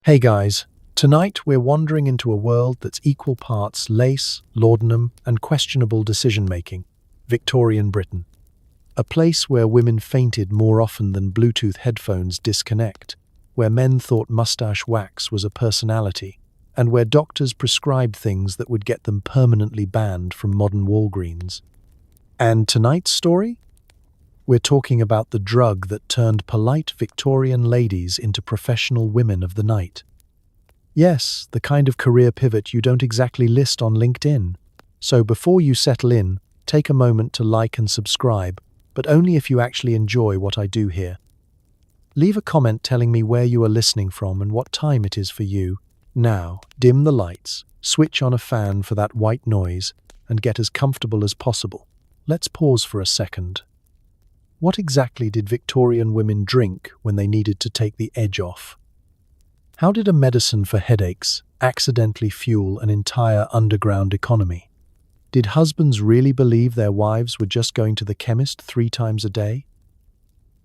Hey guys, tonight we're wandering into a world that's equal parts lace, laudanum, and questionable decision-making. Victorian Britain. A place where women fainted more often than Bluetooth headphones disconnect, where men thought mustache wax was a personality, and where doctors prescribed things that would get them permanently banned from modern Walgreens. And tonight's story? We're talking about the drug that turned polite Victorian ladies into professional women of the night. Yes, the kind of career pivot you don't exactly list on LinkedIn. So before you settle in, take a moment to like and subscribe, but only if you actually enjoy what I do here. Leave a comment telling me where you are listening from and what time it is for you. Now, dim the lights, switch on a fan for that white noise, and get as comfortable as possible. Let's pause for a second. What exactly did Victorian women drink when they needed to take the edge off? How did a medicine for headaches accidentally fuel an entire underground economy? Did husbands really believe their wives were just going to the chemist 3 times a day?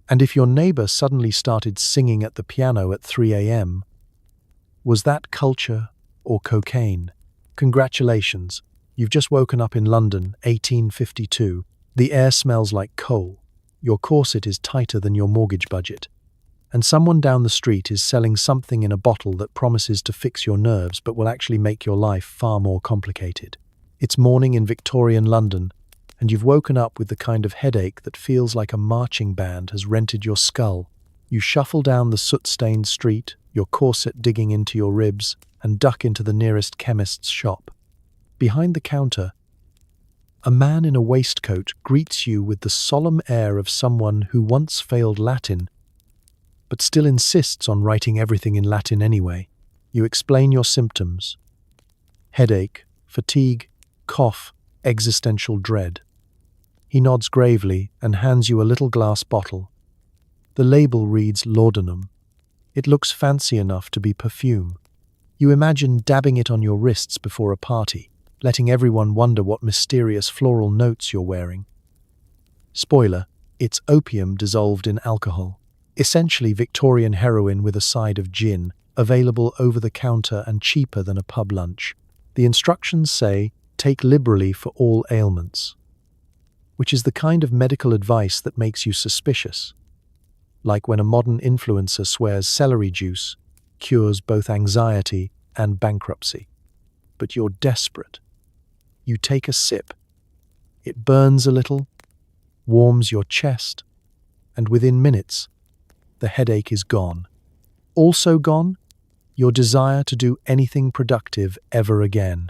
And if your neighbor suddenly started singing at the piano at 3 a.m., was that culture or cocaine? Congratulations, you've just woken up in London, 1852. The air smells like coal. Your corset is tighter than your mortgage budget. And someone down the street is selling something in a bottle that promises to fix your nerves but will actually make your life far more complicated. It's morning in Victorian London, and you've woken up with the kind of headache that feels like a marching band has rented your skull. You shuffle down the soot-stained street, your corset digging into your ribs, and duck into the nearest chemist's shop. Behind the counter, a man in a waistcoat greets you with the solemn air of someone who once failed Latin, but still insists on writing everything in Latin anyway. You explain your symptoms: headache, fatigue, cough, existential dread. He nods gravely and hands you a little glass bottle. The label reads Laudanum. It looks fancy enough to be perfume. You imagine dabbing it on your wrists before a party, letting everyone wonder what mysterious floral notes you're wearing. Spoiler, it's opium dissolved in alcohol. Essentially Victorian heroin with a side of gin, available over the counter and cheaper than a pub lunch. The instructions say, take liberally for all ailments, which is the kind of medical advice that makes you suspicious. Like when a modern influencer swears celery juice cures both anxiety and bankruptcy. But you're desperate. You take a sip. It burns a little, warms your chest, and within minutes, the headache is gone. Also gone, your desire to do anything productive ever again.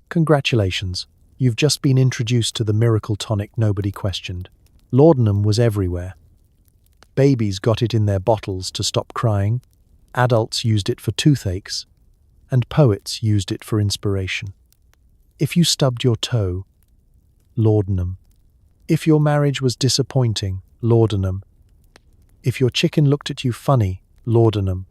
Congratulations, you've just been introduced to the miracle tonic nobody questioned. Laudanum was everywhere. Babies got it in their bottles to stop crying, adults used it for toothaches, and poets used it for inspiration. If you stubbed your toe, laudanum. If your marriage was disappointing, laudanum. If your chicken looked at you funny, laudanum.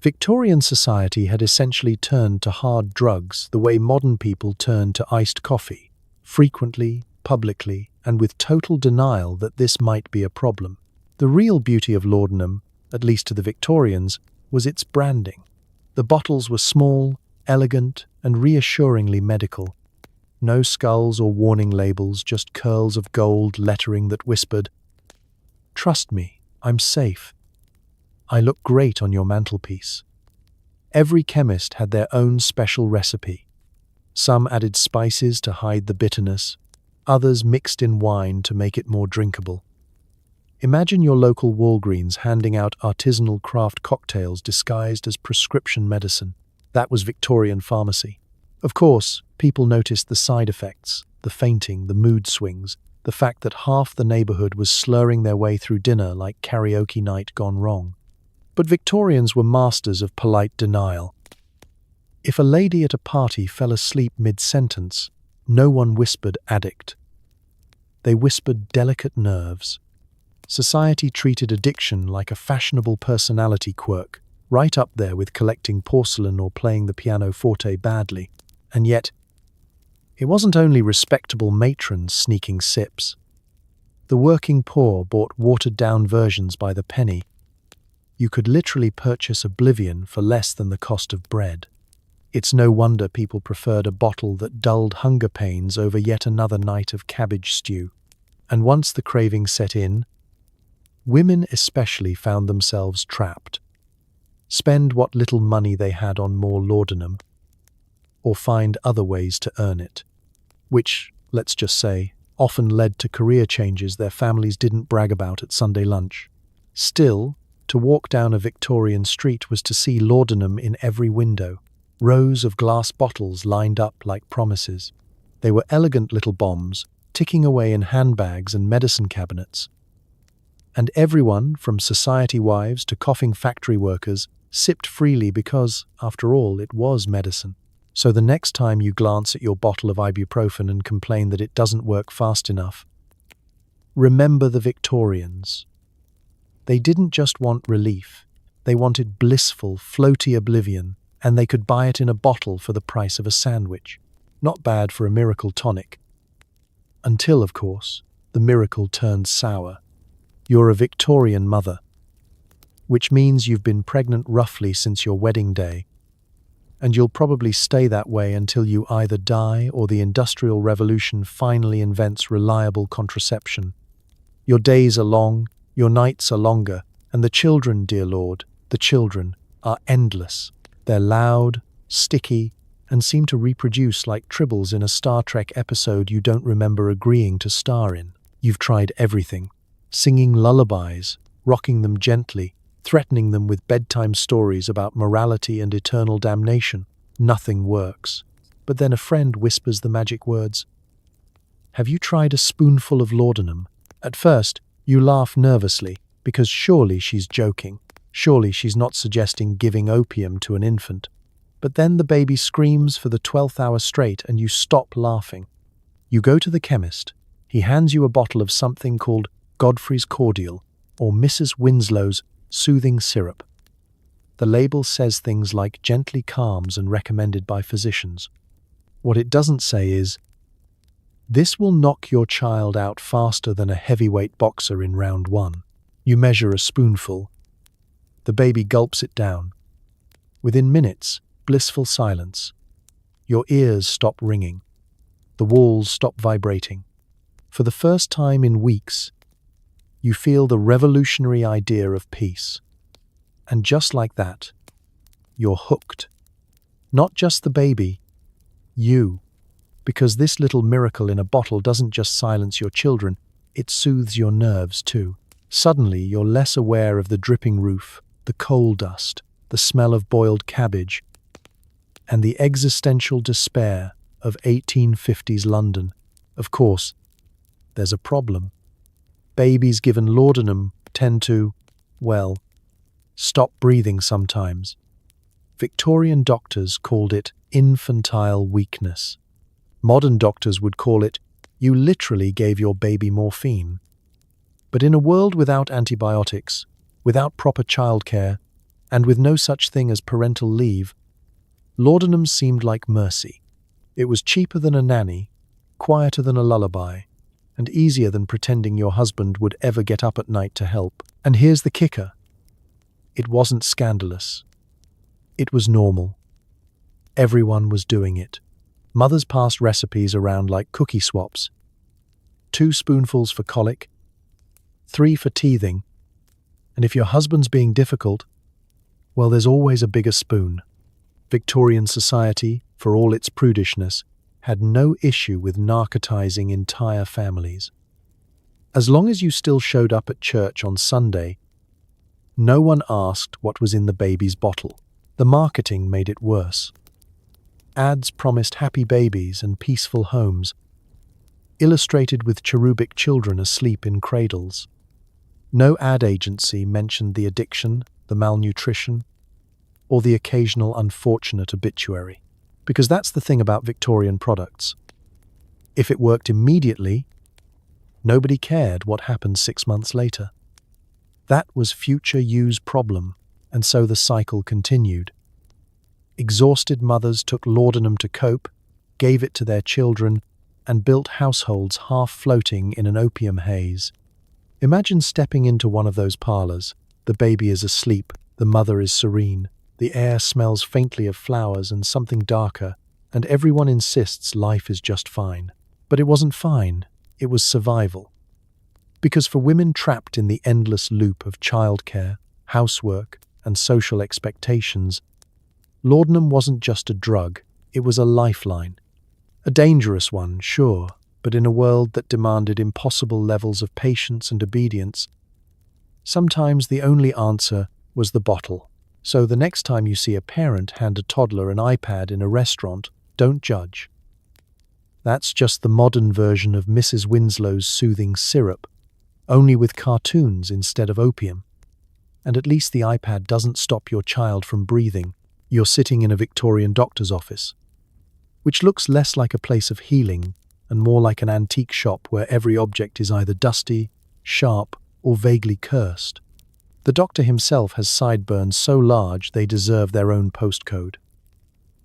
Victorian society had essentially turned to hard drugs the way modern people turn to iced coffee, frequently, publicly, and with total denial that this might be a problem. The real beauty of laudanum, at least to the Victorians, was its branding. The bottles were small, elegant, and reassuringly medical. No skulls or warning labels, just curls of gold lettering that whispered, "Trust me, I'm safe. I look great on your mantelpiece." Every chemist had their own special recipe. Some added spices to hide the bitterness, others mixed in wine to make it more drinkable. Imagine your local Walgreens handing out artisanal craft cocktails disguised as prescription medicine. That was Victorian pharmacy. Of course, people noticed the side effects, the fainting, the mood swings, the fact that half the neighborhood was slurring their way through dinner like karaoke night gone wrong. But Victorians were masters of polite denial. If a lady at a party fell asleep mid-sentence, no one whispered addict. They whispered delicate nerves. Society treated addiction like a fashionable personality quirk, right up there with collecting porcelain or playing the pianoforte badly. And yet, it wasn't only respectable matrons sneaking sips. The working poor bought watered-down versions by the penny. You could literally purchase oblivion for less than the cost of bread. It's no wonder people preferred a bottle that dulled hunger pains over yet another night of cabbage stew. And once the craving set in, women especially found themselves trapped. Spend what little money they had on more laudanum, or find other ways to earn it, which, let's just say, often led to career changes their families didn't brag about at Sunday lunch. Still, to walk down a Victorian street was to see laudanum in every window, rows of glass bottles lined up like promises. They were elegant little bombs, ticking away in handbags and medicine cabinets. And everyone, from society wives to coughing factory workers, sipped freely because, after all, it was medicine. So the next time you glance at your bottle of ibuprofen and complain that it doesn't work fast enough, remember the Victorians. They didn't just want relief, they wanted blissful, floaty oblivion, and they could buy it in a bottle for the price of a sandwich. Not bad for a miracle tonic. Until, of course, the miracle turned sour. You're a Victorian mother, which means you've been pregnant roughly since your wedding day, and you'll probably stay that way until you either die or the Industrial Revolution finally invents reliable contraception. Your days are long, your nights are longer, and the children, dear Lord, the children, are endless. They're loud, sticky, and seem to reproduce like tribbles in a Star Trek episode you don't remember agreeing to star in. You've tried everything, singing lullabies, rocking them gently, threatening them with bedtime stories about morality and eternal damnation. Nothing works. But then a friend whispers the magic words. Have you tried a spoonful of laudanum? At first, you laugh nervously, because surely she's joking. Surely she's not suggesting giving opium to an infant. But then the baby screams for the 12th hour straight and you stop laughing. You go to the chemist. He hands you a bottle of something called Godfrey's Cordial or Mrs. Winslow's soothing syrup. The label says things like gently calms and recommended by physicians. What it doesn't say is, this will knock your child out faster than a heavyweight boxer in round 1. You measure a spoonful. The baby gulps it down. Within minutes, blissful silence. Your ears stop ringing. The walls stop vibrating. For the first time in weeks, you feel the revolutionary idea of peace. And just like that, you're hooked. Not just the baby, you. Because this little miracle in a bottle doesn't just silence your children, it soothes your nerves too. Suddenly, you're less aware of the dripping roof, the coal dust, the smell of boiled cabbage, and the existential despair of 1850s London. Of course, there's a problem. Babies given laudanum tend to, well, stop breathing sometimes. Victorian doctors called it infantile weakness. Modern doctors would call it, you literally gave your baby morphine. But in a world without antibiotics, without proper childcare, and with no such thing as parental leave, laudanum seemed like mercy. It was cheaper than a nanny, quieter than a lullaby, and easier than pretending your husband would ever get up at night to help. And here's the kicker. It wasn't scandalous. It was normal. Everyone was doing it. Mothers passed recipes around like cookie swaps. 2 spoonfuls for colic, 3 for teething, and if your husband's being difficult, well, there's always a bigger spoon. Victorian society, for all its prudishness, had no issue with narcotizing entire families. As long as you still showed up at church on Sunday, no one asked what was in the baby's bottle. The marketing made it worse. Ads promised happy babies and peaceful homes, illustrated with cherubic children asleep in cradles. No ad agency mentioned the addiction, the malnutrition, or the occasional unfortunate obituary. Because that's the thing about Victorian products. If it worked immediately, nobody cared what happened 6 months later. That was future you's problem, and so the cycle continued. Exhausted mothers took laudanum to cope, gave it to their children, and built households half floating in an opium haze. Imagine stepping into one of those parlors, The baby is asleep, the mother is serene, the air smells faintly of flowers and something darker, and everyone insists life is just fine. But it wasn't fine, it was survival. Because for women trapped in the endless loop of childcare, housework, and social expectations, laudanum wasn't just a drug, it was a lifeline. A dangerous one, sure, but in a world that demanded impossible levels of patience and obedience, sometimes the only answer was the bottle. So the next time you see a parent hand a toddler an iPad in a restaurant, don't judge. That's just the modern version of Mrs. Winslow's soothing syrup, only with cartoons instead of opium. And at least the iPad doesn't stop your child from breathing. You're sitting in a Victorian doctor's office, which looks less like a place of healing and more like an antique shop where every object is either dusty, sharp, or vaguely cursed. The doctor himself has sideburns so large they deserve their own postcode.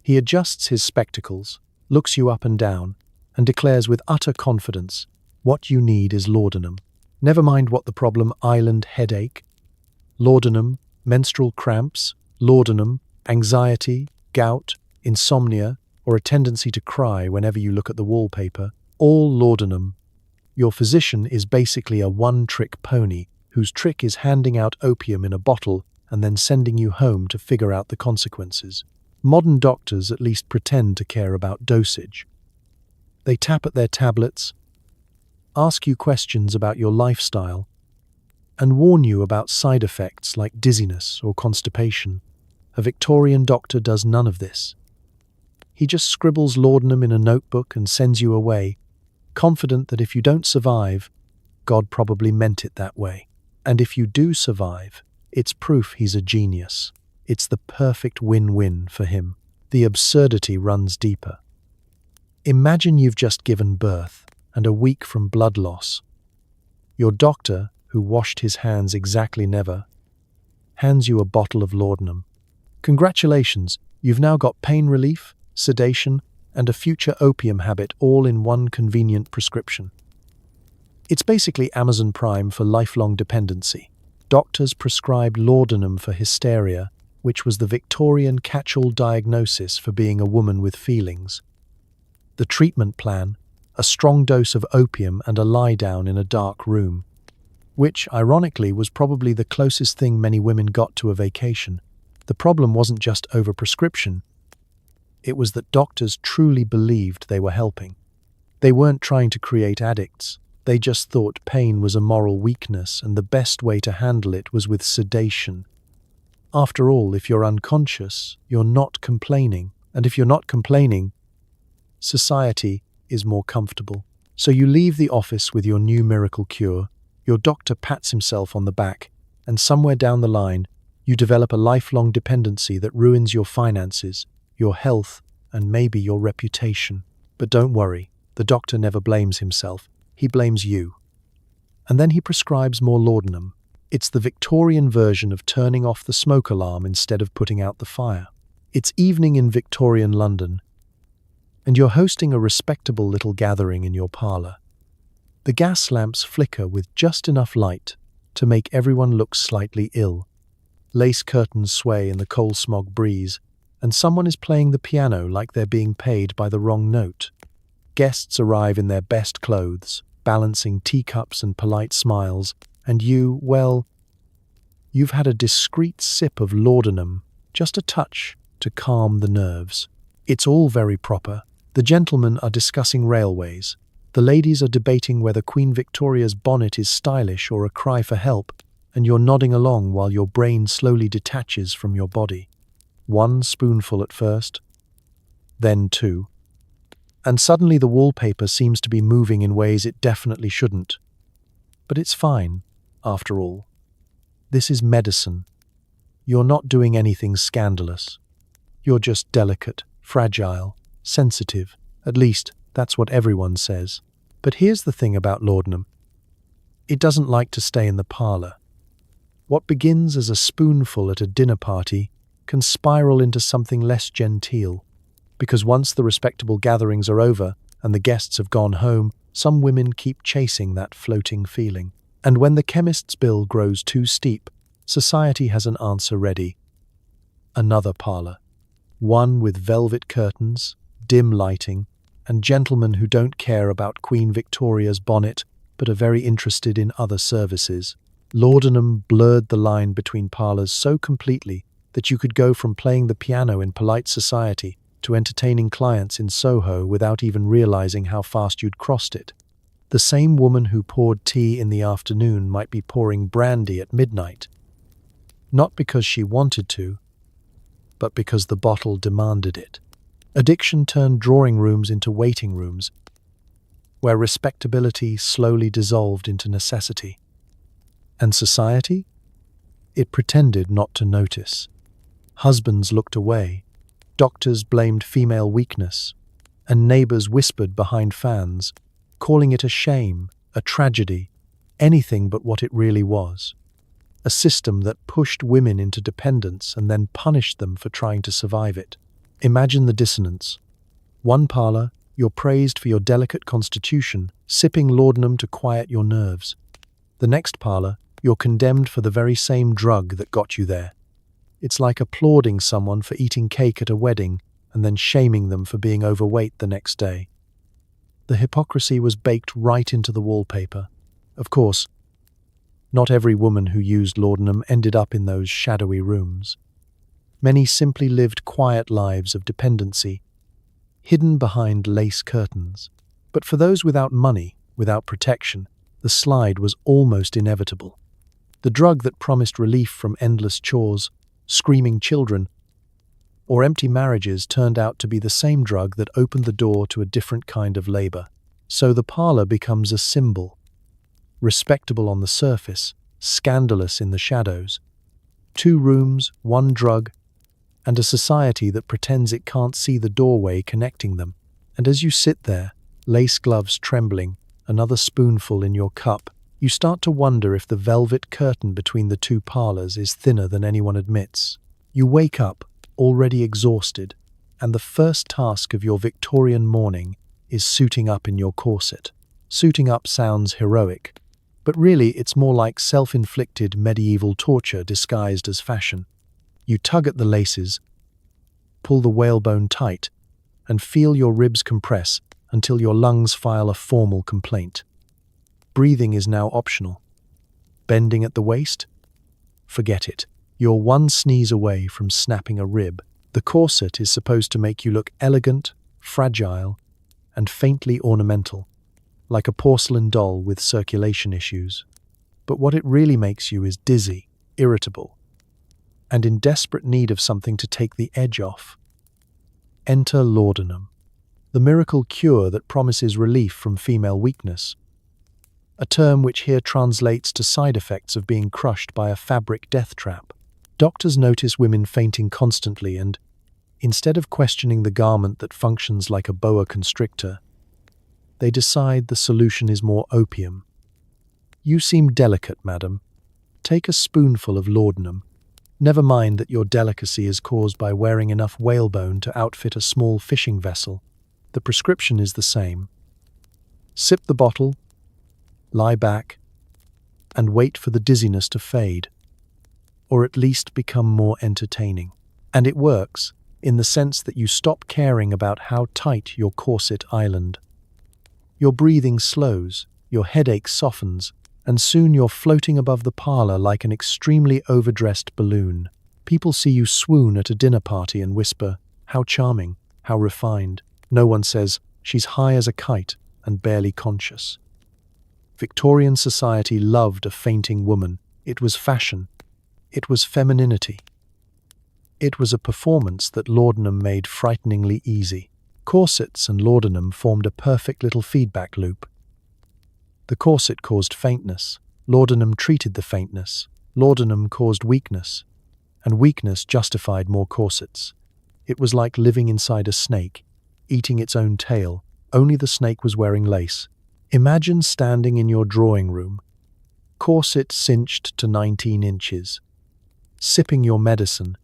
He adjusts his spectacles, looks you up and down, and declares with utter confidence, what you need is laudanum. Never mind what the problem, island headache, laudanum, menstrual cramps, laudanum, anxiety, gout, insomnia, or a tendency to cry whenever you look at the wallpaper, all laudanum. Your physician is basically a one-trick pony whose trick is handing out opium in a bottle and then sending you home to figure out the consequences. Modern doctors at least pretend to care about dosage. They tap at their tablets, ask you questions about your lifestyle, and warn you about side effects like dizziness or constipation. A Victorian doctor does none of this. He just scribbles laudanum in a notebook and sends you away, confident that if you don't survive, God probably meant it that way. And if you do survive, it's proof he's a genius. It's the perfect win-win for him. The absurdity runs deeper. Imagine you've just given birth and a week from blood loss. Your doctor, who washed his hands exactly never, hands you a bottle of laudanum. Congratulations, you've now got pain relief, sedation, and a future opium habit all in one convenient prescription. It's basically Amazon Prime for lifelong dependency. Doctors prescribed laudanum for hysteria, which was the Victorian catch-all diagnosis for being a woman with feelings. The treatment plan, a strong dose of opium and a lie-down in a dark room, which, ironically, was probably the closest thing many women got to a vacation. The problem wasn't just overprescription. It was that doctors truly believed they were helping. They weren't trying to create addicts. They just thought pain was a moral weakness and the best way to handle it was with sedation. After all, if you're unconscious, you're not complaining. And if you're not complaining, society is more comfortable. So you leave the office with your new miracle cure, your doctor pats himself on the back, and somewhere down the line, you develop a lifelong dependency that ruins your finances, your health, and maybe your reputation. But don't worry, the doctor never blames himself. He blames you. And then he prescribes more laudanum. It's the Victorian version of turning off the smoke alarm instead of putting out the fire. It's evening in Victorian London, and you're hosting a respectable little gathering in your parlour. The gas lamps flicker with just enough light to make everyone look slightly ill. Lace curtains sway in the coal smog breeze, and someone is playing the piano like they're being paid by the wrong note. Guests arrive in their best clothes, balancing teacups and polite smiles, and you, well, you've had a discreet sip of laudanum, just a touch to calm the nerves. It's all very proper. The gentlemen are discussing railways. The ladies are debating whether Queen Victoria's bonnet is stylish or a cry for help, and you're nodding along while your brain slowly detaches from your body. One spoonful at first, then two. And suddenly the wallpaper seems to be moving in ways it definitely shouldn't. But it's fine, after all. This is medicine. You're not doing anything scandalous. You're just delicate, fragile, sensitive. At least, that's what everyone says. But here's the thing about laudanum. It doesn't like to stay in the parlour. What begins as a spoonful at a dinner party can spiral into something less genteel. Because once the respectable gatherings are over and the guests have gone home, some women keep chasing that floating feeling. And when the chemist's bill grows too steep, Society has an answer ready. Another parlour. One with velvet curtains, dim lighting, and gentlemen who don't care about Queen Victoria's bonnet but are very interested in other services. Laudanum blurred the line between parlours so completely that you could go from playing the piano in polite society to entertaining clients in Soho without even realising how fast you'd crossed it. The same woman who poured tea in the afternoon might be pouring brandy at midnight. Not because she wanted to, but because the bottle demanded it. Addiction turned drawing rooms into waiting rooms, where respectability slowly dissolved into necessity. And society? It pretended not to notice. Husbands looked away, doctors blamed female weakness, and neighbours whispered behind fans, calling it a shame, a tragedy, anything but what it really was. A system that pushed women into dependence and then punished them for trying to survive it. Imagine the dissonance. One parlour, you're praised for your delicate constitution, sipping laudanum to quiet your nerves. The next parlour, you're condemned for the very same drug that got you there. It's like applauding someone for eating cake at a wedding and then shaming them for being overweight the next day. The hypocrisy was baked right into the wallpaper. Of course, not every woman who used laudanum ended up in those shadowy rooms. Many simply lived quiet lives of dependency, hidden behind lace curtains. But for those without money, without protection, the slide was almost inevitable. The drug that promised relief from endless chores, screaming children, or empty marriages turned out to be the same drug that opened the door to a different kind of labour. So the parlour becomes a symbol. Respectable on the surface, scandalous in the shadows. 2 rooms, 1 drug, and a society that pretends it can't see the doorway connecting them. And as you sit there, lace gloves trembling, another spoonful in your cup, you start to wonder if the velvet curtain between the 2 parlours is thinner than anyone admits. You wake up, already exhausted, and the first task of your Victorian morning is suiting up in your corset. Suiting up sounds heroic, but really it's more like self-inflicted medieval torture disguised as fashion. You tug at the laces, pull the whalebone tight, and feel your ribs compress until your lungs file a formal complaint. Breathing is now optional. Bending at the waist? Forget it. You're 1 sneeze away from snapping a rib. The corset is supposed to make you look elegant, fragile, and faintly ornamental, like a porcelain doll with circulation issues. But what it really makes you is dizzy, irritable, and in desperate need of something to take the edge off. Enter laudanum, the miracle cure that promises relief from female weakness, a term which here translates to side effects of being crushed by a fabric death trap. Doctors notice women fainting constantly and, instead of questioning the garment that functions like a boa constrictor, they decide the solution is more opium. You seem delicate, madam. Take a spoonful of laudanum. Never mind that your delicacy is caused by wearing enough whalebone to outfit a small fishing vessel. The prescription is the same. Sip the bottle, lie back, and wait for the dizziness to fade, or at least become more entertaining. And it works, in the sense that you stop caring about how tight your corset island. Your breathing slows, your headache softens, and soon you're floating above the parlour like an extremely overdressed balloon. People see you swoon at a dinner party and whisper, "How charming, how refined." No one says, "She's high as a kite and barely conscious." Victorian society loved a fainting woman. It was fashion. It was femininity. It was a performance that laudanum made frighteningly easy. Corsets and laudanum formed a perfect little feedback loop. The corset caused faintness. Laudanum treated the faintness. Laudanum caused weakness. And weakness justified more corsets. It was like living inside a snake, eating its own tail. Only the snake was wearing lace. Imagine standing in your drawing room, corset cinched to 19 inches, sipping your medicine,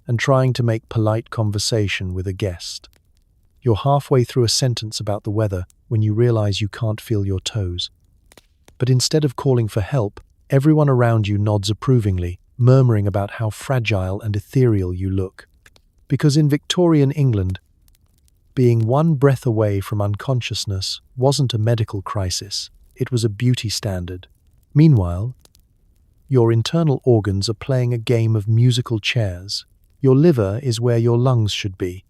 and trying to make polite conversation with a guest. You're halfway through a sentence about the weather when you realize you can't feel your toes. But instead of calling for help, everyone around you nods approvingly, murmuring about how fragile and ethereal you look. Because in Victorian England, being one breath away from unconsciousness wasn't a medical crisis, it was a beauty standard. Meanwhile, your internal organs are playing a game of musical chairs. Your liver is where your lungs should be.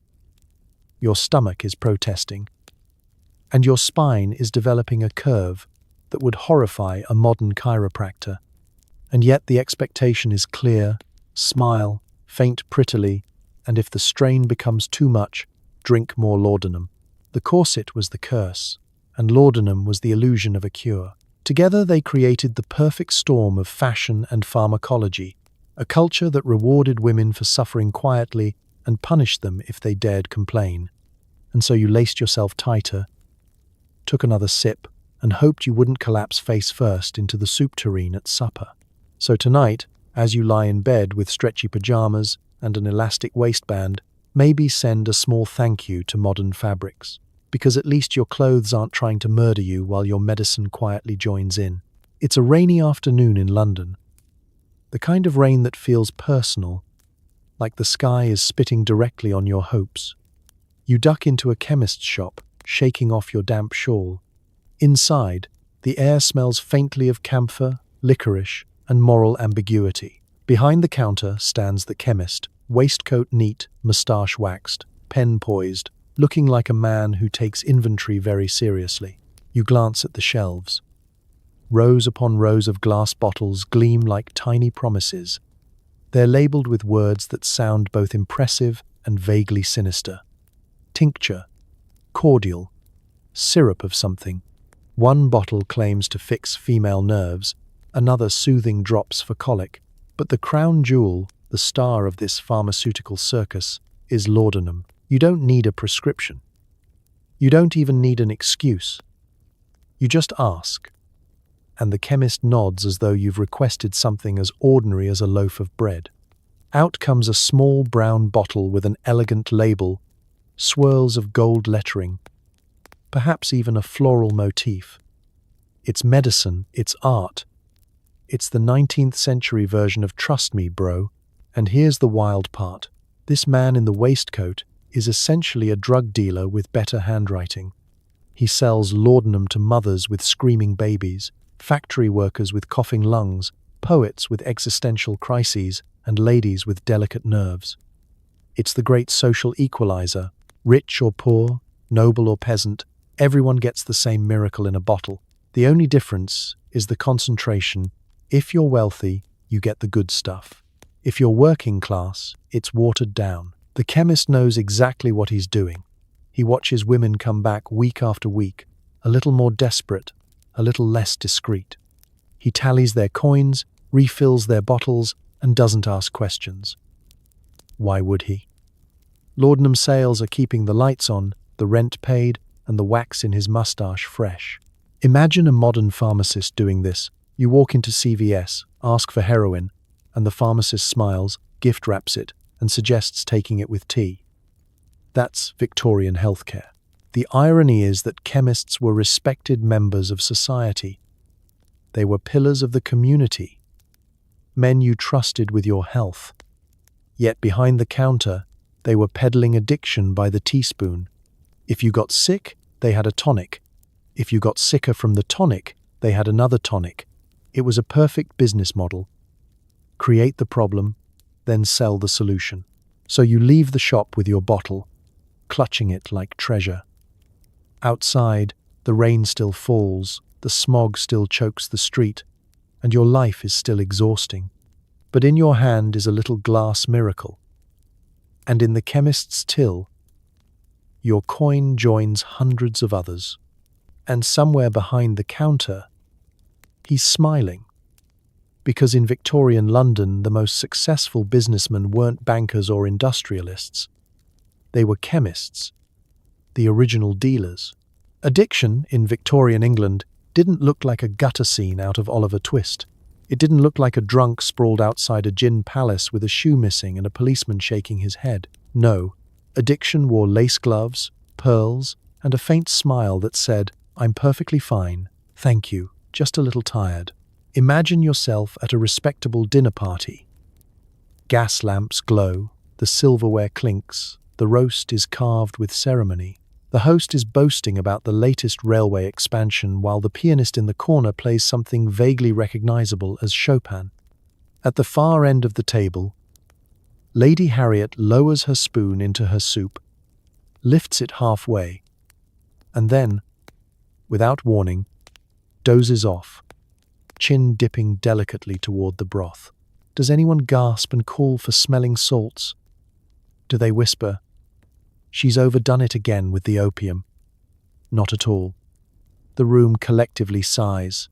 Your stomach is protesting. And your spine is developing a curve that would horrify a modern chiropractor. And yet the expectation is clear: smile, faint prettily, and if the strain becomes too much, drink more laudanum. The corset was the curse, and laudanum was the illusion of a cure. Together they created the perfect storm of fashion and pharmacology, a culture that rewarded women for suffering quietly and punished them if they dared complain. And so you laced yourself tighter, took another sip, and hoped you wouldn't collapse face first into the soup tureen at supper. So tonight, as you lie in bed with stretchy pajamas and an elastic waistband, maybe send a small thank you to modern fabrics, because at least your clothes aren't trying to murder you while your medicine quietly joins in. It's a rainy afternoon in London, the kind of rain that feels personal, like the sky is spitting directly on your hopes. You duck into a chemist's shop, shaking off your damp shawl. Inside, the air smells faintly of camphor, licorice, and moral ambiguity. Behind the counter stands the chemist, waistcoat neat, moustache waxed, pen poised, looking like a man who takes inventory very seriously. You glance at the shelves. Rows upon rows of glass bottles gleam like tiny promises. They're labeled with words that sound both impressive and vaguely sinister. Tincture, cordial, syrup of something. One bottle claims to fix female nerves, another soothing drops for colic, but the crown jewel, the star of this pharmaceutical circus, is laudanum. You don't need a prescription. You don't even need an excuse. You just ask. And the chemist nods as though you've requested something as ordinary as a loaf of bread. Out comes a small brown bottle with an elegant label, swirls of gold lettering, perhaps even a floral motif. It's medicine, it's art. It's the 19th century version of Trust Me, Bro. And here's the wild part. This man in the waistcoat is essentially a drug dealer with better handwriting. He sells laudanum to mothers with screaming babies, factory workers with coughing lungs, poets with existential crises, and ladies with delicate nerves. It's the great social equalizer. Rich or poor, noble or peasant, everyone gets the same miracle in a bottle. The only difference is the concentration. If you're wealthy, you get the good stuff. If you're working class, it's watered down. The chemist knows exactly what he's doing. He watches women come back week after week, a little more desperate, a little less discreet. He tallies their coins, refills their bottles, and doesn't ask questions. Why would he? Laudanum sales are keeping the lights on, the rent paid, and the wax in his mustache fresh. Imagine a modern pharmacist doing this. You walk into CVS, ask for heroin, and the pharmacist smiles, gift wraps it, and suggests taking it with tea. That's Victorian healthcare. The irony is that chemists were respected members of society. They were pillars of the community, men you trusted with your health. Yet behind the counter, they were peddling addiction by the teaspoon. If you got sick, they had a tonic. If you got sicker from the tonic, they had another tonic. It was a perfect business model. Create the problem, then sell the solution. So you leave the shop with your bottle, clutching it like treasure. Outside, the rain still falls, the smog still chokes the street, and your life is still exhausting. But in your hand is a little glass miracle. And in the chemist's till, your coin joins hundreds of others. And somewhere behind the counter, he's smiling. Because in Victorian London, the most successful businessmen weren't bankers or industrialists. They were chemists, the original dealers. Addiction in Victorian England didn't look like a gutter scene out of Oliver Twist. It didn't look like a drunk sprawled outside a gin palace with a shoe missing and a policeman shaking his head. No, addiction wore lace gloves, pearls, and a faint smile that said, "I'm perfectly fine, thank you, just a little tired." Imagine yourself at a respectable dinner party. Gas lamps glow, the silverware clinks, the roast is carved with ceremony. The host is boasting about the latest railway expansion while the pianist in the corner plays something vaguely recognizable as Chopin. At the far end of the table, Lady Harriet lowers her spoon into her soup, lifts it halfway, and then, without warning, dozes off, chin dipping delicately toward the broth. Does anyone gasp and call for smelling salts? Do they whisper, "She's overdone it again with the opium"? Not at all. The room collectively sighs.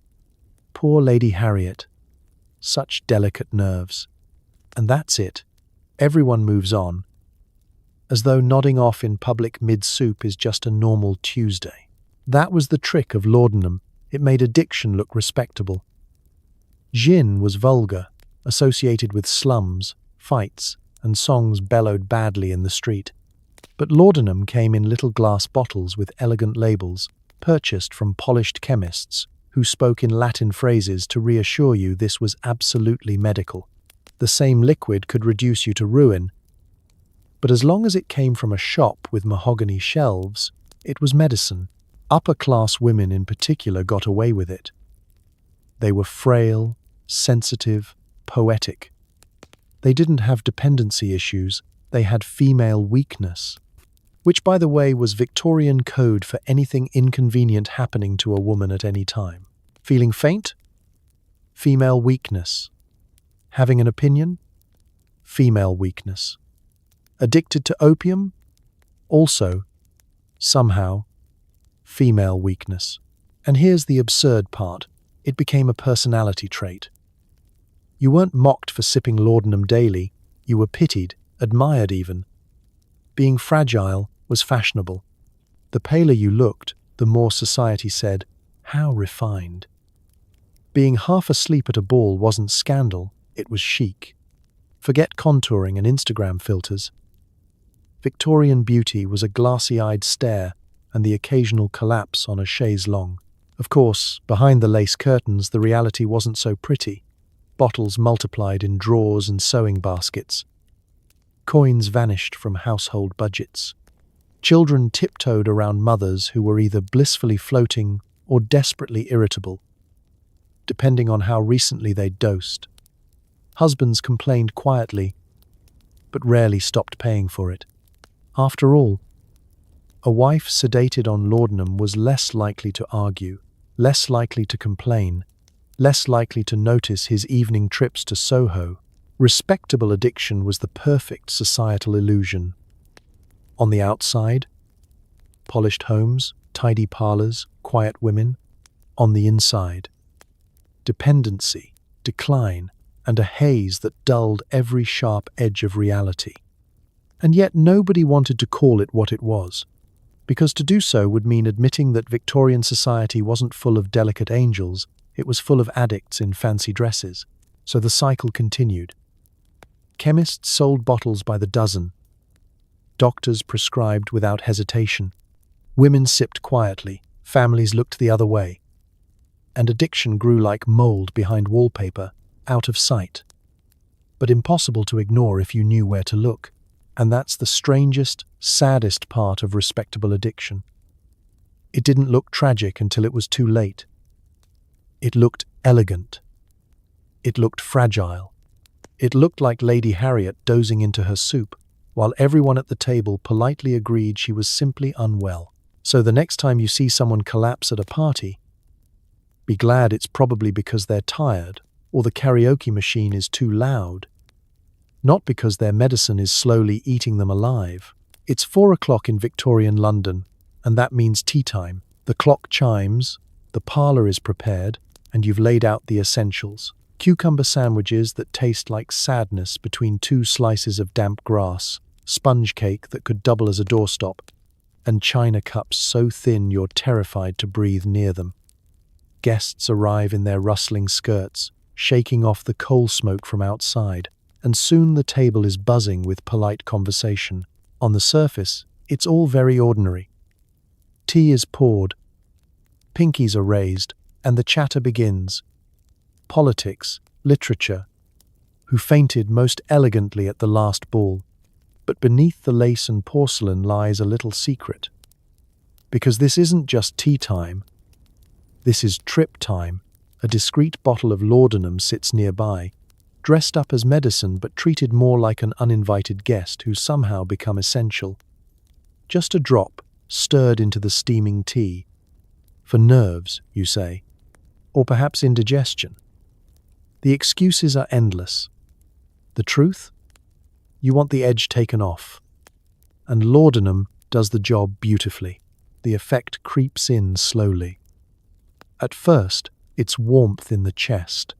Poor Lady Harriet. Such delicate nerves. And that's it. Everyone moves on, as though nodding off in public mid-soup is just a normal Tuesday. That was the trick of Laudanum. It made addiction look respectable. Gin was vulgar, associated with slums, fights, and songs bellowed badly in the street. But Laudanum came in little glass bottles with elegant labels, purchased from polished chemists, who spoke in Latin phrases to reassure you this was absolutely medical. The same liquid could reduce you to ruin, but as long as it came from a shop with mahogany shelves, it was medicine. Upper-class women in particular got away with it. They were frail, sensitive, poetic. They didn't have dependency issues, they had female weakness, which, by the way, was Victorian code for anything inconvenient happening to a woman at any time. Feeling faint? Female weakness. Having an opinion? Female weakness. Addicted to opium? Also, somehow, female weakness. And here's the absurd part. It became a personality trait. You weren't mocked for sipping laudanum daily, you were pitied, admired even. Being fragile was fashionable. The paler you looked, the more society said, "How refined." Being half asleep at a ball wasn't scandal, it was chic. Forget contouring and Instagram filters. Victorian beauty was a glassy-eyed stare and the occasional collapse on a chaise longue. Of course, behind the lace curtains, the reality wasn't so pretty. Bottles multiplied in drawers and sewing baskets. Coins vanished from household budgets. Children tiptoed around mothers who were either blissfully floating or desperately irritable, depending on how recently they'd dosed. Husbands complained quietly, but rarely stopped paying for it. After all, a wife sedated on laudanum was less likely to argue, less likely to complain, less likely to notice his evening trips to Soho. Respectable addiction was the perfect societal illusion. On the outside, polished homes, tidy parlors, quiet women. On the inside, dependency, decline, and a haze that dulled every sharp edge of reality. And yet nobody wanted to call it what it was, because to do so would mean admitting that Victorian society wasn't full of delicate angels, it was full of addicts in fancy dresses. So the cycle continued. Chemists sold bottles by the dozen. Doctors prescribed without hesitation. Women sipped quietly, families looked the other way. And addiction grew like mold behind wallpaper, out of sight. But impossible to ignore if you knew where to look. And that's the strangest, saddest part of respectable addiction. It didn't look tragic until it was too late. It looked elegant. It looked fragile. It looked like Lady Harriet dozing into her soup, while everyone at the table politely agreed she was simply unwell. So the next time you see someone collapse at a party, be glad it's probably because they're tired or the karaoke machine is too loud. Not because their medicine is slowly eating them alive. It's 4 o'clock in Victorian London, and that means tea time. The clock chimes, the parlour is prepared, and you've laid out the essentials. Cucumber sandwiches that taste like sadness between 2 slices of damp grass, sponge cake that could double as a doorstop, and china cups so thin you're terrified to breathe near them. Guests arrive in their rustling skirts, shaking off the coal smoke from outside, and soon the table is buzzing with polite conversation. On the surface, it's all very ordinary. Tea is poured, pinkies are raised, and the chatter begins. Politics, literature, who fainted most elegantly at the last ball. But beneath the lace and porcelain lies a little secret. Because this isn't just tea time, this is trip time. A discreet bottle of laudanum sits nearby, dressed up as medicine but treated more like an uninvited guest who's somehow become essential. Just a drop, stirred into the steaming tea. For nerves, you say, or perhaps indigestion. The excuses are endless. The truth? You want the edge taken off. And laudanum does the job beautifully. The effect creeps in slowly. At first, it's warmth in the chest.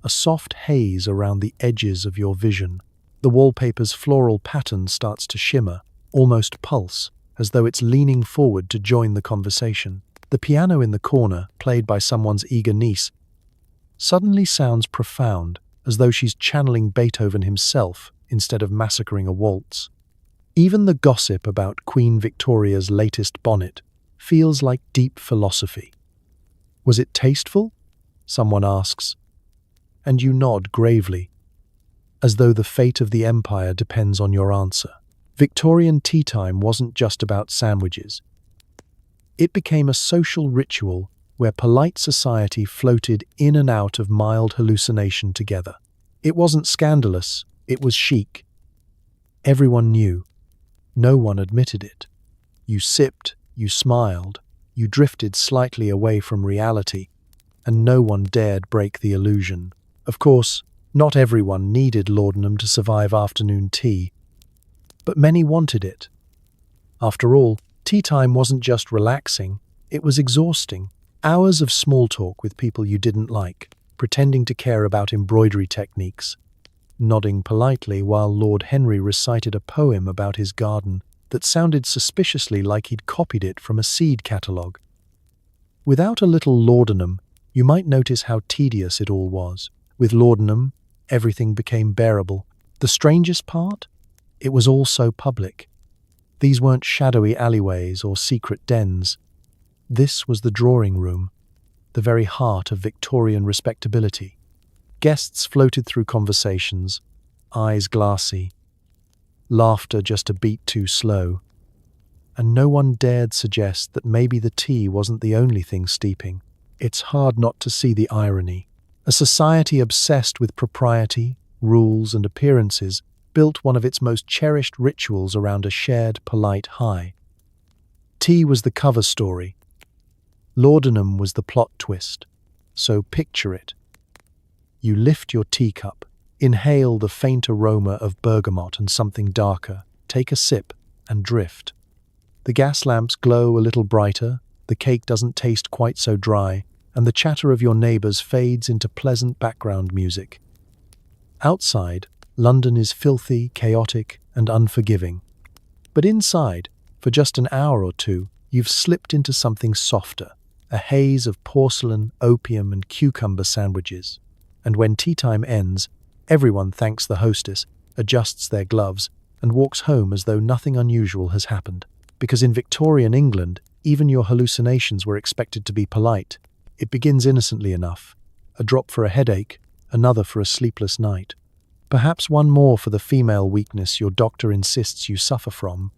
A soft haze around the edges of your vision. The wallpaper's floral pattern starts to shimmer, almost pulse, as though it's leaning forward to join the conversation. The piano in the corner, played by someone's eager niece, suddenly sounds profound, as though she's channeling Beethoven himself instead of massacring a waltz. Even the gossip about Queen Victoria's latest bonnet feels like deep philosophy. Was it tasteful? Someone asks, and you nod gravely, as though the fate of the empire depends on your answer. Victorian tea time wasn't just about sandwiches. It became a social ritual where polite society floated in and out of mild hallucination together. It wasn't scandalous, it was chic. Everyone knew. No one admitted it. You sipped, you smiled, you drifted slightly away from reality, and no one dared break the illusion. Of course, not everyone needed laudanum to survive afternoon tea, but many wanted it. After all, tea time wasn't just relaxing, it was exhausting. Hours of small talk with people you didn't like, pretending to care about embroidery techniques, nodding politely while Lord Henry recited a poem about his garden that sounded suspiciously like he'd copied it from a seed catalogue. Without a little laudanum, you might notice how tedious it all was. With laudanum, everything became bearable. The strangest part? It was all so public. These weren't shadowy alleyways or secret dens. This was the drawing room, the very heart of Victorian respectability. Guests floated through conversations, eyes glassy, laughter just a beat too slow, and no one dared suggest that maybe the tea wasn't the only thing steeping. It's hard not to see the irony. A society obsessed with propriety, rules, and appearances built one of its most cherished rituals around a shared, polite high. Tea was the cover story. Laudanum was the plot twist. So picture it. You lift your teacup, inhale the faint aroma of bergamot and something darker, take a sip, and drift. The gas lamps glow a little brighter, the cake doesn't taste quite so dry, and the chatter of your neighbours fades into pleasant background music. Outside, London is filthy, chaotic, and unforgiving. But inside, for just an hour or two, you've slipped into something softer, a haze of porcelain, opium, and cucumber sandwiches. And when tea time ends, everyone thanks the hostess, adjusts their gloves, and walks home as though nothing unusual has happened. Because in Victorian England, even your hallucinations were expected to be polite. It begins innocently enough. A drop for a headache, another for a sleepless night. Perhaps one more for the female weakness your doctor insists you suffer from.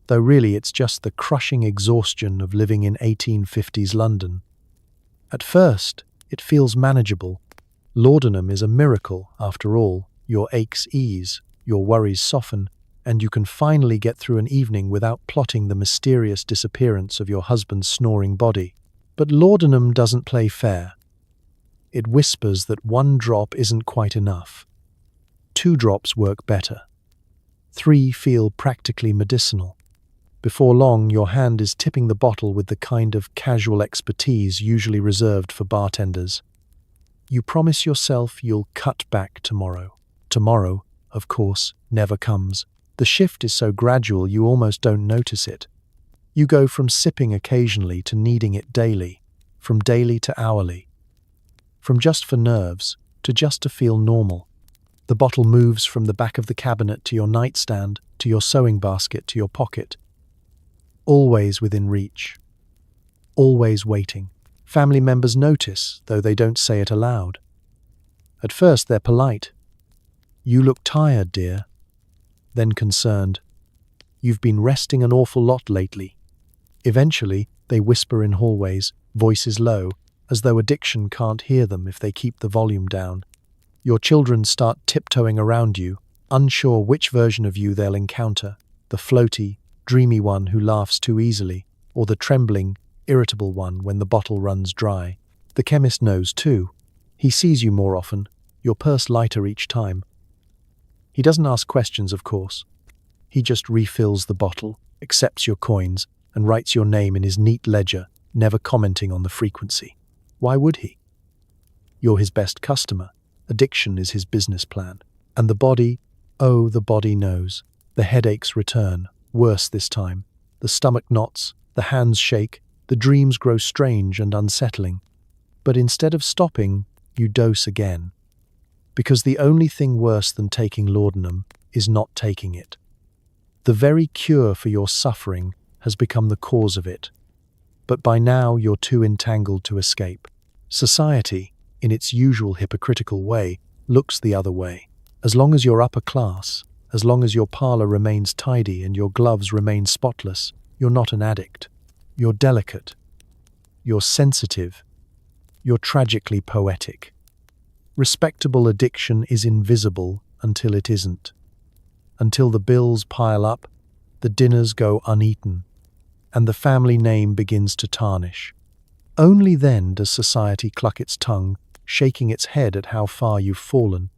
Though really it's just the crushing exhaustion of living in 1850s London. At first, it feels manageable. Laudanum is a miracle, after all. Your aches ease, your worries soften, and you can finally get through an evening without plotting the mysterious disappearance of your husband's snoring body. But laudanum doesn't play fair. It whispers that one drop isn't quite enough. 2 drops work better. 3 feel practically medicinal. Before long, your hand is tipping the bottle with the kind of casual expertise usually reserved for bartenders. You promise yourself you'll cut back tomorrow. Tomorrow, of course, never comes. The shift is so gradual you almost don't notice it. You go from sipping occasionally to needing it daily, from daily to hourly, from just for nerves to just to feel normal. The bottle moves from the back of the cabinet to your nightstand, to your sewing basket, to your pocket. Always within reach. Always waiting. Family members notice, though they don't say it aloud. At first, they're polite. "You look tired, dear." Then concerned. "You've been resting an awful lot lately." Eventually, they whisper in hallways, voices low, as though addiction can't hear them if they keep the volume down. Your children start tiptoeing around you, unsure which version of you they'll encounter, the floaty, dreamy one who laughs too easily, or the trembling, irritable one when the bottle runs dry. The chemist knows too. He sees you more often, your purse lighter each time. He doesn't ask questions, of course. He just refills the bottle, accepts your coins, and writes your name in his neat ledger, never commenting on the frequency. Why would he? You're his best customer. Addiction is his business plan. And the body, oh, the body knows. The headaches return, worse this time. The stomach knots, the hands shake, the dreams grow strange and unsettling. But instead of stopping, you dose again. Because the only thing worse than taking laudanum is not taking it. The very cure for your suffering has become the cause of it. But by now you're too entangled to escape. Society, in its usual hypocritical way, looks the other way. As long as you're upper class, as long as your parlour remains tidy and your gloves remain spotless, you're not an addict. You're delicate. You're sensitive. You're tragically poetic. Respectable addiction is invisible until it isn't. Until the bills pile up, the dinners go uneaten, and the family name begins to tarnish. Only then does society cluck its tongue, shaking its head at how far you've fallen.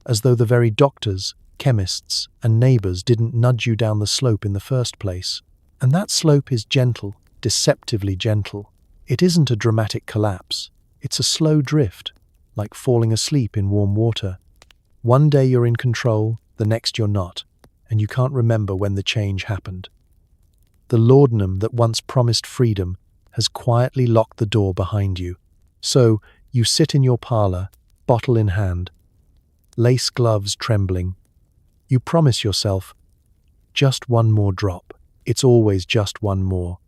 As though the very doctors, chemists, and neighbours didn't nudge you down the slope in the first place. And that slope is gentle, deceptively gentle. It isn't a dramatic collapse. It's a slow drift, like falling asleep in warm water. One day you're in control, the next you're not, and you can't remember when the change happened. The laudanum that once promised freedom has quietly locked the door behind you. So you sit in your parlour, bottle in hand, lace gloves trembling. You promise yourself, just one more drop. It's always just one more.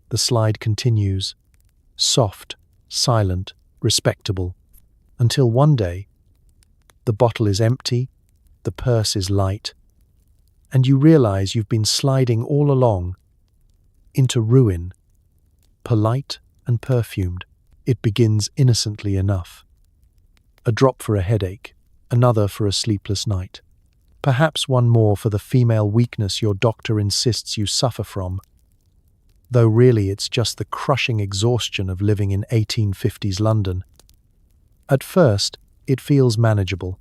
The slide continues, soft, silent, respectable, until one day, the bottle is empty, the purse is light, and you realize you've been sliding all along into ruin. Polite and perfumed, it begins innocently enough. A drop for a headache, another for a sleepless night. Perhaps one more for the female weakness your doctor insists you suffer from, though really it's just the crushing exhaustion of living in 1850s London. At first, it feels manageable.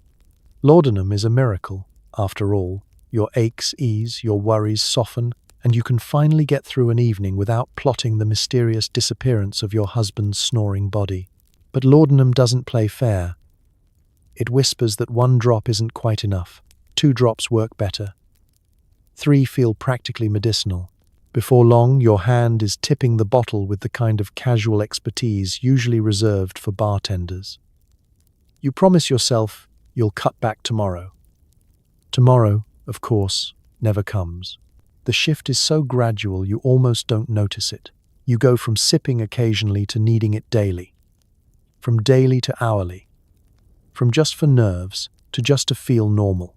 Laudanum is a miracle, after all. Your aches ease, your worries soften, and you can finally get through an evening without plotting the mysterious disappearance of your husband's snoring body. But laudanum doesn't play fair. It whispers that one drop isn't quite enough. 2 drops work better. 3 feel practically medicinal. Before long, your hand is tipping the bottle with the kind of casual expertise usually reserved for bartenders. You promise yourself you'll cut back tomorrow. Tomorrow, of course, never comes. The shift is so gradual you almost don't notice it. You go from sipping occasionally to needing it daily. From daily to hourly. From just for nerves to just to feel normal.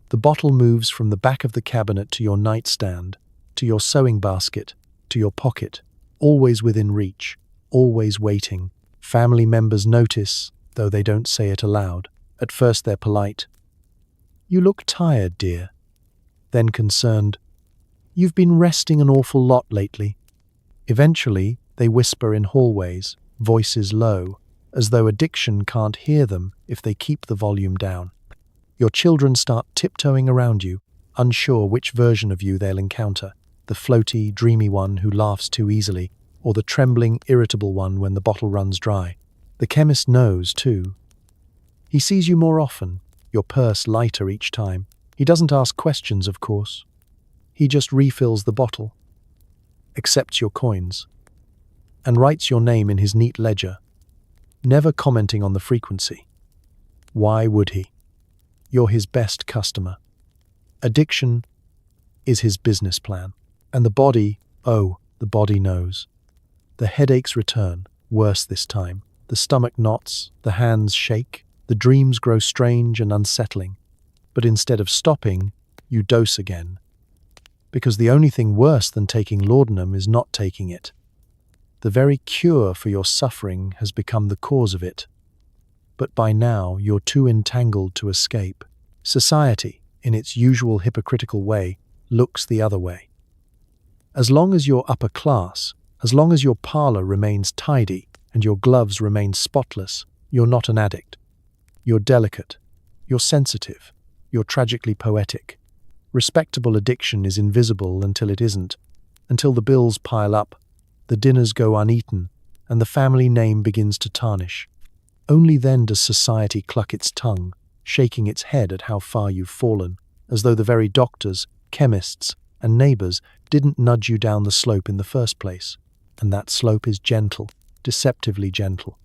The bottle moves from the back of the cabinet to your nightstand, to your sewing basket, to your pocket, always within reach, always waiting. Family members notice, though they don't say it aloud. At first they're polite. "You look tired, dear." Then concerned. "You've been resting an awful lot lately." Eventually, they whisper in hallways, voices low, as though addiction can't hear them if they keep the volume down. Your children start tiptoeing around you, unsure which version of you they'll encounter, the floaty, dreamy one who laughs too easily, or the trembling, irritable one when the bottle runs dry. The chemist knows, too. He sees you more often, your purse lighter each time. He doesn't ask questions, of course. He just refills the bottle, accepts your coins, and writes your name in his neat ledger, never commenting on the frequency. Why would he? You're his best customer. Addiction is his business plan. And the body, oh, the body knows. The headaches return, worse this time. The stomach knots, the hands shake, The dreams grow strange and unsettling, but instead of stopping, you dose again. Because the only thing worse than taking laudanum is not taking it. The very cure for your suffering has become the cause of it. But by now, you're too entangled to escape. Society, in its usual hypocritical way, looks the other way. As long as you're upper class, as long as your parlour remains tidy and your gloves remain spotless, you're not an addict. You're delicate. You're sensitive. You're tragically poetic. Respectable addiction is invisible until it isn't, until the bills pile up, the dinners go uneaten, and the family name begins to tarnish. Only then does society cluck its tongue, shaking its head at how far you've fallen, as though the very doctors, chemists, and neighbours didn't nudge you down the slope in the first place. And that slope is gentle, deceptively gentle.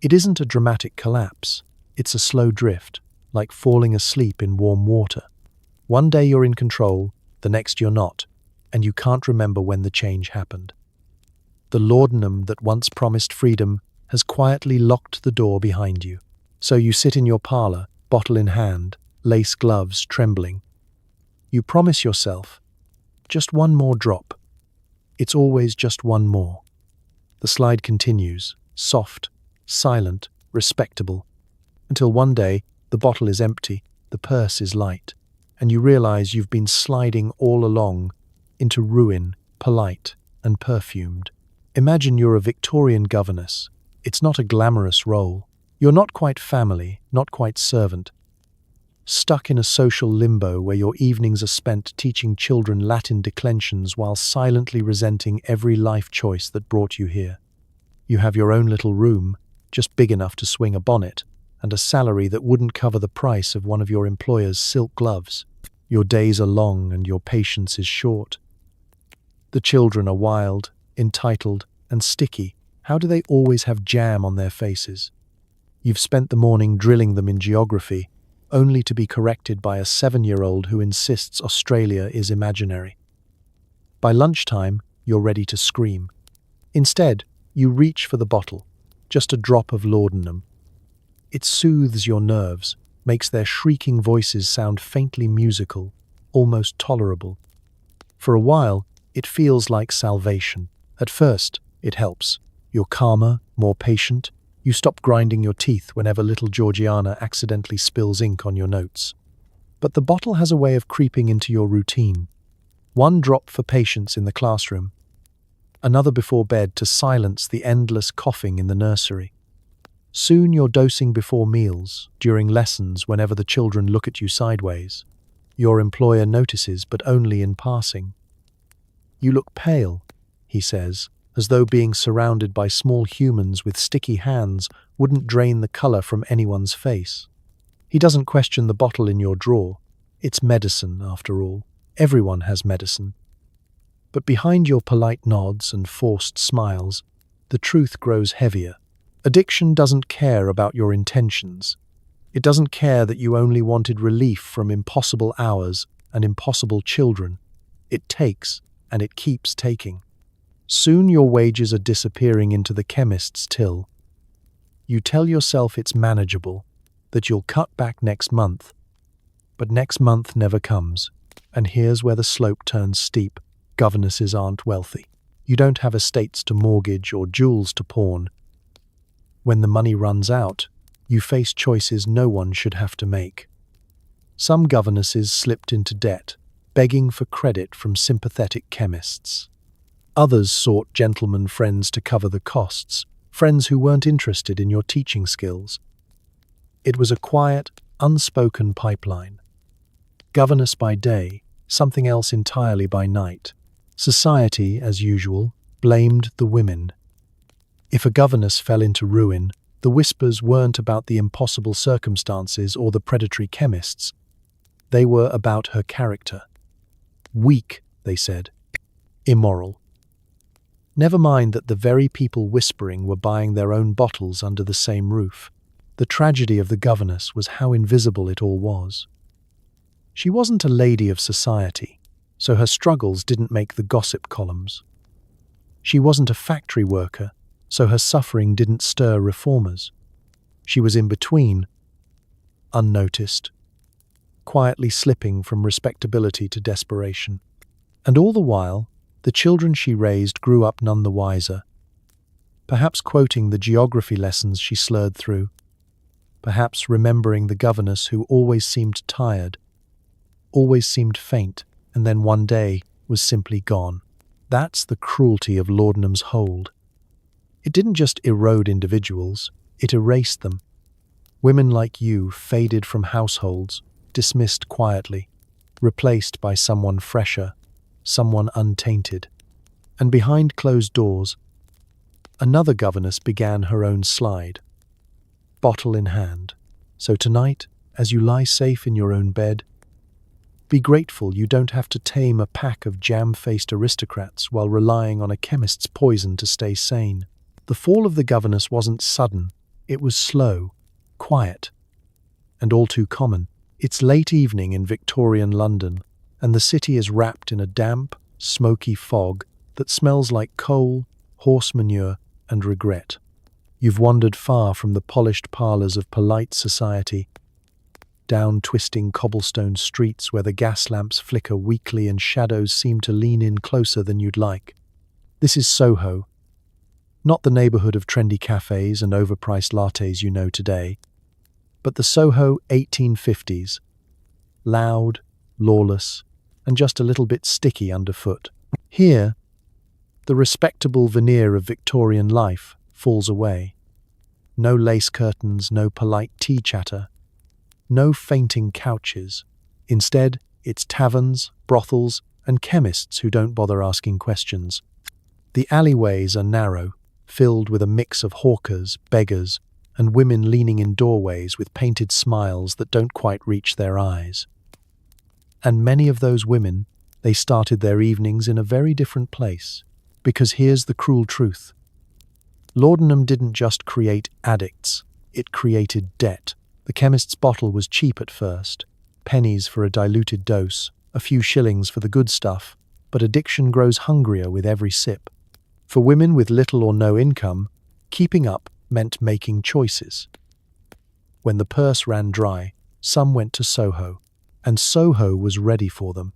It isn't a dramatic collapse. It's a slow drift, like falling asleep in warm water. One day you're in control, the next you're not, and you can't remember when the change happened. The laudanum that once promised freedom has quietly locked the door behind you. So you sit in your parlour, bottle in hand, lace gloves trembling. You promise yourself, just one more drop. It's always just one more. The slide continues, soft, silent, respectable, until one day the bottle is empty, the purse is light, and you realize you've been sliding all along into ruin, polite and perfumed. Imagine you're a Victorian governess. It's not a glamorous role. You're not quite family, not quite servant. Stuck in a social limbo where your evenings are spent teaching children Latin declensions while silently resenting every life choice that brought you here. You have your own little room, just big enough to swing a bonnet, and a salary that wouldn't cover the price of one of your employer's silk gloves. Your days are long and your patience is short. The children are wild, entitled, and sticky. How do they always have jam on their faces? You've spent the morning drilling them in geography, only to be corrected by a 7-year-old who insists Australia is imaginary. By lunchtime, you're ready to scream. Instead, you reach for the bottle, just a drop of laudanum. It soothes your nerves, makes their shrieking voices sound faintly musical, almost tolerable. For a while, it feels like salvation. At first, it helps. You're calmer, more patient. You stop grinding your teeth whenever little Georgiana accidentally spills ink on your notes. But the bottle has a way of creeping into your routine. One drop for patience in the classroom, another before bed to silence the endless coughing in the nursery. Soon you're dosing before meals, during lessons whenever the children look at you sideways. Your employer notices, but only in passing. You look pale, he says, as though being surrounded by small humans with sticky hands wouldn't drain the colour from anyone's face. He doesn't question the bottle in your drawer. It's medicine, after all. Everyone has medicine. But behind your polite nods and forced smiles, the truth grows heavier. Addiction doesn't care about your intentions. It doesn't care that you only wanted relief from impossible hours and impossible children. It takes, and it keeps taking. Soon your wages are disappearing into the chemist's till. You tell yourself it's manageable, that you'll cut back next month. But next month never comes, and here's where the slope turns steep. Governesses aren't wealthy. You don't have estates to mortgage or jewels to pawn. When the money runs out, you face choices no one should have to make. Some governesses slipped into debt, begging for credit from sympathetic chemists. Others sought gentleman friends to cover the costs, friends who weren't interested in your teaching skills. It was a quiet, unspoken pipeline. Governess by day, something else entirely by night. Society, as usual, blamed the women. If a governess fell into ruin, the whispers weren't about the impossible circumstances or the predatory chemists. They were about her character. Weak, they said. Immoral. Never mind that the very people whispering were buying their own bottles under the same roof. The tragedy of the governess was how invisible it all was. She wasn't a lady of society, so her struggles didn't make the gossip columns. She wasn't a factory worker, so her suffering didn't stir reformers. She was in between, unnoticed, quietly slipping from respectability to desperation. And all the while, the children she raised grew up none the wiser, perhaps quoting the geography lessons she slurred through, perhaps remembering the governess who always seemed tired, always seemed faint, and then one day was simply gone. That's the cruelty of Laudanum's hold. It didn't just erode individuals, it erased them. Women like you faded from households, dismissed quietly, replaced by someone fresher, someone untainted. And behind closed doors, another governess began her own slide, bottle in hand. So tonight, as you lie safe in your own bed, be grateful you don't have to tame a pack of jam-faced aristocrats while relying on a chemist's poison to stay sane. The fall of the governess wasn't sudden, it was slow, quiet, and all too common. It's late evening in Victorian London, and the city is wrapped in a damp, smoky fog that smells like coal, horse manure, and regret. You've wandered far from the polished parlours of polite society, down twisting cobblestone streets where the gas lamps flicker weakly and shadows seem to lean in closer than you'd like. This is Soho, not the neighbourhood of trendy cafes and overpriced lattes you know today, but the Soho 1850s, loud, lawless, and just a little bit sticky underfoot. Here, the respectable veneer of Victorian life falls away. No lace curtains, no polite tea chatter, no fainting couches. Instead, it's taverns, brothels, and chemists who don't bother asking questions. The alleyways are narrow, filled with a mix of hawkers, beggars, and women leaning in doorways with painted smiles that don't quite reach their eyes. And many of those women, they started their evenings in a very different place. Because here's the cruel truth. Laudanum didn't just create addicts, it created debt. The chemist's bottle was cheap at first, pennies for a diluted dose, a few shillings for the good stuff, but addiction grows hungrier with every sip. For women with little or no income, keeping up meant making choices. When the purse ran dry, some went to Soho, and Soho was ready for them.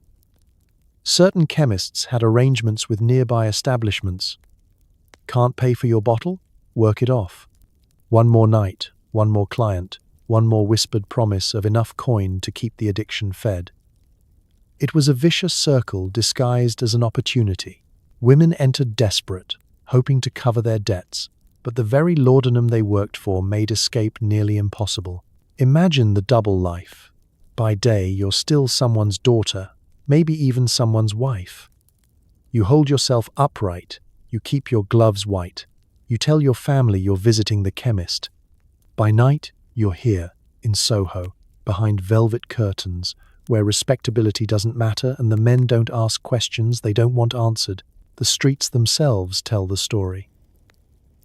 Certain chemists had arrangements with nearby establishments. Can't pay for your bottle? Work it off. One more night, one more client, one more whispered promise of enough coin to keep the addiction fed. It was a vicious circle disguised as an opportunity. Women entered desperate, hoping to cover their debts, but the very laudanum they worked for made escape nearly impossible. Imagine the double life. By day, you're still someone's daughter, maybe even someone's wife. You hold yourself upright, you keep your gloves white, you tell your family you're visiting the chemist. By night, you're here, in Soho, behind velvet curtains, where respectability doesn't matter and the men don't ask questions they don't want answered. The streets themselves tell the story.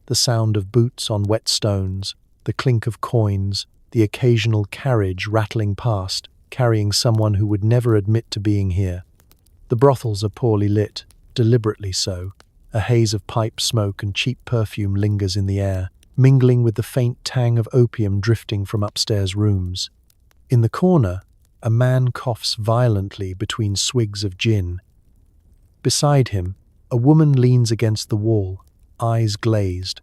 The sound of boots on wet stones, the clink of coins, the occasional carriage rattling past, carrying someone who would never admit to being here. The brothels are poorly lit, deliberately so. A haze of pipe smoke and cheap perfume lingers in the air, mingling with the faint tang of opium drifting from upstairs rooms. In the corner, a man coughs violently between swigs of gin. Beside him, a woman leans against the wall, eyes glazed,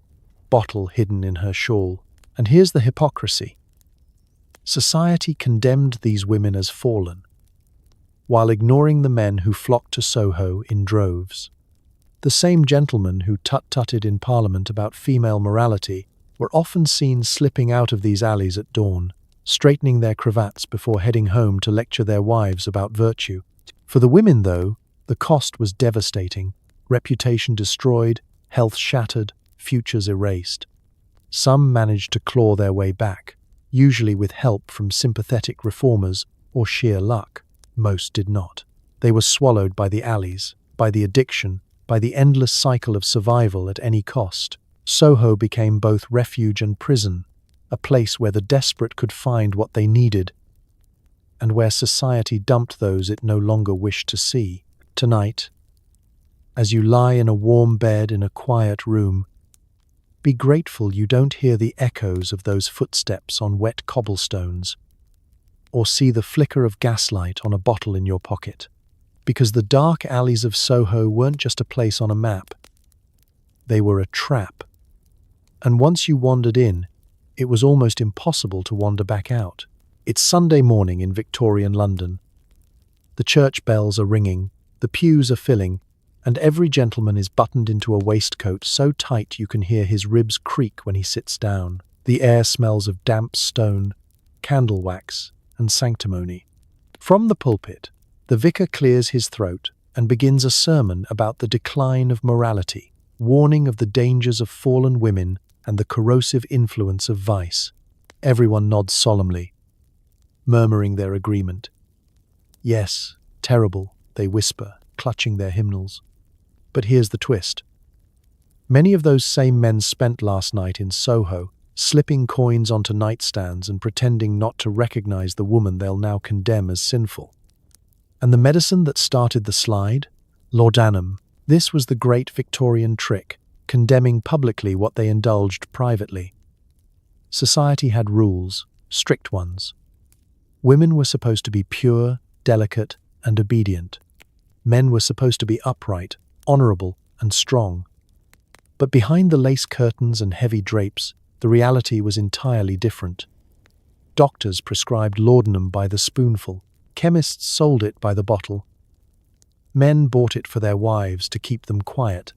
bottle hidden in her shawl. And here's the hypocrisy. Society condemned these women as fallen, while ignoring the men who flocked to Soho in droves. The same gentlemen who tut-tutted in Parliament about female morality were often seen slipping out of these alleys at dawn, straightening their cravats before heading home to lecture their wives about virtue. For the women, though, the cost was devastating. Reputation destroyed, health shattered, futures erased. Some managed to claw their way back, usually with help from sympathetic reformers or sheer luck. Most did not. They were swallowed by the alleys, by the addiction, by the endless cycle of survival at any cost. Soho became both refuge and prison, a place where the desperate could find what they needed, and where society dumped those it no longer wished to see. Tonight, as you lie in a warm bed in a quiet room, Be grateful you don't hear the echoes of those footsteps on wet cobblestones, or see the flicker of gaslight on a bottle in your pocket. Because the dark alleys of Soho weren't just a place on a map. They were a trap. And once you wandered in, it was almost impossible to wander back out. It's Sunday morning in Victorian London. The church bells are ringing, the pews are filling, and every gentleman is buttoned into a waistcoat so tight you can hear his ribs creak when he sits down. The air smells of damp stone, candle wax, and sanctimony. From the pulpit, the vicar clears his throat and begins a sermon about the decline of morality, warning of the dangers of fallen women and the corrosive influence of vice. Everyone nods solemnly, murmuring their agreement. Yes, terrible, they whisper, clutching their hymnals. But here's the twist. Many of those same men spent last night in Soho, slipping coins onto nightstands and pretending not to recognize the woman they'll now condemn as sinful. And the medicine that started the slide? Laudanum. This was the great Victorian trick, condemning publicly what they indulged privately. Society had rules, strict ones. Women were supposed to be pure, delicate, and obedient. Men were supposed to be upright, honorable, and strong. But behind the lace curtains and heavy drapes, the reality was entirely different. Doctors prescribed laudanum by the spoonful. Chemists sold it by the bottle. Men bought it for their wives to keep them quiet,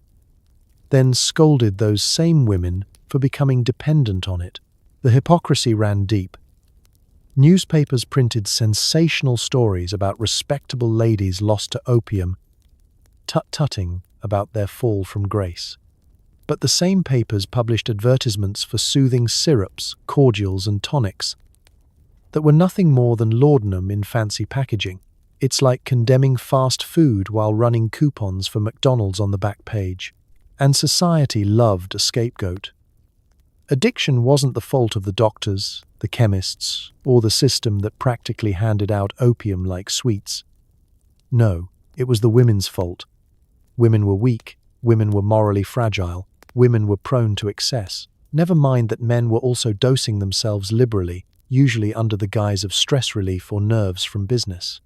then scolded those same women for becoming dependent on it. The hypocrisy ran deep. Newspapers printed sensational stories about respectable ladies lost to opium, tut-tutting about their fall from grace. But the same papers published advertisements for soothing syrups, cordials, and tonics that were nothing more than laudanum in fancy packaging. It's like condemning fast food while running coupons for McDonald's on the back page. And society loved a scapegoat. Addiction wasn't the fault of the doctors, the chemists, or the system that practically handed out opium like sweets. No, it was the women's fault. Women were weak, women were morally fragile, women were prone to excess. Never mind that men were also dosing themselves liberally, usually under the guise of stress relief or nerves from business.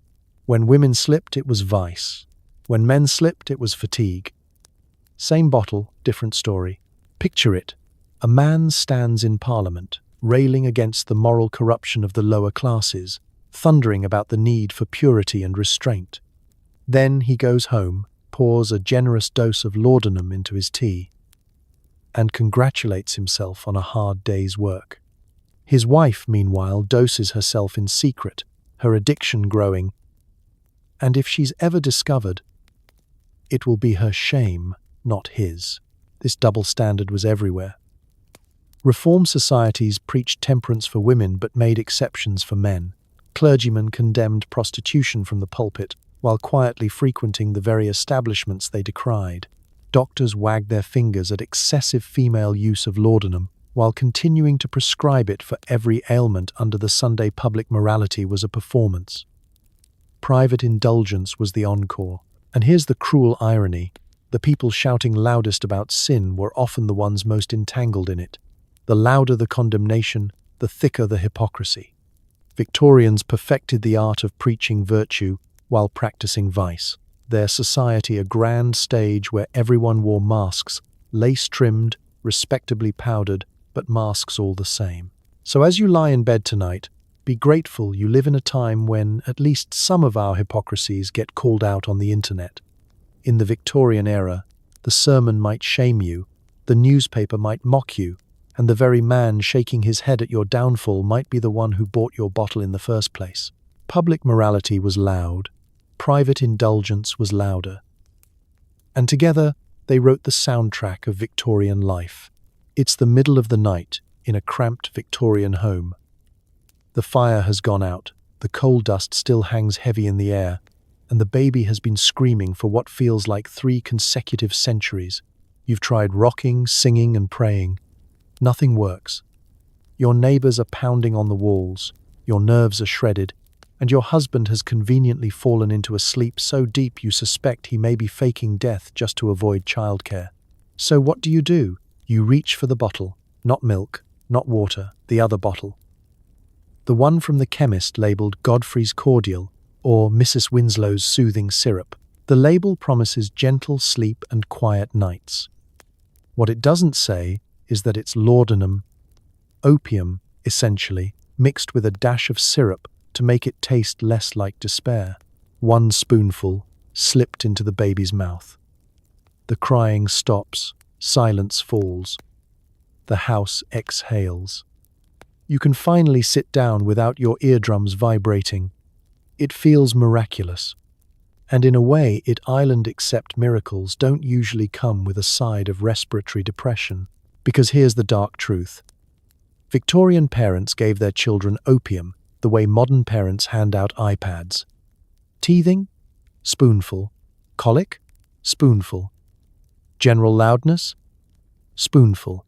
When women slipped, it was vice. When men slipped, it was fatigue. Same bottle, different story. Picture it. A man stands in Parliament, railing against the moral corruption of the lower classes, thundering about the need for purity and restraint. Then he goes home, pours a generous dose of laudanum into his tea, and congratulates himself on a hard day's work. His wife, meanwhile, doses herself in secret, her addiction growing, and if she's ever discovered, it will be her shame, not his. This double standard was everywhere. Reform societies preached temperance for women but made exceptions for men. Clergymen condemned prostitution from the pulpit, while quietly frequenting the very establishments they decried. Doctors wagged their fingers at excessive female use of laudanum, while continuing to prescribe it for every ailment under the Sunday public morality was a performance. Private indulgence was the encore. And here's the cruel irony. The people shouting loudest about sin were often the ones most entangled in it. The louder the condemnation, the thicker the hypocrisy. Victorians perfected the art of preaching virtue while practicing vice. Their society a grand stage where everyone wore masks, lace-trimmed, respectably powdered, but masks all the same. So as you lie in bed tonight, be grateful you live in a time when at least some of our hypocrisies get called out on the internet. In the Victorian era, the sermon might shame you, the newspaper might mock you, and the very man shaking his head at your downfall might be the one who bought your bottle in the first place. Public morality was loud, private indulgence was louder. And together, they wrote the soundtrack of Victorian life. It's the middle of the night in a cramped Victorian home. The fire has gone out, the coal dust still hangs heavy in the air, and the baby has been screaming for what feels like 3 consecutive centuries. You've tried rocking, singing, and praying. Nothing works. Your neighbors are pounding on the walls, your nerves are shredded, and your husband has conveniently fallen into a sleep so deep you suspect he may be faking death just to avoid childcare. So what do? You reach for the bottle, not milk, not water, the other bottle. The one from the chemist labelled Godfrey's Cordial or Mrs. Winslow's Soothing Syrup. The label promises gentle sleep and quiet nights. What it doesn't say is that it's laudanum, opium, essentially, mixed with a dash of syrup to make it taste less like despair. One spoonful slipped into the baby's mouth. The crying stops, silence falls. The house exhales. You can finally sit down without your eardrums vibrating. It feels miraculous. And in a way, island accept miracles don't usually come with a side of respiratory depression. Because here's the dark truth. Victorian parents gave their children opium the way modern parents hand out iPads. Teething? Spoonful. Colic? Spoonful. General loudness? Spoonful.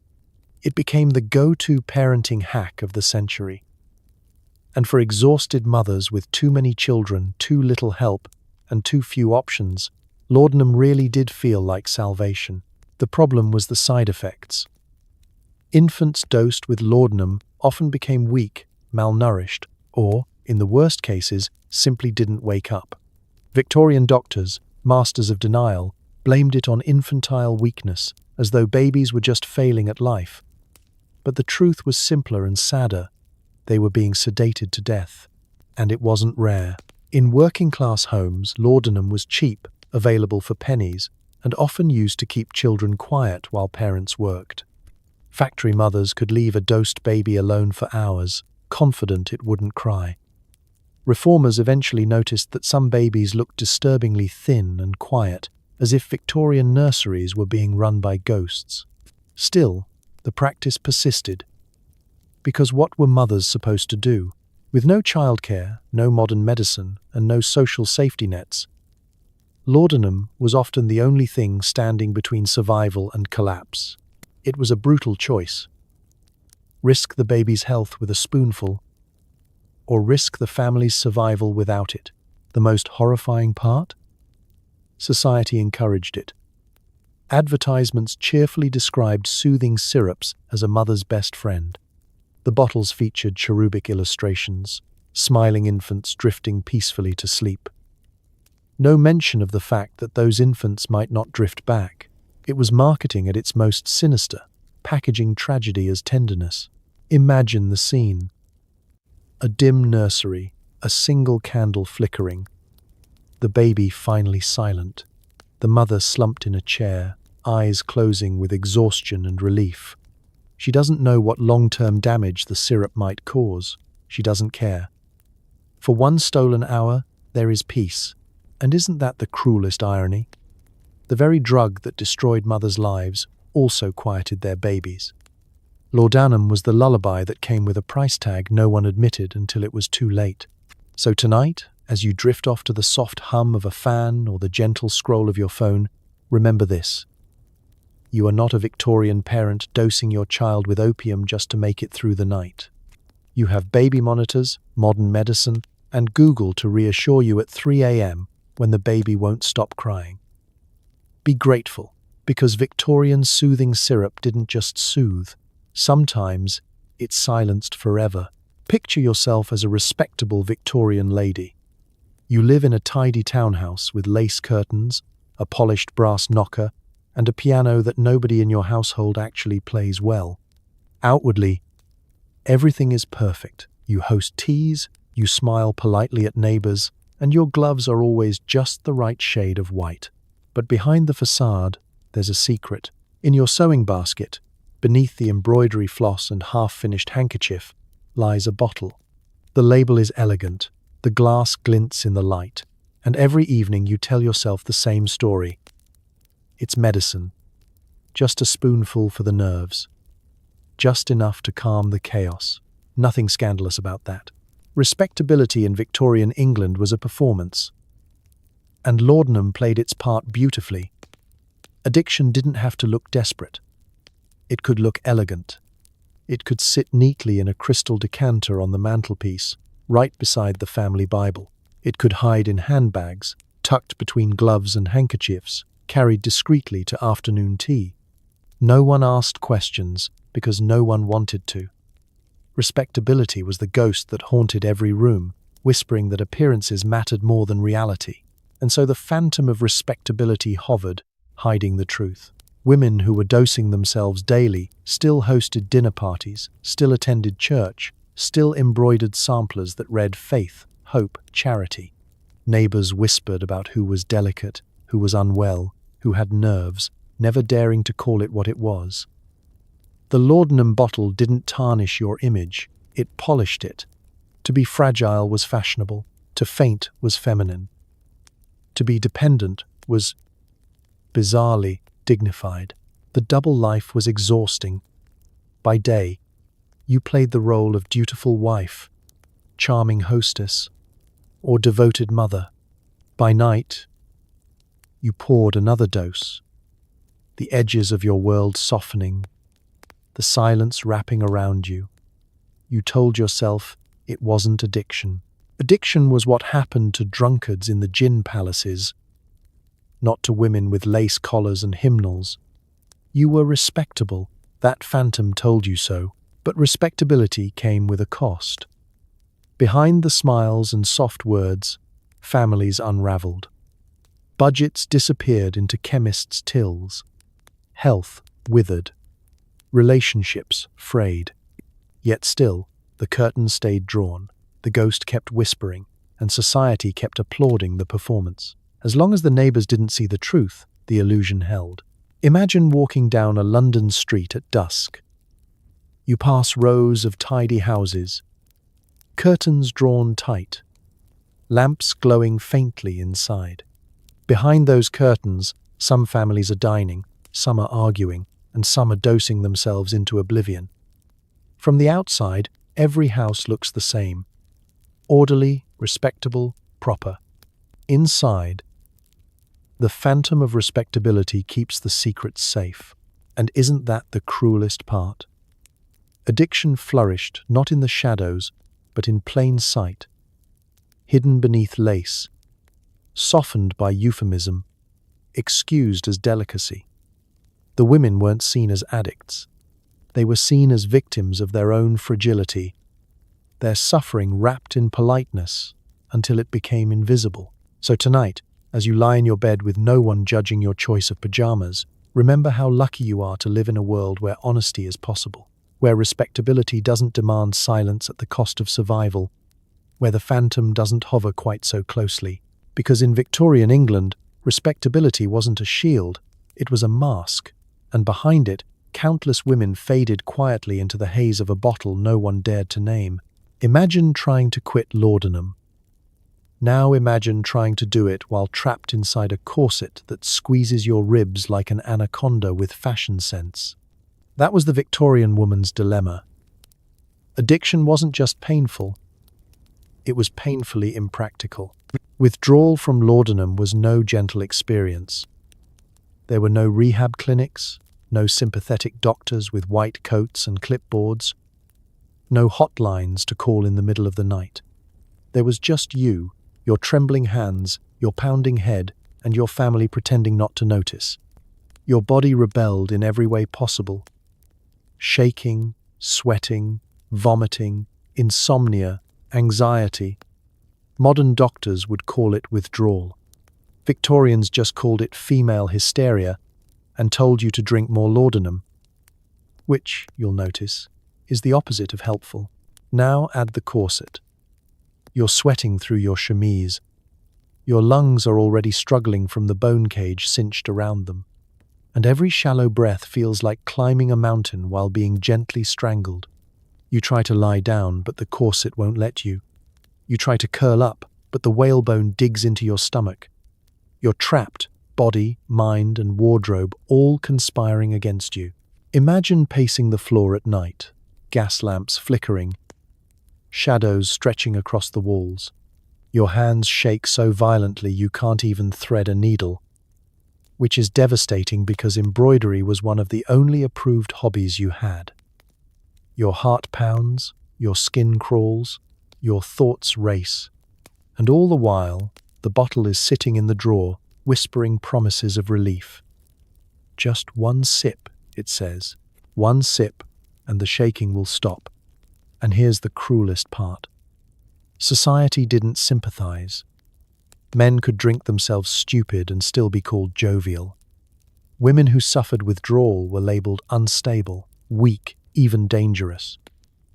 It became the go-to parenting hack of the century. And for exhausted mothers with too many children, too little help, and too few options, laudanum really did feel like salvation. The problem was the side effects. Infants dosed with laudanum often became weak, malnourished, or, in the worst cases, simply didn't wake up. Victorian doctors, masters of denial, blamed it on infantile weakness, as though babies were just failing at life. But the truth was simpler and sadder. They were being sedated to death. And it wasn't rare. In working-class homes, laudanum was cheap, available for pennies, and often used to keep children quiet while parents worked. Factory mothers could leave a dosed baby alone for hours, confident it wouldn't cry. Reformers eventually noticed that some babies looked disturbingly thin and quiet, as if Victorian nurseries were being run by ghosts. Still, the practice persisted. Because what were mothers supposed to do? With no childcare, no modern medicine, and no social safety nets, laudanum was often the only thing standing between survival and collapse. It was a brutal choice. Risk the baby's health with a spoonful, or risk the family's survival without it. The most horrifying part? Society encouraged it. Advertisements cheerfully described soothing syrups as a mother's best friend. The bottles featured cherubic illustrations, smiling infants drifting peacefully to sleep. No mention of the fact that those infants might not drift back. It was marketing at its most sinister, packaging tragedy as tenderness. Imagine the scene. A dim nursery, a single candle flickering. The baby finally silent. The mother slumped in a chair, eyes closing with exhaustion and relief. She doesn't know what long-term damage the syrup might cause. She doesn't care. For one stolen hour, there is peace. And isn't that the cruelest irony? The very drug that destroyed mothers' lives also quieted their babies. Laudanum was the lullaby that came with a price tag no one admitted until it was too late. So tonight, as you drift off to the soft hum of a fan or the gentle scroll of your phone, remember this. You are not a Victorian parent dosing your child with opium just to make it through the night. You have baby monitors, modern medicine, and Google to reassure you at 3 a.m. when the baby won't stop crying. Be grateful, because Victorian soothing syrup didn't just soothe. Sometimes it silenced forever. Picture yourself as a respectable Victorian lady. You live in a tidy townhouse with lace curtains, a polished brass knocker, and a piano that nobody in your household actually plays well. Outwardly, everything is perfect. You host teas, you smile politely at neighbors, and your gloves are always just the right shade of white. But behind the facade, there's a secret. In your sewing basket, beneath the embroidery floss and half-finished handkerchief, lies a bottle. The label is elegant, the glass glints in the light, and every evening you tell yourself the same story. It's medicine. Just a spoonful for the nerves. Just enough to calm the chaos. Nothing scandalous about that. Respectability in Victorian England was a performance. And laudanum played its part beautifully. Addiction didn't have to look desperate. It could look elegant. It could sit neatly in a crystal decanter on the mantelpiece, right beside the family Bible. It could hide in handbags, tucked between gloves and handkerchiefs, carried discreetly to afternoon tea. No one asked questions because no one wanted to. Respectability was the ghost that haunted every room, whispering that appearances mattered more than reality. And so the phantom of respectability hovered, hiding the truth. Women who were dosing themselves daily still hosted dinner parties, still attended church, still embroidered samplers that read faith, hope, charity. Neighbors whispered about who was delicate, who was unwell, who had nerves, never daring to call it what it was. The laudanum bottle didn't tarnish your image, it polished it. To be fragile was fashionable, to faint was feminine. To be dependent was bizarrely dignified. The double life was exhausting. By day, you played the role of dutiful wife, charming hostess, or devoted mother. By night, you poured another dose, the edges of your world softening, the silence wrapping around you. You told yourself it wasn't addiction. Addiction was what happened to drunkards in the gin palaces, not to women with lace collars and hymnals. You were respectable, that phantom told you so, but respectability came with a cost. Behind the smiles and soft words, families unraveled. Budgets disappeared into chemists' tills. Health withered. Relationships frayed. Yet still, the curtain stayed drawn, the ghost kept whispering, and society kept applauding the performance. As long as the neighbors didn't see the truth, the illusion held. Imagine walking down a London street at dusk. You pass rows of tidy houses, curtains drawn tight, lamps glowing faintly inside. Behind those curtains, some families are dining, some are arguing, and some are dosing themselves into oblivion. From the outside, every house looks the same. Orderly, respectable, proper. Inside, the phantom of respectability keeps the secrets safe. And isn't that the cruelest part? Addiction flourished not in the shadows, but in plain sight. Hidden beneath lace, softened by euphemism, excused as delicacy. The women weren't seen as addicts. They were seen as victims of their own fragility, their suffering wrapped in politeness until it became invisible. So tonight, as you lie in your bed with no one judging your choice of pajamas, remember how lucky you are to live in a world where honesty is possible, where respectability doesn't demand silence at the cost of survival, where the phantom doesn't hover quite so closely. Because in Victorian England, respectability wasn't a shield, it was a mask, and behind it, countless women faded quietly into the haze of a bottle no one dared to name. Imagine trying to quit laudanum. Now imagine trying to do it while trapped inside a corset that squeezes your ribs like an anaconda with fashion sense. That was the Victorian woman's dilemma. Addiction wasn't just painful, it was painfully impractical. Withdrawal from laudanum was no gentle experience. There were no rehab clinics, no sympathetic doctors with white coats and clipboards, no hotlines to call in the middle of the night. There was just you, your trembling hands, your pounding head, and your family pretending not to notice. Your body rebelled in every way possible. Shaking, sweating, vomiting, insomnia, anxiety. Modern doctors would call it withdrawal. Victorians just called it female hysteria and told you to drink more laudanum, which, you'll notice, is the opposite of helpful. Now add the corset. You're sweating through your chemise. Your lungs are already struggling from the bone cage cinched around them. And every shallow breath feels like climbing a mountain while being gently strangled. You try to lie down, but the corset won't let you. You try to curl up, but the whalebone digs into your stomach. You're trapped, body, mind, and wardrobe all conspiring against you. Imagine pacing the floor at night, gas lamps flickering, shadows stretching across the walls. Your hands shake so violently you can't even thread a needle, which is devastating because embroidery was one of the only approved hobbies you had. Your heart pounds, your skin crawls, your thoughts race, and all the while, the bottle is sitting in the drawer, whispering promises of relief. Just one sip, it says. One sip, and the shaking will stop. And here's the cruelest part. Society didn't sympathize. Men could drink themselves stupid and still be called jovial. Women who suffered withdrawal were labeled unstable, weak, even dangerous.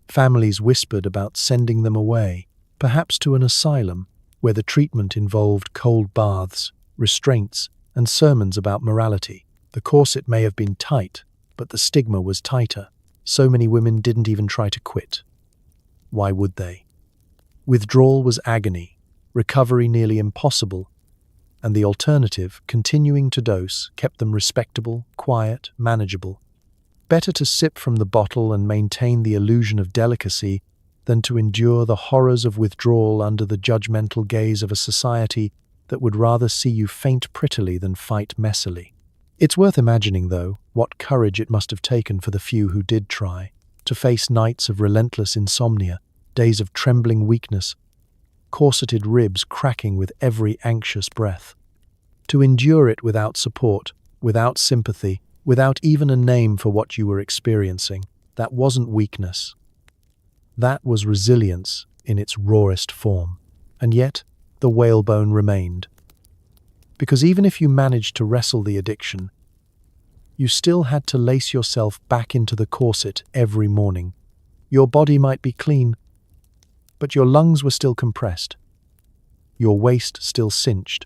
Families whispered about sending them away, perhaps to an asylum, where the treatment involved cold baths, restraints, and sermons about morality. The corset may have been tight, but the stigma was tighter. So many women didn't even try to quit. Why would they? Withdrawal was agony, recovery nearly impossible, and the alternative, continuing to dose, kept them respectable, quiet, manageable. Better to sip from the bottle and maintain the illusion of delicacy than to endure the horrors of withdrawal under the judgmental gaze of a society that would rather see you faint prettily than fight messily. It's worth imagining, though, what courage it must have taken for the few who did try, to face nights of relentless insomnia, days of trembling weakness, corseted ribs cracking with every anxious breath. To endure it without support, without sympathy, without even a name for what you were experiencing, that wasn't weakness. That was resilience in its rawest form. And yet, the whalebone remained. Because even if you managed to wrestle the addiction, you still had to lace yourself back into the corset every morning. Your body might be clean, but your lungs were still compressed, your waist still cinched,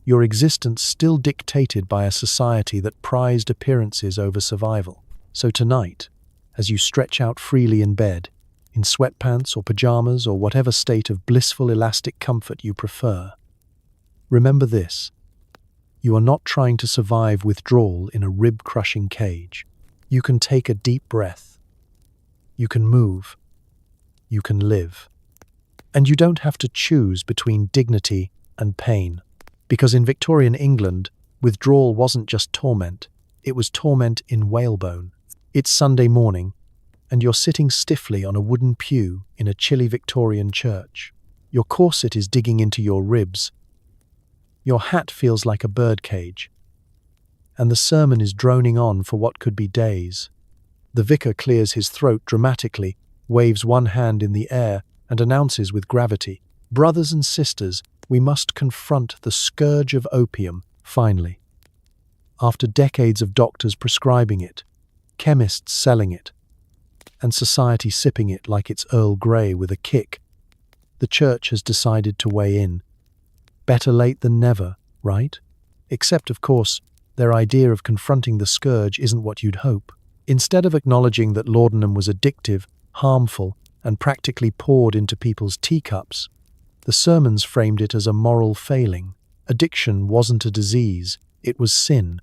your existence still dictated by a society that prized appearances over survival. So tonight, as you stretch out freely in bed, in sweatpants or pajamas or whatever state of blissful elastic comfort you prefer, remember this: you are not trying to survive withdrawal in a rib-crushing cage. You can take a deep breath. You can move. You can live. And you don't have to choose between dignity and pain. Because in Victorian England, withdrawal wasn't just torment, it was torment in whalebone. It's Sunday morning, and you're sitting stiffly on a wooden pew in a chilly Victorian church. Your corset is digging into your ribs. Your hat feels like a birdcage. And the sermon is droning on for what could be days. The vicar clears his throat dramatically, waves one hand in the air, and announces with gravity, "Brothers and sisters, we must confront the scourge of opium, finally." After decades of doctors prescribing it, chemists selling it, and society sipping it like it's Earl Grey with a kick, the church has decided to weigh in. Better late than never, right? Except, of course, their idea of confronting the scourge isn't what you'd hope. Instead of acknowledging that laudanum was addictive, harmful, and practically poured into people's teacups, the sermons framed it as a moral failing. Addiction wasn't a disease, it was sin.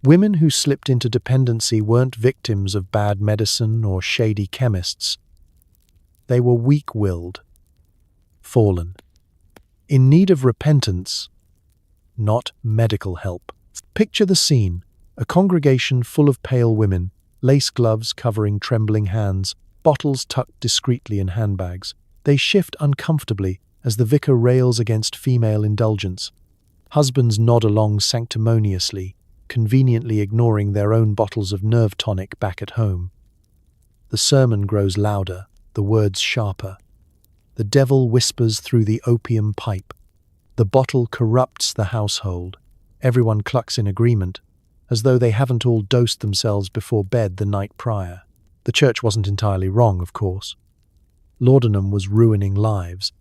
Women who slipped into dependency weren't victims of bad medicine or shady chemists. They were weak-willed, fallen, in need of repentance, not medical help. Picture the scene: a congregation full of pale women, lace gloves covering trembling hands, bottles tucked discreetly in handbags. They shift uncomfortably as the vicar rails against female indulgence. Husbands nod along sanctimoniously, conveniently ignoring their own bottles of nerve tonic back at home. The sermon grows louder, the words sharper. The devil whispers through the opium pipe. The bottle corrupts the household. Everyone clucks in agreement, as though they haven't all dosed themselves before bed the night prior. The church wasn't entirely wrong, of course. Laudanum was ruining lives.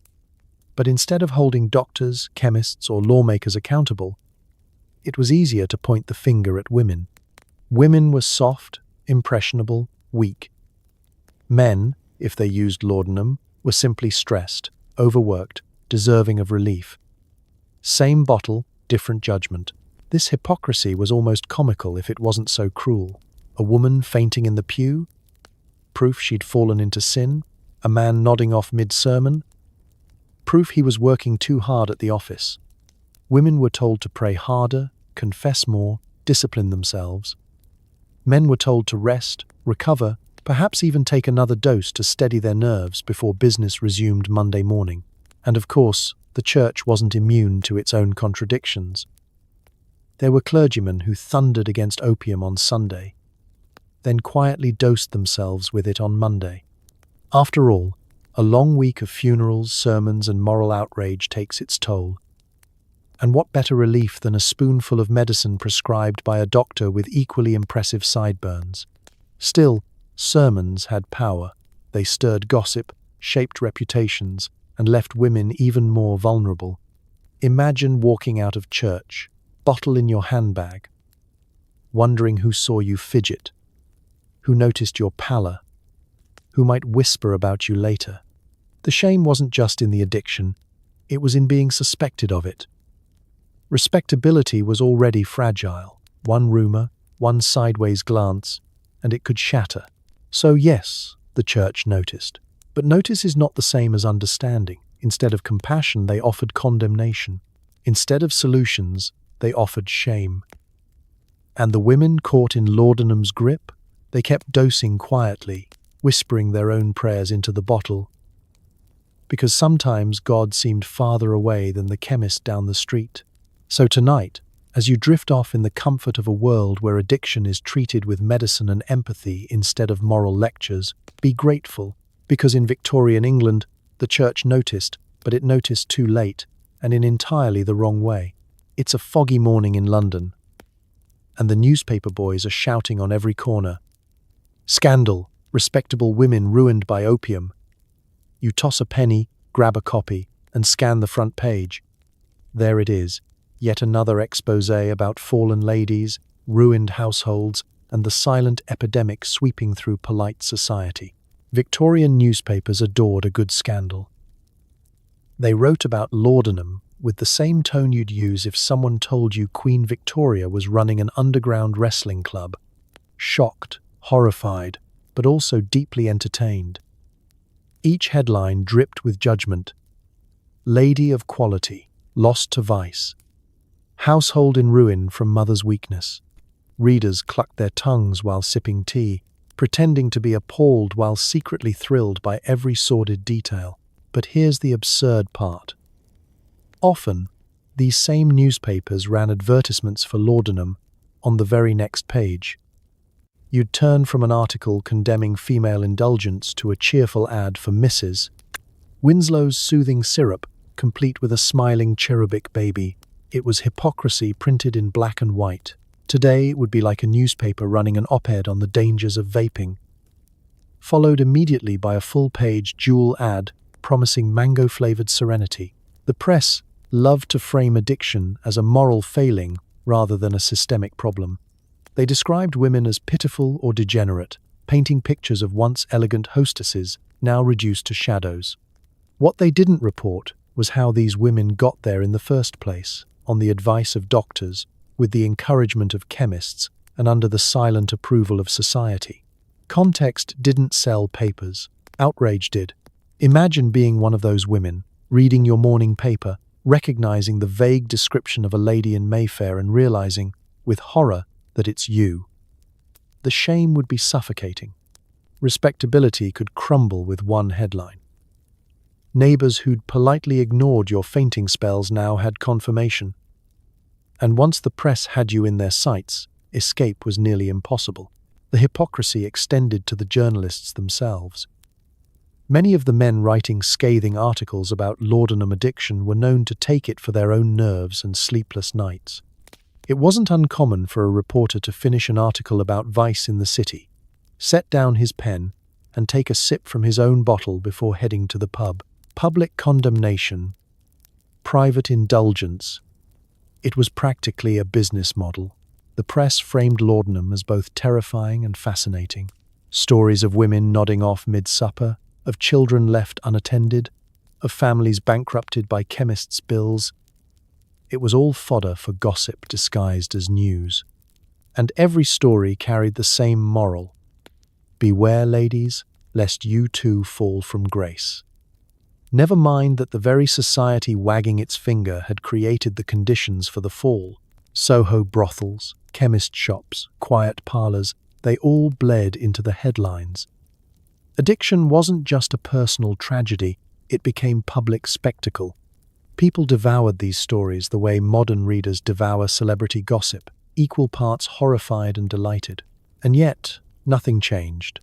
But instead of holding doctors, chemists, or lawmakers accountable, it was easier to point the finger at women. Women were soft, impressionable, weak. Men, if they used laudanum, were simply stressed, overworked, deserving of relief. Same bottle, different judgment. This hypocrisy was almost comical if it wasn't so cruel. A woman fainting in the pew? Proof she'd fallen into sin? A man nodding off mid-sermon? Proof he was working too hard at the office. Women were told to pray harder, confess more, discipline themselves. Men were told to rest, recover, perhaps even take another dose to steady their nerves before business resumed Monday morning. And of course, the church wasn't immune to its own contradictions. There were clergymen who thundered against opium on Sunday, then quietly dosed themselves with it on Monday. After all, a long week of funerals, sermons, and moral outrage takes its toll. And what better relief than a spoonful of medicine prescribed by a doctor with equally impressive sideburns? Still, sermons had power. They stirred gossip, shaped reputations, and left women even more vulnerable. Imagine walking out of church, bottle in your handbag, wondering who saw you fidget, who noticed your pallor, who might whisper about you later. The shame wasn't just in the addiction, it was in being suspected of it. Respectability was already fragile. One rumor, one sideways glance, and it could shatter. So yes, the church noticed. But notice is not the same as understanding. Instead of compassion, they offered condemnation. Instead of solutions, they offered shame. And the women caught in Laudanum's grip, they kept dosing quietly, whispering their own prayers into the bottle. Because sometimes God seemed farther away than the chemist down the street. So tonight, as you drift off in the comfort of a world where addiction is treated with medicine and empathy instead of moral lectures, be grateful, because in Victorian England, the church noticed, but it noticed too late, and in entirely the wrong way. It's a foggy morning in London, and the newspaper boys are shouting on every corner. Scandal, respectable women ruined by opium. You toss a penny, grab a copy, and scan the front page. There it is. Yet another expose about fallen ladies, ruined households, and the silent epidemic sweeping through polite society. Victorian newspapers adored a good scandal. They wrote about Laudanum with the same tone you'd use if someone told you Queen Victoria was running an underground wrestling club. Shocked, horrified, but also deeply entertained. Each headline dripped with judgment. Lady of quality, lost to vice. Household in ruin from mother's weakness. Readers clucked their tongues while sipping tea, pretending to be appalled while secretly thrilled by every sordid detail. But here's the absurd part. Often, these same newspapers ran advertisements for Laudanum on the very next page. You'd turn from an article condemning female indulgence to a cheerful ad for Mrs. Winslow's soothing syrup, complete with a smiling cherubic baby. It was Hypocrisy printed in black and white. Today, it would be like a newspaper running an op-ed on the dangers of vaping. Followed immediately by a full-page dual ad promising mango-flavored serenity. The press loved to frame addiction as a moral failing rather than a systemic problem. They described women as pitiful or degenerate, painting pictures of once elegant hostesses now reduced to shadows. What they didn't report was how these women got there in the first place, on the advice of doctors, with the encouragement of chemists, and under the silent approval of society. Context didn't sell papers. Outrage did. Imagine being one of those women, reading your morning paper, recognizing the vague description of a lady in Mayfair and realizing, with horror, that it's you. The shame would be suffocating. Respectability could crumble with one headline. Neighbors who'd politely ignored your fainting spells now had confirmation. And once the press had you in their sights, escape was nearly impossible. The hypocrisy extended to the journalists themselves. Many of the men writing scathing articles about laudanum addiction were known to take it for their own nerves and sleepless nights. It wasn't uncommon for a reporter to finish an article about vice in the city, set down his pen, and take a sip from his own bottle before heading to the pub. Public condemnation, private indulgence. It was practically a business model. The press framed laudanum as both terrifying and fascinating. Stories of women nodding off mid-supper, of children left unattended, of families bankrupted by chemists' bills. It was all fodder for gossip disguised as news. And every story carried the same moral. Beware, ladies, lest you too fall from grace. Never mind that the very society wagging its finger had created the conditions for the fall. Soho brothels, chemist shops, quiet parlours, they all bled into the headlines. Addiction wasn't just a personal tragedy, it became public spectacle. People devoured these stories the way modern readers devour celebrity gossip, equal parts horrified and delighted. And yet, nothing changed.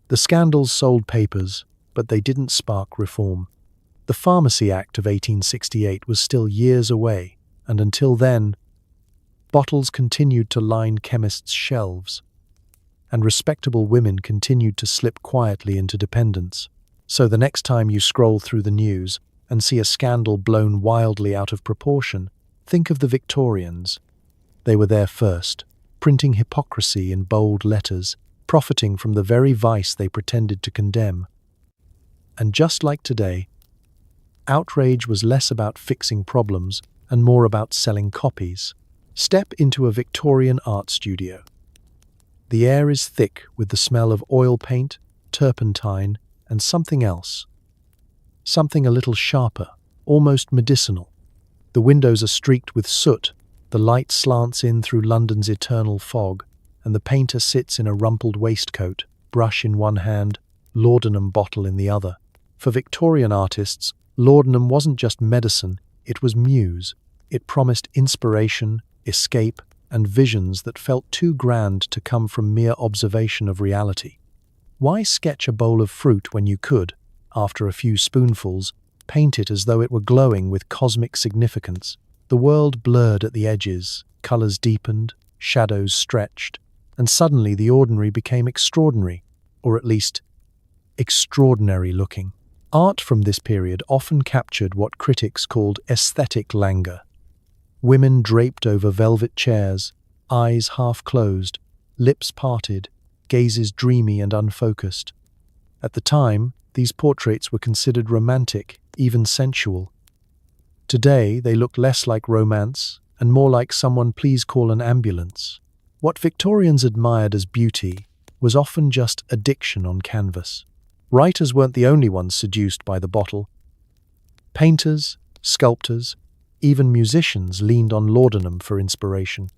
The scandals sold papers, but they didn't spark reform. The Pharmacy Act of 1868 was still years away, and until then, bottles continued to line chemists' shelves, and respectable women continued to slip quietly into dependence. So the next time you scroll through the news and see a scandal blown wildly out of proportion, think of the Victorians. They were there first, printing hypocrisy in bold letters, profiting from the very vice they pretended to condemn. And just like today, outrage was less about fixing problems and more about selling copies. Step into a Victorian art studio. The air is thick with the smell of oil paint, turpentine, and something else. Something a little sharper, almost medicinal. The windows are streaked with soot, the light slants in through London's eternal fog, and the painter sits in a rumpled waistcoat, brush in one hand, laudanum bottle in the other. For Victorian artists, laudanum wasn't just medicine, it was muse. It promised inspiration, escape, and visions that felt too grand to come from mere observation of reality. Why sketch a bowl of fruit when you could, after a few spoonfuls, paint it as though it were glowing with cosmic significance? The world blurred at the edges, colors deepened, shadows stretched, and suddenly the ordinary became extraordinary, or at least extraordinary looking. Art from this period often captured what critics called aesthetic languor. Women draped over velvet chairs, eyes half closed, lips parted, gazes dreamy and unfocused. At the time, these portraits were considered romantic, even sensual. Today, they look less like romance and more like someone please call an ambulance. What Victorians admired as beauty was often just addiction on canvas. Writers weren't the only ones seduced by the bottle. Painters, sculptors, even musicians leaned on laudanum for inspiration.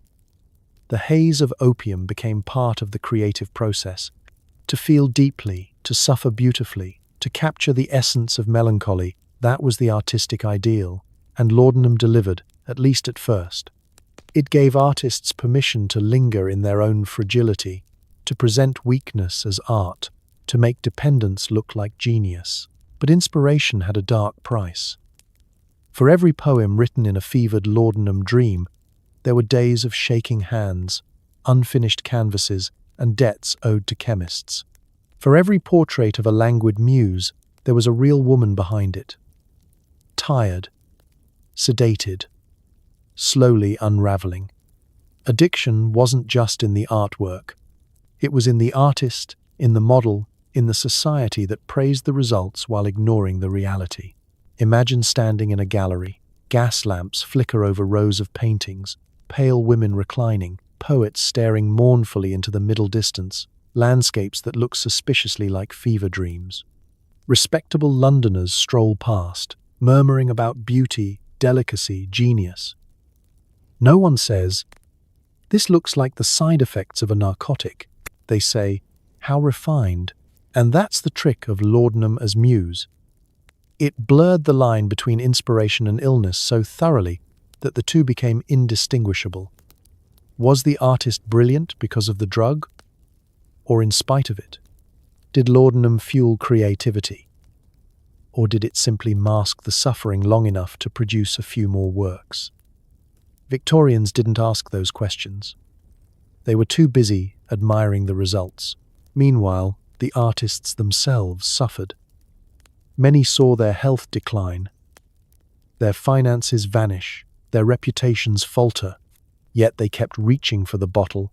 The haze of opium became part of the creative process. To feel deeply, to suffer beautifully, to capture the essence of melancholy, that was the artistic ideal, and laudanum delivered, at least at first. It gave artists permission to linger in their own fragility, to present weakness as art, to make dependence look like genius. But inspiration had a dark price. For every poem written in a fevered laudanum dream, there were days of shaking hands, unfinished canvases, and debts owed to chemists. For every portrait of a languid muse, there was a real woman behind it. Tired, sedated, slowly unraveling. Addiction wasn't just in the artwork. It was in the artist, in the model, in the society that praised the results while ignoring the reality. Imagine standing in a gallery. Gas lamps flicker over rows of paintings, pale women reclining, poets staring mournfully into the middle distance, landscapes that look suspiciously like fever dreams. Respectable Londoners stroll past, murmuring about beauty, delicacy, genius. No one says, "This looks like the side effects of a narcotic." They say, "How refined." And that's the trick of laudanum as muse. It blurred the line between inspiration and illness so thoroughly that the two became indistinguishable. Was the artist brilliant because of the drug, or in spite of it? Did laudanum fuel creativity, or did it simply mask the suffering long enough to produce a few more works? Victorians didn't ask those questions. They were too busy admiring the results. Meanwhile, the artists themselves suffered. Many saw their health decline, their finances vanish, their reputations falter, yet they kept reaching for the bottle,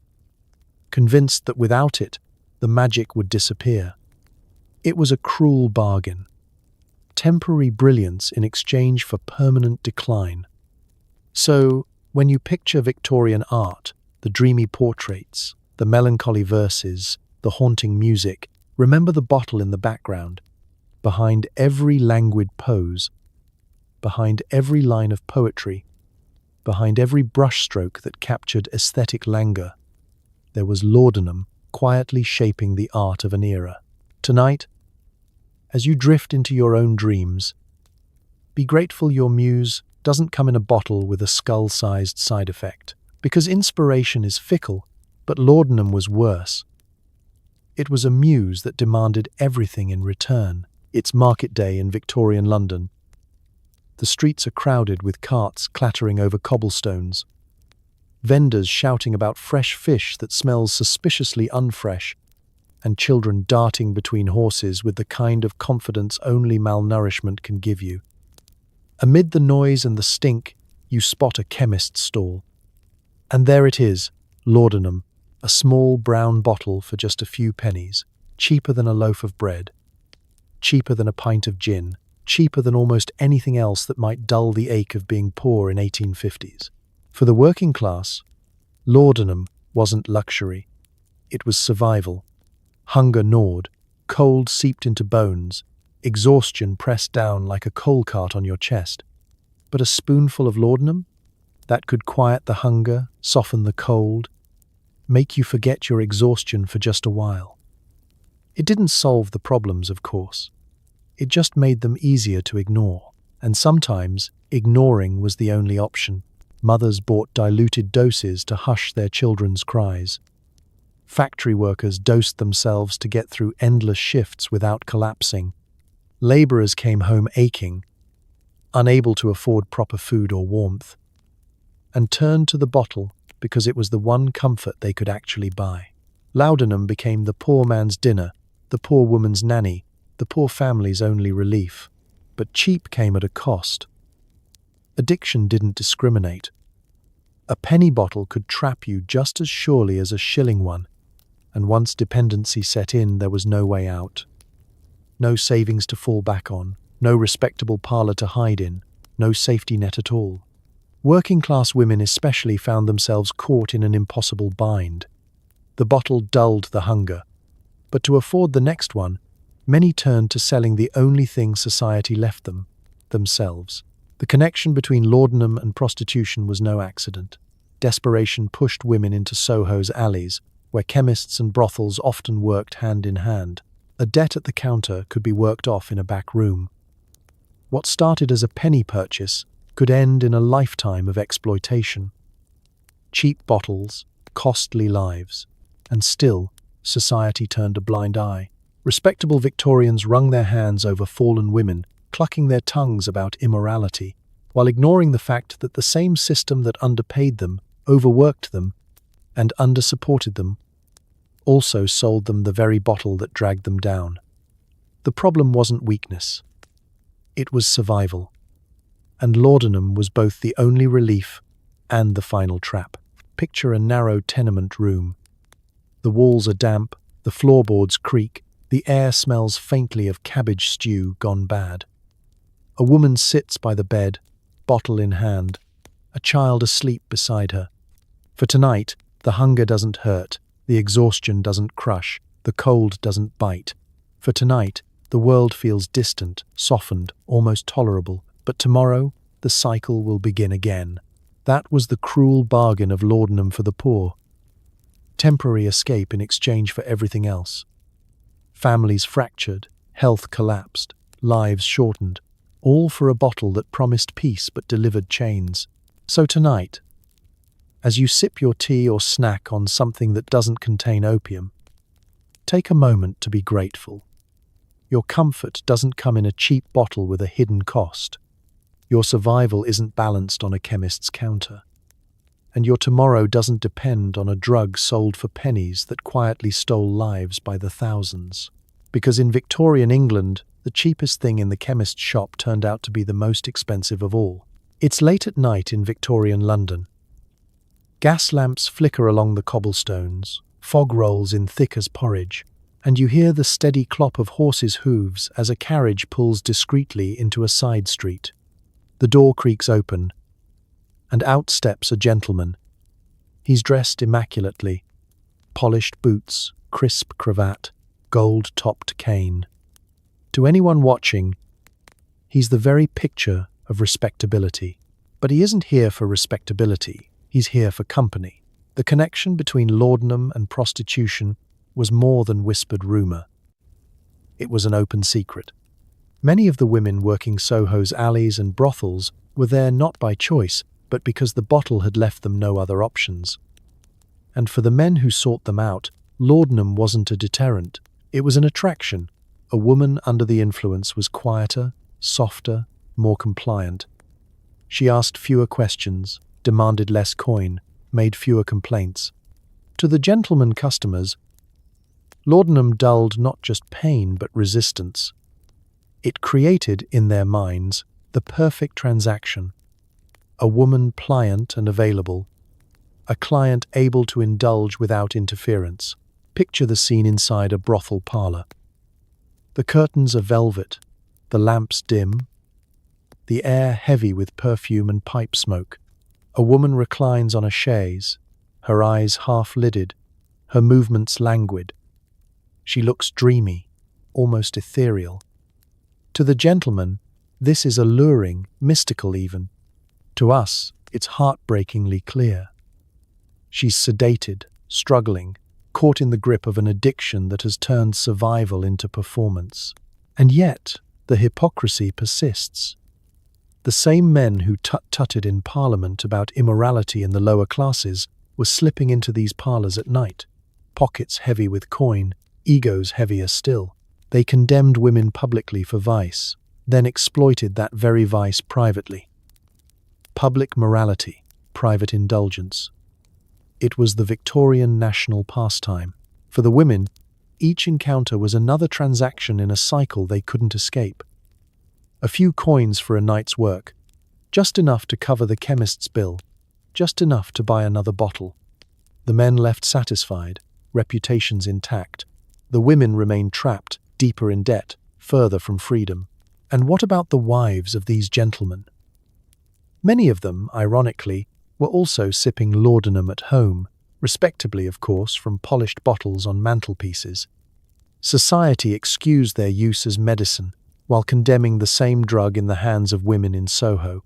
convinced that without it, the magic would disappear. It was a cruel bargain. Temporary brilliance in exchange for permanent decline. So, when you picture Victorian art, the dreamy portraits, the melancholy verses, the haunting music, remember the bottle in the background. Behind every languid pose, behind every line of poetry, behind every brushstroke that captured aesthetic languor, there was laudanum quietly shaping the art of an era. Tonight, as you drift into your own dreams, be grateful your muse doesn't come in a bottle with a skull-sized side effect, because inspiration is fickle, but laudanum was worse. It was a muse that demanded everything in return. It's market day in Victorian London. The streets are crowded with carts clattering over cobblestones, vendors shouting about fresh fish that smells suspiciously unfresh, and children darting between horses with the kind of confidence only malnourishment can give you. Amid the noise and the stink, you spot a chemist's stall. And there it is, Laudanum, a small brown bottle for just a few pennies, cheaper than a loaf of bread, cheaper than a pint of gin, cheaper than almost anything else that might dull the ache of being poor in 1850s. For the working class, laudanum wasn't luxury. It was survival. Hunger gnawed, cold seeped into bones, exhaustion pressed down like a coal cart on your chest. But a spoonful of laudanum? That could quiet the hunger, soften the cold, make you forget your exhaustion for just a while. It didn't solve the problems, of course. It just made them easier to ignore. And sometimes, ignoring was the only option. Mothers bought diluted doses to hush their children's cries. Factory workers dosed themselves to get through endless shifts without collapsing. Laborers came home aching, unable to afford proper food or warmth, and turned to the bottle because it was the one comfort they could actually buy. Laudanum became the poor man's dinner, the poor woman's nanny, the poor family's only relief. But cheap came at a cost. Addiction didn't discriminate. A penny bottle could trap you just as surely as a shilling one, and once dependency set in, there was no way out. No savings to fall back on, no respectable parlour to hide in, no safety net at all. Working-class women especially found themselves caught in an impossible bind. The bottle dulled the hunger, but to afford the next one, many turned to selling the only thing society left them, themselves. The connection between laudanum and prostitution was no accident. Desperation pushed women into Soho's alleys, where chemists and brothels often worked hand in hand. A debt at the counter could be worked off in a back room. What started as a penny purchase could end in a lifetime of exploitation. Cheap bottles, costly lives, and still, society turned a blind eye. Respectable Victorians wrung their hands over fallen women, clucking their tongues about immorality, while ignoring the fact that the same system that underpaid them, overworked them, and undersupported them, also sold them the very bottle that dragged them down. The problem wasn't weakness. It was survival. And laudanum was both the only relief and the final trap. Picture a narrow tenement room. The walls are damp, the floorboards creak, the air smells faintly of cabbage stew gone bad. A woman sits by the bed, bottle in hand, a child asleep beside her. For tonight, the hunger doesn't hurt, the exhaustion doesn't crush, the cold doesn't bite. For tonight, the world feels distant, softened, almost tolerable. But tomorrow, the cycle will begin again. That was the cruel bargain of laudanum for the poor. Temporary escape in exchange for everything else. Families fractured, health collapsed, lives shortened, all for a bottle that promised peace but delivered chains. So tonight, as you sip your tea or snack on something that doesn't contain opium, take a moment to be grateful. Your comfort doesn't come in a cheap bottle with a hidden cost. Your survival isn't balanced on a chemist's counter. And your tomorrow doesn't depend on a drug sold for pennies that quietly stole lives by the thousands. Because in Victorian England, the cheapest thing in the chemist's shop turned out to be the most expensive of all. It's late at night in Victorian London. Gas lamps flicker along the cobblestones, fog rolls in thick as porridge, and you hear the steady clop of horses' hooves as a carriage pulls discreetly into a side street. The door creaks open, and out steps a gentleman. He's dressed immaculately, polished boots, crisp cravat, gold-topped cane. To anyone watching, he's the very picture of respectability. But he isn't here for respectability, he's here for company. The connection between laudanum and prostitution was more than whispered rumour. It was an open secret. Many of the women working Soho's alleys and brothels were there not by choice, but because the bottle had left them no other options. And for the men who sought them out, Laudanum wasn't a deterrent, it was an attraction. A woman under the influence was quieter, softer, more compliant. She asked fewer questions, demanded less coin, made fewer complaints. To the gentleman customers, laudanum dulled not just pain but resistance. It created, in their minds, the perfect transaction. A woman pliant and available. A client able to indulge without interference. Picture the scene inside a brothel parlor. The curtains are velvet, the lamps dim, the air heavy with perfume and pipe smoke. A woman reclines on a chaise, her eyes half-lidded, her movements languid. She looks dreamy, almost ethereal. To the gentleman, this is alluring, mystical even. To us, it's heartbreakingly clear. She's sedated, struggling, caught in the grip of an addiction that has turned survival into performance. And yet, the hypocrisy persists. The same men who tut-tutted in Parliament about immorality in the lower classes were slipping into these parlours at night, pockets heavy with coin, egos heavier still. They condemned women publicly for vice, then exploited that very vice privately. Public morality, private indulgence. It was the Victorian national pastime. For the women, each encounter was another transaction in a cycle they couldn't escape. A few coins for a night's work, just enough to cover the chemist's bill, just enough to buy another bottle. The men left satisfied, reputations intact. The women remained trapped, deeper in debt, further from freedom. And what about the wives of these gentlemen? Many of them, ironically, were also sipping laudanum at home, respectably, of course, from polished bottles on mantelpieces. Society excused their use as medicine, while condemning the same drug in the hands of women in Soho.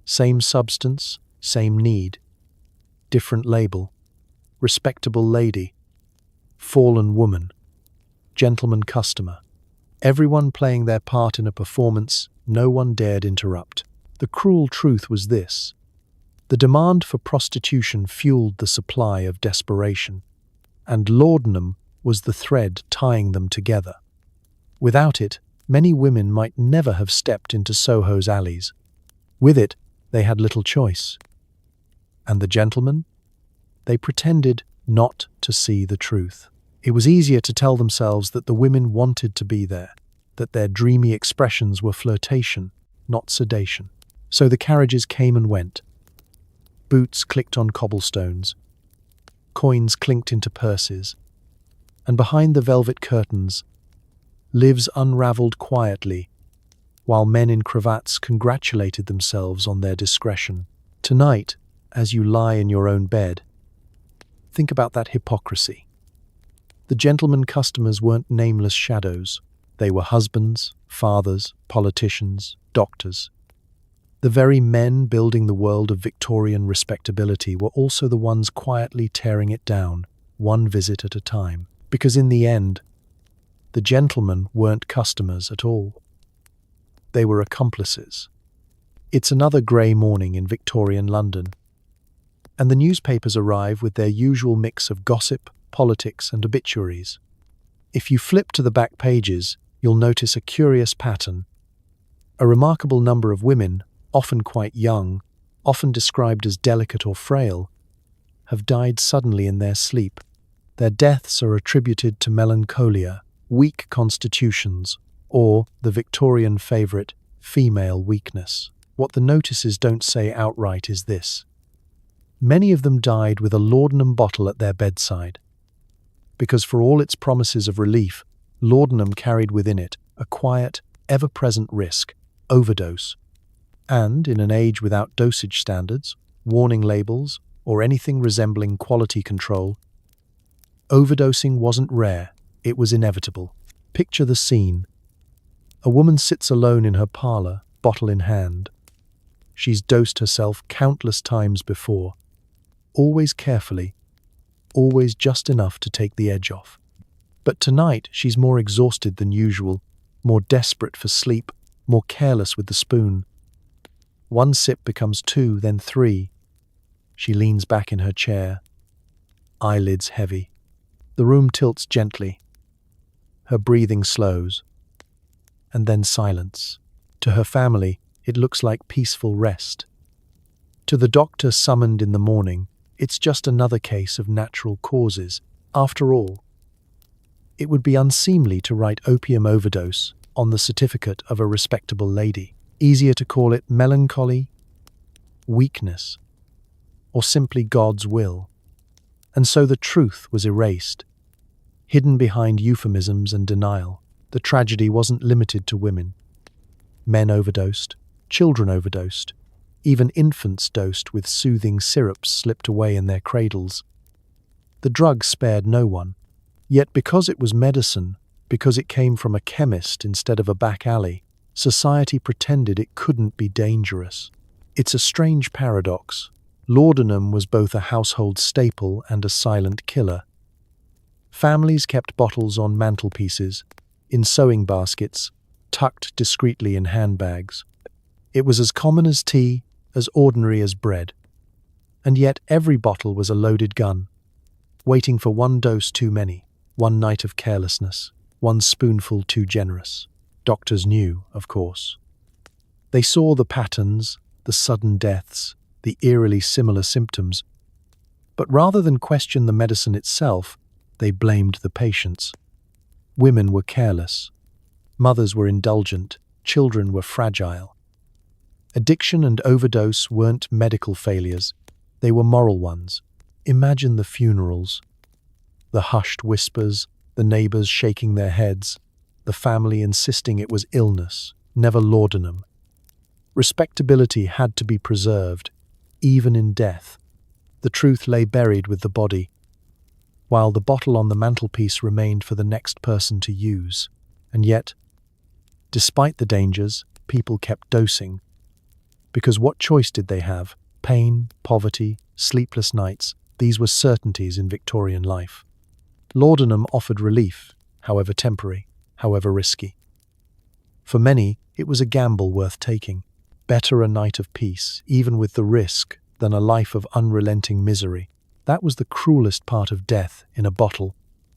Same substance, same need. Different label. Respectable lady. Fallen woman. Gentleman customer. Everyone playing their part in a performance no one dared interrupt. The cruel truth was this. The demand for prostitution fueled the supply of desperation, and laudanum was the thread tying them together. Without it, many women might never have stepped into Soho's alleys. With it, they had little choice. And the gentlemen? They pretended not to see the truth. It was easier to tell themselves that the women wanted to be there, that their dreamy expressions were flirtation, not sedation. So the carriages came and went. Boots clicked on cobblestones. Coins clinked into purses. And behind the velvet curtains, lives unravelled quietly, while men in cravats congratulated themselves on their discretion. Tonight, as you lie in your own bed, think about that hypocrisy. The gentlemen customers weren't nameless shadows. They were husbands, fathers, politicians, doctors. The very men building the world of Victorian respectability were also the ones quietly tearing it down, one visit at a time. Because in the end, the gentlemen weren't customers at all. They were accomplices. It's another grey morning in Victorian London, and the newspapers arrive with their usual mix of gossip, politics, and obituaries. If you flip to the back pages, you'll notice a curious pattern. A remarkable number of women, often quite young, often described as delicate or frail, have died suddenly in their sleep. Their deaths are attributed to melancholia, weak constitutions, or, the Victorian favourite, female weakness. What the notices don't say outright is this. Many of them died with a laudanum bottle at their bedside. Because for all its promises of relief, laudanum carried within it a quiet, ever-present risk, overdose. And, in an age without dosage standards, warning labels, or anything resembling quality control, overdosing wasn't rare, it was inevitable. Picture the scene. A woman sits alone in her parlour, bottle in hand. She's dosed herself countless times before, always carefully, always just enough to take the edge off. But tonight she's more exhausted than usual, more desperate for sleep, more careless with the spoon. One sip becomes two, then three. She leans back in her chair, eyelids heavy. The room tilts gently. Her breathing slows. And then silence. To her family, it looks like peaceful rest. To the doctor summoned in the morning, it's just another case of natural causes. After all, it would be unseemly to write opium overdose on the certificate of a respectable lady. Easier to call it melancholy, weakness, or simply God's will. And so the truth was erased, hidden behind euphemisms and denial. The tragedy wasn't limited to women. Men overdosed, children overdosed, even infants dosed with soothing syrups slipped away in their cradles. The drug spared no one. Yet because it was medicine, because it came from a chemist instead of a back alley, society pretended it couldn't be dangerous. It's a strange paradox. Laudanum was both a household staple and a silent killer. Families kept bottles on mantelpieces, in sewing baskets, tucked discreetly in handbags. It was as common as tea, as ordinary as bread. And yet every bottle was a loaded gun, waiting for one dose too many, one night of carelessness, one spoonful too generous. Doctors knew, of course. They saw the patterns, the sudden deaths, the eerily similar symptoms. But rather than question the medicine itself, they blamed the patients. Women were careless. Mothers were indulgent. Children were fragile. Addiction and overdose weren't medical failures. They were moral ones. Imagine the funerals. The hushed whispers, the neighbors shaking their heads, the family insisting it was illness, never laudanum. Respectability had to be preserved, even in death. The truth lay buried with the body, while the bottle on the mantelpiece remained for the next person to use. And yet, despite the dangers, people kept dosing. Because what choice did they have? Pain, poverty, sleepless nights, these were certainties in Victorian life. Laudanum offered relief, however temporary, however risky. For many, it was a gamble worth taking. Better a night of peace, even with the risk, than a life of unrelenting misery. That was the cruelest part of death in a bottle.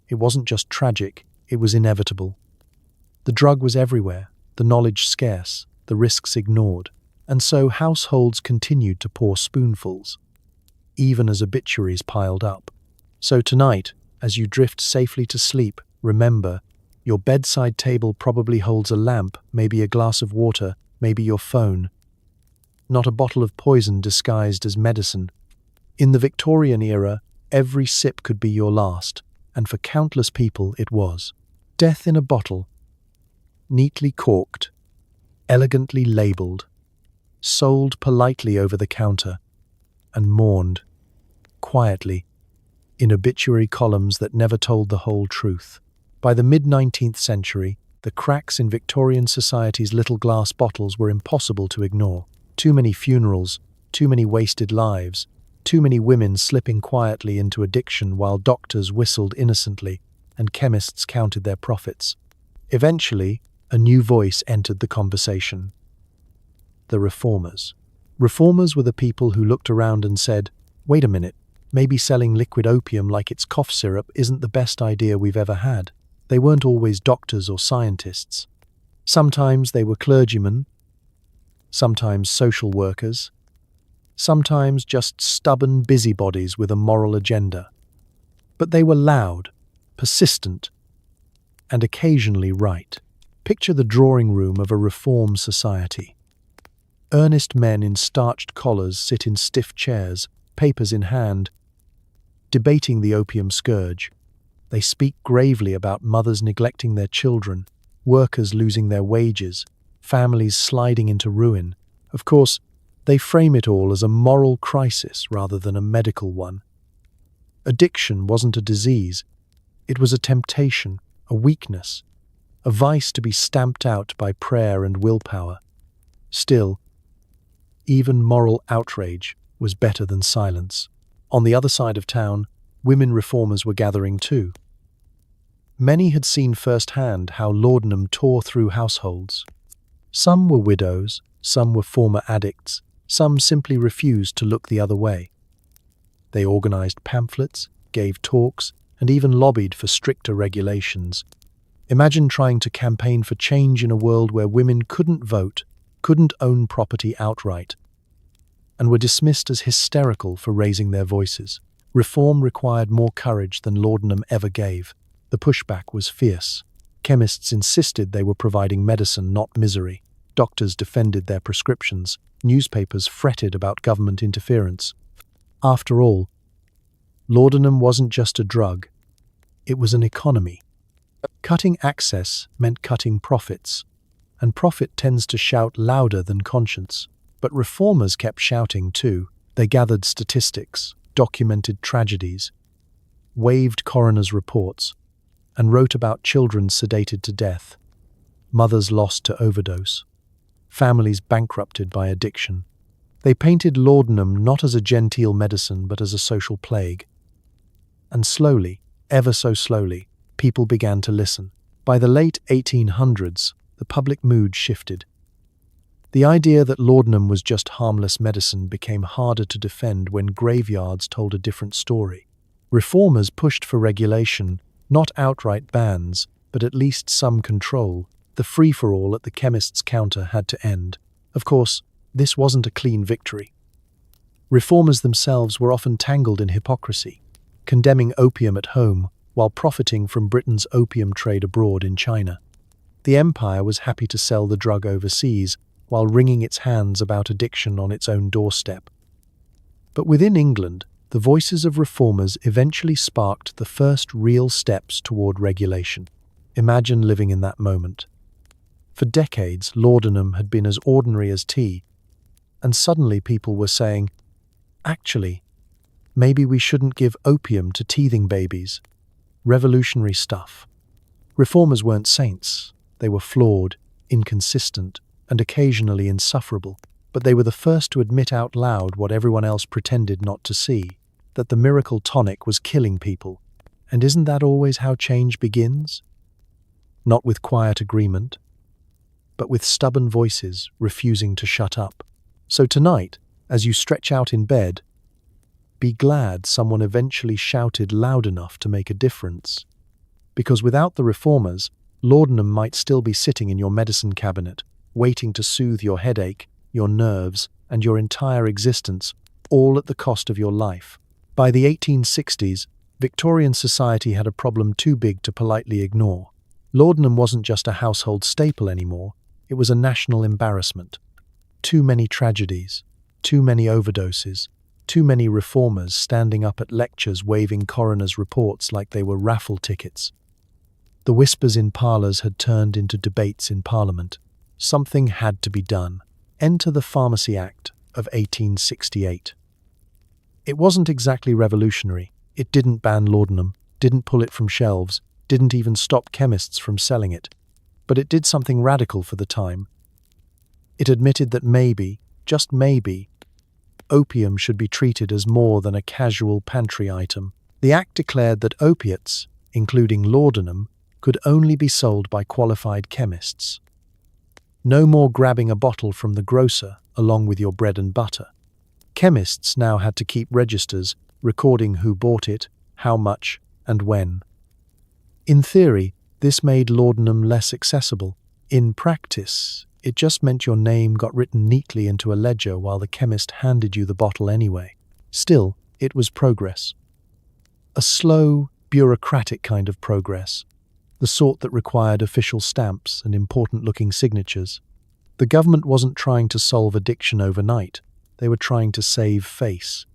It wasn't just tragic, it was inevitable. The drug was everywhere, the knowledge scarce, the risks ignored. And so households continued to pour spoonfuls, even as obituaries piled up. So tonight, as you drift safely to sleep, remember, your bedside table probably holds a lamp, maybe a glass of water, maybe your phone. Not a bottle of poison disguised as medicine. In the Victorian era, every sip could be your last, and for countless people it was. Death in a bottle, neatly corked, elegantly labelled, sold politely over the counter, and mourned, quietly, in obituary columns that never told the whole truth. By the mid-19th century, the cracks in Victorian society's little glass bottles were impossible to ignore. Too many funerals, too many wasted lives, too many women slipping quietly into addiction while doctors whistled innocently and chemists counted their profits. Eventually, a new voice entered the conversation. The reformers. Reformers were the people who looked around and said, "Wait a minute, maybe selling liquid opium like it's cough syrup isn't the best idea we've ever had." They weren't always doctors or scientists. Sometimes they were clergymen, sometimes social workers, sometimes just stubborn busybodies with a moral agenda. But they were loud, persistent, and occasionally right. Picture the drawing room of a reform society. Earnest men in starched collars sit in stiff chairs, papers in hand, debating the opium scourge. They speak gravely about mothers neglecting their children, workers losing their wages, families sliding into ruin. Of course, they frame it all as a moral crisis rather than a medical one. Addiction wasn't a disease. It was a temptation, a weakness, a vice to be stamped out by prayer and willpower. Still, even moral outrage was better than silence. On the other side of town, women reformers were gathering too. Many had seen firsthand how laudanum tore through households. Some were widows, some were former addicts, some simply refused to look the other way. They organized pamphlets, gave talks, and even lobbied for stricter regulations. Imagine trying to campaign for change in a world where women couldn't vote, couldn't own property outright, and were dismissed as hysterical for raising their voices. Reform required more courage than Laudanum ever gave. The pushback was fierce. Chemists insisted they were providing medicine, not misery. Doctors defended their prescriptions. Newspapers fretted about government interference. After all, Laudanum wasn't just a drug. It was an economy. Cutting access meant cutting profits, and profit tends to shout louder than conscience. But reformers kept shouting too. They gathered statistics, documented tragedies, waived coroner's reports, and wrote about children sedated to death, mothers lost to overdose, families bankrupted by addiction. They painted laudanum not as a genteel medicine but as a social plague. And slowly, ever so slowly, people began to listen. By the late 1800s, the public mood shifted. The idea that laudanum was just harmless medicine became harder to defend when graveyards told a different story. Reformers pushed for regulation, not outright bans, but at least some control. The free-for-all at the chemist's counter had to end. Of course, this wasn't a clean victory. Reformers themselves were often tangled in hypocrisy, condemning opium at home while profiting from Britain's opium trade abroad in China. The empire was happy to sell the drug overseas while wringing its hands about addiction on its own doorstep. But within England, the voices of reformers eventually sparked the first real steps toward regulation. Imagine living in that moment. For decades, laudanum had been as ordinary as tea, and suddenly people were saying, actually, maybe we shouldn't give opium to teething babies. Revolutionary stuff. Reformers weren't saints. They were flawed, inconsistent, and occasionally insufferable, but they were the first to admit out loud what everyone else pretended not to see, that the miracle tonic was killing people. And isn't that always how change begins? Not with quiet agreement, but with stubborn voices refusing to shut up. So tonight, as you stretch out in bed, be glad someone eventually shouted loud enough to make a difference. Because without the reformers, laudanum might still be sitting in your medicine cabinet, waiting to soothe your headache, your nerves, and your entire existence, all at the cost of your life. By the 1860s, Victorian society had a problem too big to politely ignore. Laudanum wasn't just a household staple anymore, it was a national embarrassment. Too many tragedies, too many overdoses, too many reformers standing up at lectures waving coroner's reports like they were raffle tickets. The whispers in parlours had turned into debates in Parliament. Something had to be done. Enter the Pharmacy Act of 1868. It wasn't exactly revolutionary. It didn't ban laudanum, didn't pull it from shelves, didn't even stop chemists from selling it. But it did something radical for the time. It admitted that maybe, just maybe, opium should be treated as more than a casual pantry item. The Act declared that opiates, including laudanum, could only be sold by qualified chemists. No more grabbing a bottle from the grocer along with your bread and butter. Chemists now had to keep registers recording who bought it, how much, and when. In theory, this made laudanum less accessible. In practice, it just meant your name got written neatly into a ledger while the chemist handed you the bottle anyway. Still, it was progress. A slow, bureaucratic kind of progress. The sort that required official stamps and important-looking signatures. The government wasn't trying to solve addiction overnight. They were trying to save face.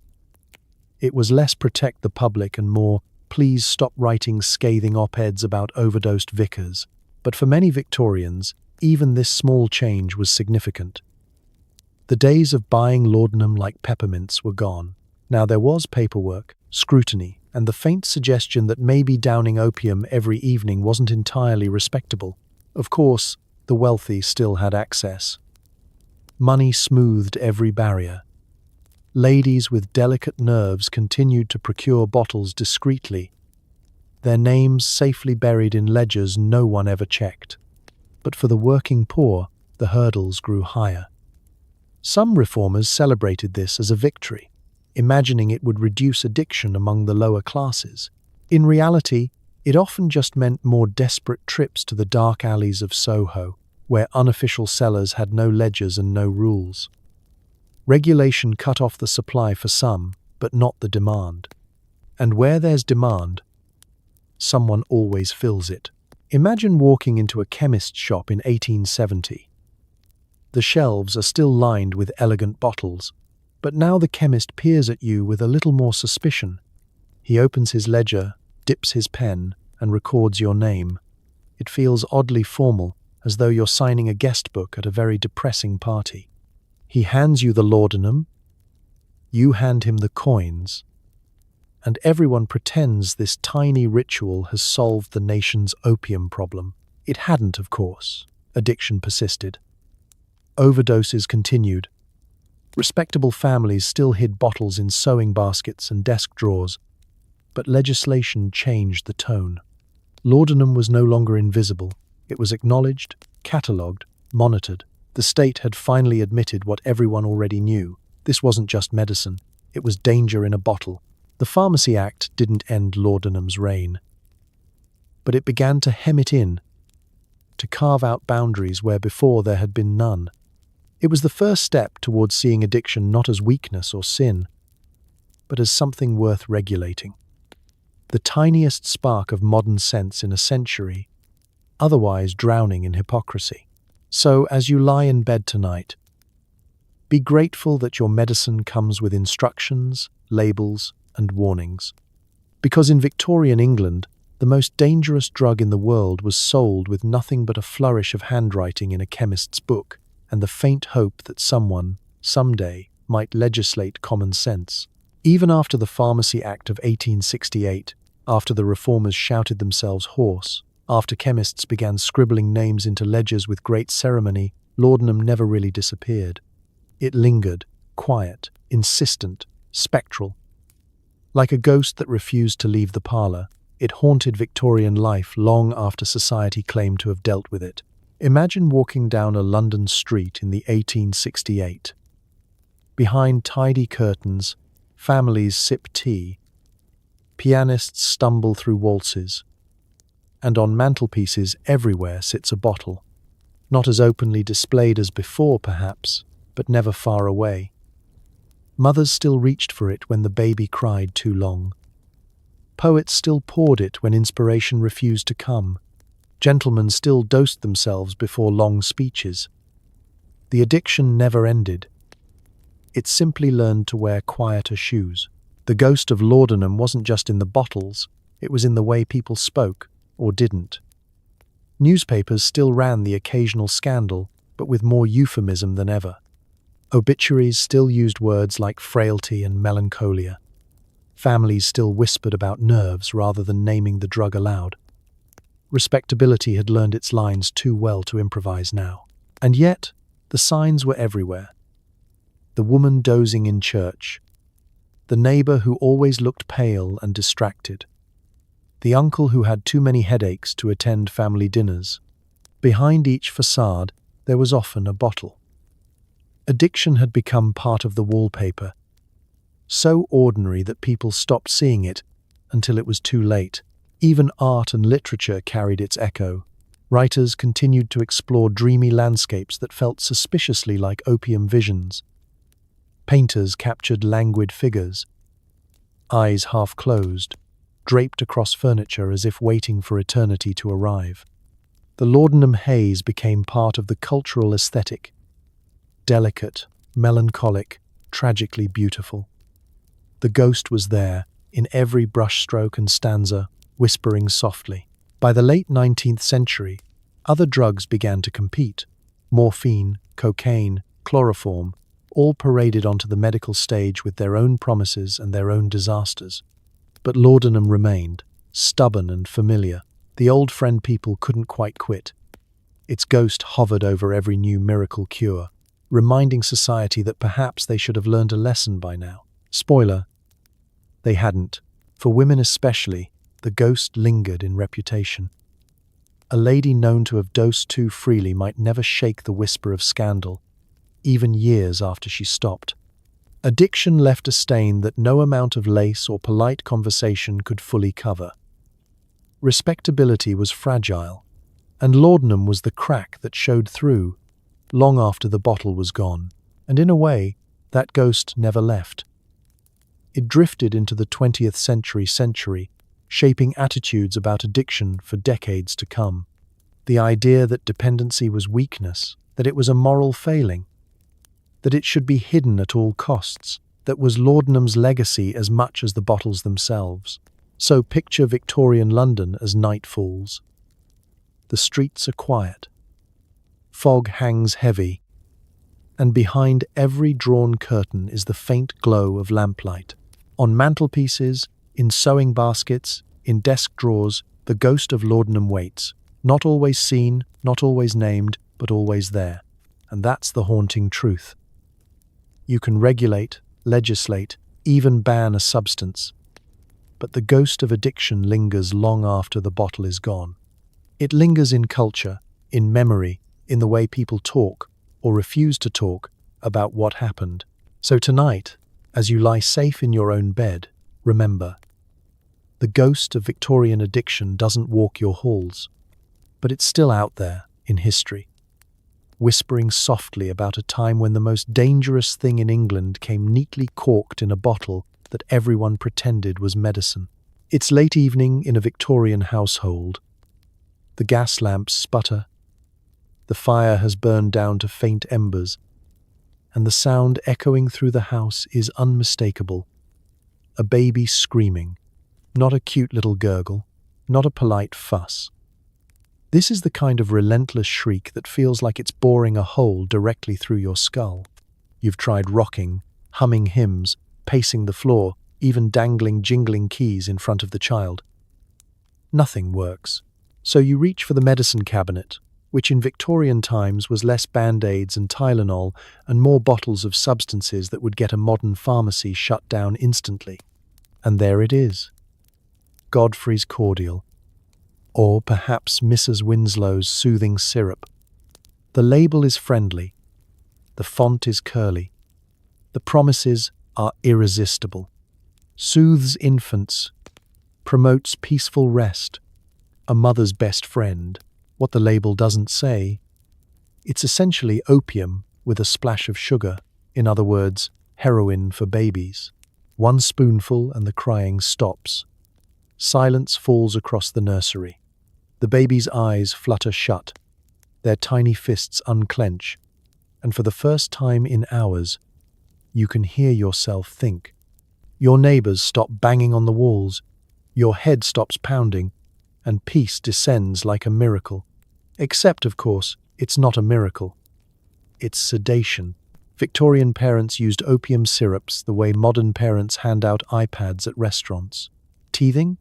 It was less protect the public and more, please stop writing scathing op-eds about overdosed vicars. But for many Victorians, even this small change was significant. The days of buying laudanum like peppermints were gone. Now there was paperwork, scrutiny, and the faint suggestion that maybe downing opium every evening wasn't entirely respectable. Of course, the wealthy still had access. Money smoothed every barrier. Ladies with delicate nerves continued to procure bottles discreetly, their names safely buried in ledgers no one ever checked. But for the working poor, the hurdles grew higher. Some reformers celebrated this as a victory, imagining it would reduce addiction among the lower classes. In reality, it often just meant more desperate trips to the dark alleys of Soho, where unofficial sellers had no ledgers and no rules. Regulation cut off the supply for some, but not the demand. And where there's demand, someone always fills it. Imagine walking into a chemist's shop in 1870. The shelves are still lined with elegant bottles, but now the chemist peers at you with a little more suspicion. He opens his ledger, dips his pen, and records your name. It feels oddly formal, as though you're signing a guest book at a very depressing party. He hands you the laudanum, you hand him the coins, and everyone pretends this tiny ritual has solved the nation's opium problem. It hadn't, of course. Addiction persisted. Overdoses continued. Respectable families still hid bottles in sewing baskets and desk drawers, but legislation changed the tone. Laudanum was no longer invisible. It was acknowledged, catalogued, monitored. The state had finally admitted what everyone already knew. This wasn't just medicine. It was danger in a bottle. The Pharmacy Act didn't end laudanum's reign, but it began to hem it in, to carve out boundaries where before there had been none. It was the first step towards seeing addiction not as weakness or sin, but as something worth regulating. The tiniest spark of modern sense in a century, otherwise drowning in hypocrisy. So, as you lie in bed tonight, be grateful that your medicine comes with instructions, labels, and warnings. Because in Victorian England, the most dangerous drug in the world was sold with nothing but a flourish of handwriting in a chemist's book and the faint hope that someone, someday, might legislate common sense. Even after the Pharmacy Act of 1868, after the reformers shouted themselves hoarse, after chemists began scribbling names into ledgers with great ceremony, laudanum never really disappeared. It lingered, quiet, insistent, spectral. Like a ghost that refused to leave the parlour, it haunted Victorian life long after society claimed to have dealt with it. Imagine walking down a London street in the 1868. Behind tidy curtains, families sip tea, pianists stumble through waltzes, and on mantelpieces everywhere sits a bottle, not as openly displayed as before perhaps, but never far away. Mothers still reached for it when the baby cried too long. Poets still poured it when inspiration refused to come. Gentlemen still dosed themselves before long speeches. The addiction never ended. It simply learned to wear quieter shoes. The ghost of laudanum wasn't just in the bottles, it was in the way people spoke, or didn't. Newspapers still ran the occasional scandal, but with more euphemism than ever. Obituaries still used words like frailty and melancholia. Families still whispered about nerves rather than naming the drug aloud. Respectability had learned its lines too well to improvise now. And yet, the signs were everywhere. The woman dozing in church, the neighbour who always looked pale and distracted, the uncle who had too many headaches to attend family dinners. Behind each facade, there was often a bottle. Addiction had become part of the wallpaper, so ordinary that people stopped seeing it until it was too late. Even art and literature carried its echo. Writers continued to explore dreamy landscapes that felt suspiciously like opium visions. Painters captured languid figures, eyes half closed, draped across furniture as if waiting for eternity to arrive. The laudanum haze became part of the cultural aesthetic. Delicate, melancholic, tragically beautiful. The ghost was there, in every brushstroke and stanza, whispering softly. By the late 19th century, other drugs began to compete. Morphine, cocaine, chloroform, all paraded onto the medical stage with their own promises and their own disasters. But laudanum remained, stubborn and familiar. The old friend people couldn't quite quit. Its ghost hovered over every new miracle cure, reminding society that perhaps they should have learned a lesson by now. Spoiler, they hadn't. For women especially, the ghost lingered in reputation. A lady known to have dosed too freely might never shake the whisper of scandal, even years after she stopped. Addiction left a stain that no amount of lace or polite conversation could fully cover. Respectability was fragile, and laudanum was the crack that showed through long after the bottle was gone. And in a way, that ghost never left. It drifted into the 20th century, shaping attitudes about addiction for decades to come. The idea that dependency was weakness, that it was a moral failing, that it should be hidden at all costs, that was laudanum's legacy as much as the bottles themselves. So picture Victorian London as night falls. The streets are quiet. Fog hangs heavy, and behind every drawn curtain is the faint glow of lamplight. On mantelpieces, in sewing baskets, in desk drawers, the ghost of laudanum waits, not always seen, not always named, but always there. And that's the haunting truth. You can regulate, legislate, even ban a substance, but the ghost of addiction lingers long after the bottle is gone. It lingers in culture, in memory, in the way people talk, or refuse to talk, about what happened. So tonight, as you lie safe in your own bed, remember, the ghost of Victorian addiction doesn't walk your halls, but it's still out there in history, whispering softly about a time when the most dangerous thing in England came neatly corked in a bottle that everyone pretended was medicine. It's late evening in a Victorian household. The gas lamps sputter. The fire has burned down to faint embers, and the sound echoing through the house is unmistakable. A baby screaming, not a cute little gurgle, not a polite fuss. This is the kind of relentless shriek that feels like it's boring a hole directly through your skull. You've tried rocking, humming hymns, pacing the floor, even dangling jingling keys in front of the child. Nothing works. So you reach for the medicine cabinet, which in Victorian times was less Band-Aids and Tylenol and more bottles of substances that would get a modern pharmacy shut down instantly. And there it is. Godfrey's cordial, or perhaps Mrs. Winslow's soothing syrup. The label is friendly. The font is curly. The promises are irresistible. Soothes infants, promotes peaceful rest, a mother's best friend. What the label doesn't say, it's essentially opium with a splash of sugar, in other words, heroin for babies. One spoonful and the crying stops. Silence falls across the nursery. The baby's eyes flutter shut, their tiny fists unclench, and for the first time in hours, you can hear yourself think. Your neighbors stop banging on the walls, your head stops pounding, and peace descends like a miracle. Except, of course, it's not a miracle. It's sedation. Victorian parents used opium syrups the way modern parents hand out iPads at restaurants. Teething?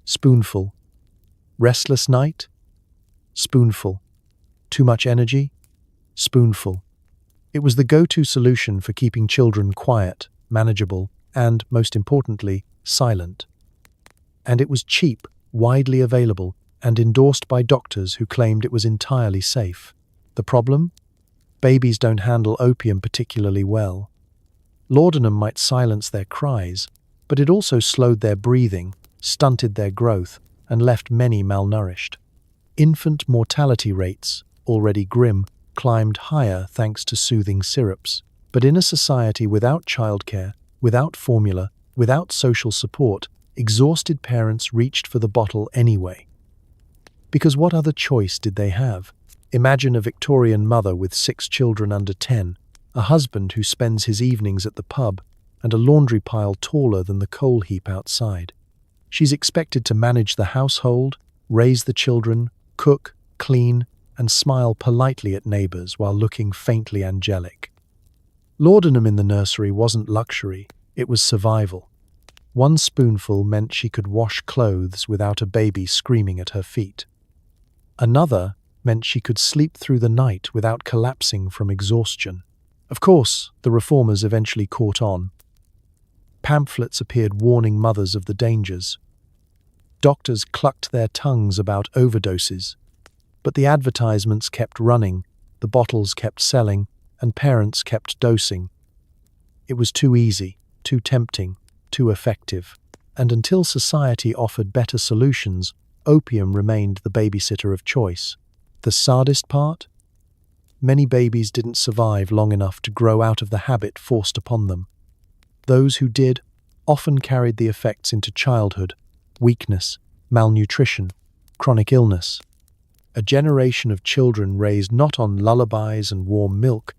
Spoonful. Restless night? Spoonful. Too much energy? Spoonful. It was the go-to solution for keeping children quiet, manageable, and, most importantly, silent. And it was cheap, widely available, and endorsed by doctors who claimed it was entirely safe. The problem? Babies don't handle opium particularly well. Laudanum might silence their cries, but it also slowed their breathing, stunted their growth, and left many malnourished. Infant mortality rates, already grim, climbed higher thanks to soothing syrups. But in a society without childcare, without formula, without social support, exhausted parents reached for the bottle anyway. Because what other choice did they have? Imagine a Victorian mother with 6 children under 10, a husband who spends his evenings at the pub, and a laundry pile taller than the coal heap outside. She's expected to manage the household, raise the children, cook, clean, and smile politely at neighbors while looking faintly angelic. Laudanum in the nursery wasn't luxury, it was survival. One spoonful meant she could wash clothes without a baby screaming at her feet. Another meant she could sleep through the night without collapsing from exhaustion. Of course, the reformers eventually caught on. Pamphlets appeared warning mothers of the dangers. Doctors clucked their tongues about overdoses. But the advertisements kept running, the bottles kept selling, and parents kept dosing. It was too easy, too tempting, too effective. And until society offered better solutions, opium remained the babysitter of choice. The saddest part? Many babies didn't survive long enough to grow out of the habit forced upon them. Those who did often carried the effects into childhood: weakness, malnutrition, chronic illness. A generation of children raised not on lullabies and warm milk,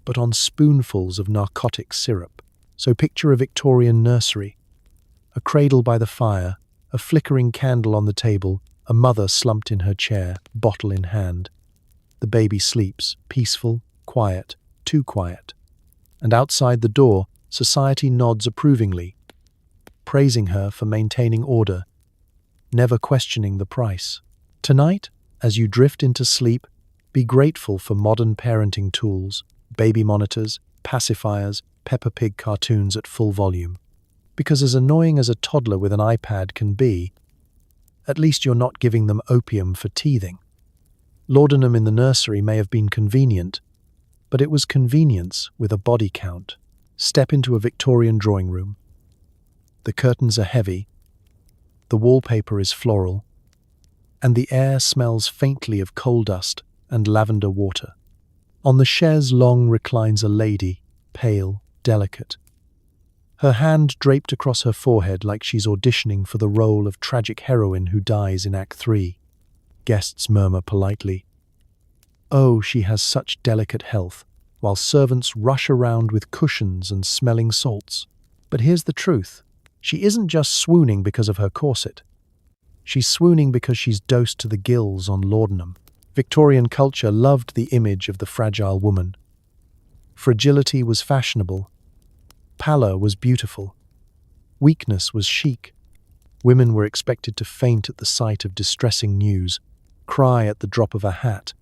but on spoonfuls of narcotic syrup. So picture a Victorian nursery. A cradle by the fire, a flickering candle on the table, a mother slumped in her chair, bottle in hand. The baby sleeps, peaceful, quiet, too quiet. And outside the door, society nods approvingly, praising her for maintaining order, never questioning the price. Tonight, as you drift into sleep, be grateful for modern parenting tools, baby monitors, pacifiers, Peppa Pig cartoons at full volume. Because as annoying as a toddler with an iPad can be, at least you're not giving them opium for teething. Laudanum in the nursery may have been convenient, but it was convenience with a body count. Step into a Victorian drawing room. The curtains are heavy, the wallpaper is floral, and the air smells faintly of coal dust and lavender water. On the chaise longue reclines a lady, pale, delicate. Her hand draped across her forehead like she's auditioning for the role of tragic heroine who dies in Act 3. Guests murmur politely, "Oh, she has such delicate health," while servants rush around with cushions and smelling salts. But here's the truth. She isn't just swooning because of her corset. She's swooning because she's dosed to the gills on laudanum. Victorian culture loved the image of the fragile woman. Fragility was fashionable. Pallor was beautiful. Weakness was chic. Women were expected to faint at the sight of distressing news, cry at the drop of a hat,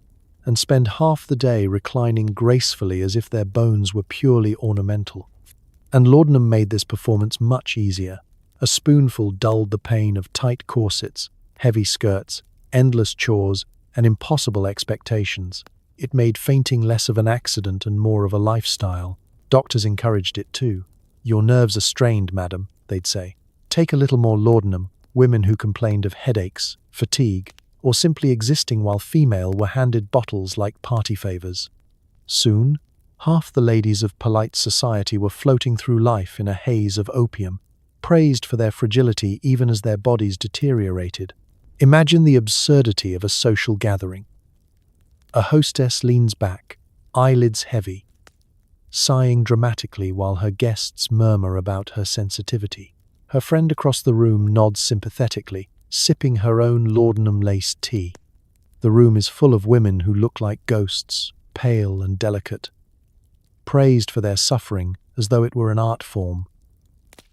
and spend half the day reclining gracefully as if their bones were purely ornamental. And laudanum made this performance much easier. A spoonful dulled the pain of tight corsets, heavy skirts, endless chores, and impossible expectations. It made fainting less of an accident and more of a lifestyle. Doctors encouraged it too. "Your nerves are strained, madam," they'd say. "Take a little more laudanum." Women who complained of headaches, fatigue, or simply existing while female were handed bottles like party favors. Soon, half the ladies of polite society were floating through life in a haze of opium, praised for their fragility even as their bodies deteriorated. Imagine the absurdity of a social gathering. A hostess leans back, eyelids heavy, sighing dramatically while her guests murmur about her sensitivity. Her friend across the room nods sympathetically, sipping her own laudanum-laced tea. The room is full of women who look like ghosts, pale and delicate, praised for their suffering as though it were an art form.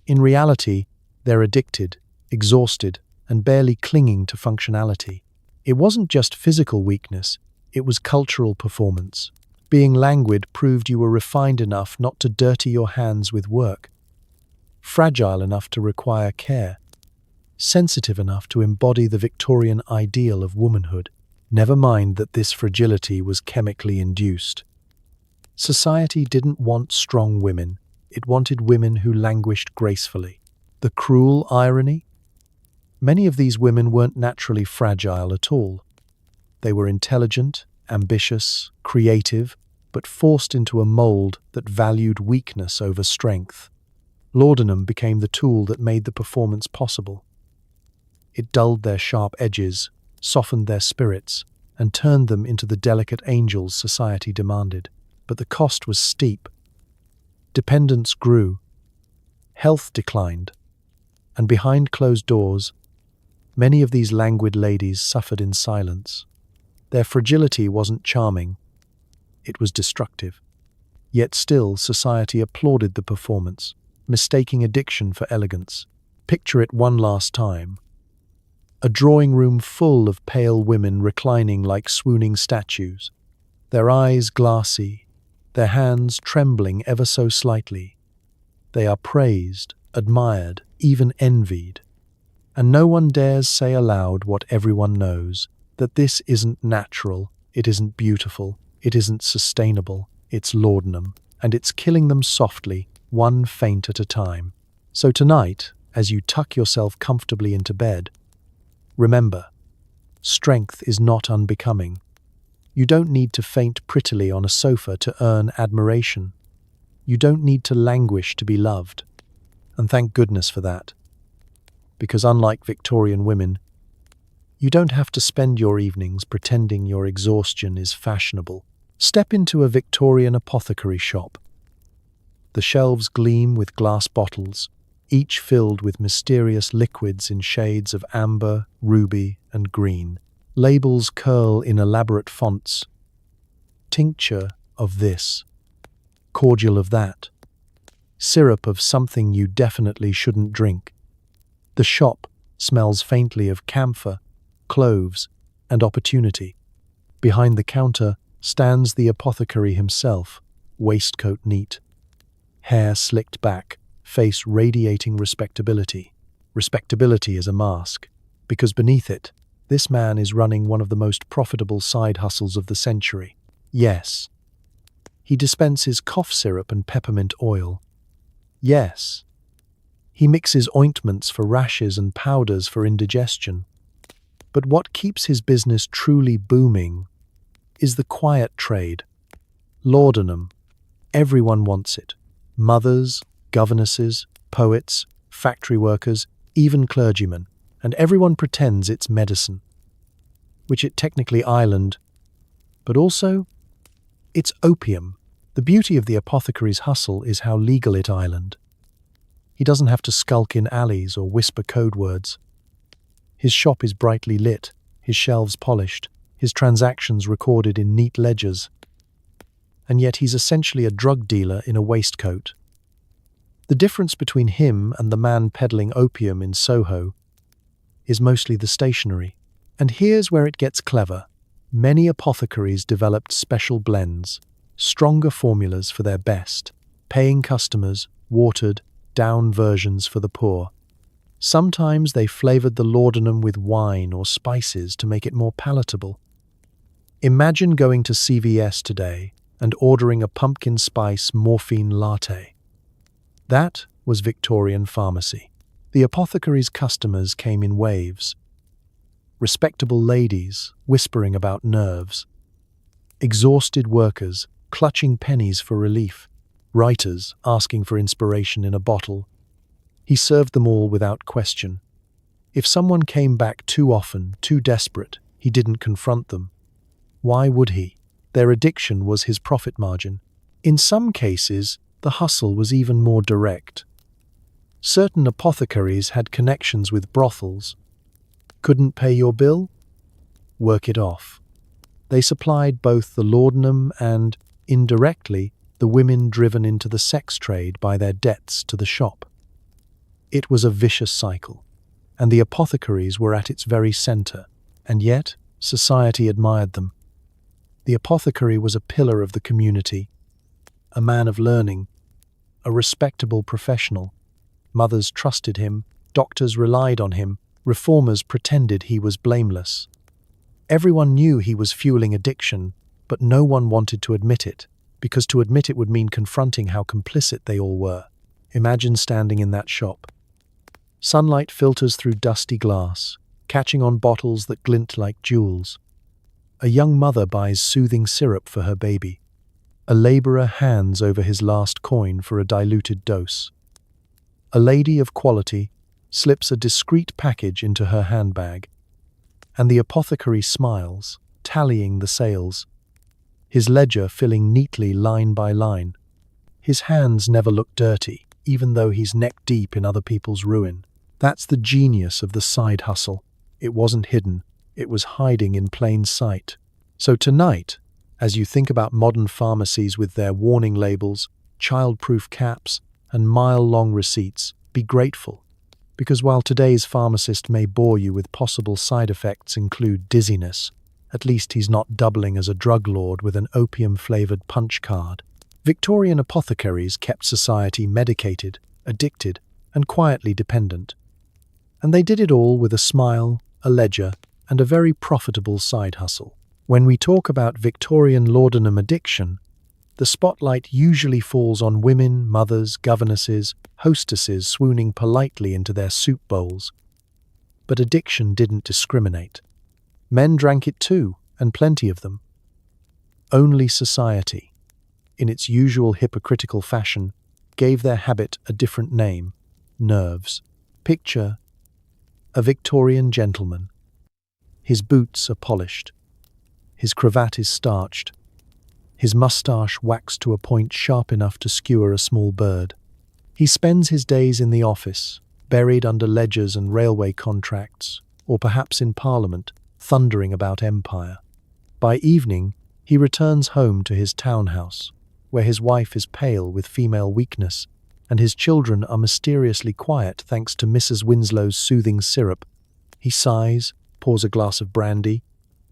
In reality, they're addicted, exhausted, and barely clinging to functionality. It wasn't just physical weakness, it was cultural performance. Being languid proved you were refined enough not to dirty your hands with work, fragile enough to require care, sensitive enough to embody the Victorian ideal of womanhood. Never mind that this fragility was chemically induced. Society didn't want strong women, it wanted women who languished gracefully. The cruel irony? Many of these women weren't naturally fragile at all. They were intelligent, ambitious, creative, but forced into a mold that valued weakness over strength. Laudanum became the tool that made the performance possible. It dulled their sharp edges, softened their spirits, and turned them into the delicate angels society demanded. But the cost was steep. Dependence grew, health declined, and behind closed doors, many of these languid ladies suffered in silence. Their fragility wasn't charming, it was destructive. Yet still, society applauded the performance, mistaking addiction for elegance. Picture it one last time. A drawing room full of pale women reclining like swooning statues, their eyes glassy, their hands trembling ever so slightly. They are praised, admired, even envied. And no one dares say aloud what everyone knows, that this isn't natural, it isn't beautiful, it isn't sustainable, it's laudanum, and it's killing them softly, one feint at a time. So tonight, as you tuck yourself comfortably into bed, remember, strength is not unbecoming. You don't need to faint prettily on a sofa to earn admiration. You don't need to languish to be loved. And thank goodness for that. Because unlike Victorian women, you don't have to spend your evenings pretending your exhaustion is fashionable. Step into a Victorian apothecary shop. The shelves gleam with glass bottles, each filled with mysterious liquids in shades of amber, ruby, and green. Labels curl in elaborate fonts. Tincture of this, cordial of that, syrup of something you definitely shouldn't drink. The shop smells faintly of camphor, cloves, and opportunity. Behind the counter stands the apothecary himself, waistcoat neat, hair slicked back, face radiating respectability. Respectability is a mask, because beneath it, this man is running one of the most profitable side hustles of the century. Yes, he dispenses cough syrup and peppermint oil. Yes, he mixes ointments for rashes and powders for indigestion. But what keeps his business truly booming is the quiet trade. Laudanum. Everyone wants it. Mothers, governesses, poets, factory workers, even clergymen. And everyone pretends it's medicine, which it technically island, but also, it's opium. The beauty of the apothecary's hustle is how legal it island. He doesn't have to skulk in alleys or whisper code words. His shop is brightly lit, his shelves polished, his transactions recorded in neat ledgers. And yet he's essentially a drug dealer in a waistcoat. The difference between him and the man peddling opium in Soho is mostly the stationery. And here's where it gets clever. Many apothecaries developed special blends, stronger formulas for their best, paying customers, watered, down versions for the poor. Sometimes they flavored the laudanum with wine or spices to make it more palatable. Imagine going to CVS today and ordering a pumpkin spice morphine latte. That was Victorian pharmacy. The apothecary's customers came in waves. Respectable ladies whispering about nerves. Exhausted workers clutching pennies for relief. Writers asking for inspiration in a bottle. He served them all without question. If someone came back too often, too desperate, he didn't confront them. Why would he? Their addiction was his profit margin. In some cases, the hustle was even more direct. Certain apothecaries had connections with brothels. Couldn't pay your bill? Work it off. They supplied both the laudanum and, indirectly, the women driven into the sex trade by their debts to the shop. It was a vicious cycle, and the apothecaries were at its very center, and yet society admired them. The apothecary was a pillar of the community, a man of learning, a respectable professional. Mothers trusted him, doctors relied on him, reformers pretended he was blameless. Everyone knew he was fueling addiction, but no one wanted to admit it, because to admit it would mean confronting how complicit they all were. Imagine standing in that shop. Sunlight filters through dusty glass, catching on bottles that glint like jewels. A young mother buys soothing syrup for her baby. A laborer hands over his last coin for a diluted dose. A lady of quality slips a discreet package into her handbag, and the apothecary smiles, tallying the sales, his ledger filling neatly line by line. His hands never look dirty, even though he's neck-deep in other people's ruin. That's the genius of the side hustle. It wasn't hidden, it was hiding in plain sight. So tonight, as you think about modern pharmacies with their warning labels, child-proof caps, and mile-long receipts, be grateful. Because while today's pharmacist may bore you with possible side effects include dizziness, at least he's not doubling as a drug lord with an opium-flavored punch card. Victorian apothecaries kept society medicated, addicted, and quietly dependent. And they did it all with a smile, a ledger, and a very profitable side hustle. When we talk about Victorian laudanum addiction, The spotlight usually falls on women, mothers, governesses, hostesses swooning politely into their soup bowls. But addiction didn't discriminate. Men drank it too, and plenty of them. Only society, in its usual hypocritical fashion, gave their habit a different name: nerves. Picture a Victorian gentleman. His boots are polished. His cravat is starched. His moustache waxed to a point sharp enough to skewer a small bird. He spends his days in the office, buried under ledgers and railway contracts, or perhaps in Parliament, thundering about empire. By evening, he returns home to his townhouse, where his wife is pale with female weakness, and his children are mysteriously quiet thanks to Mrs. Winslow's soothing syrup. He sighs, pours a glass of brandy,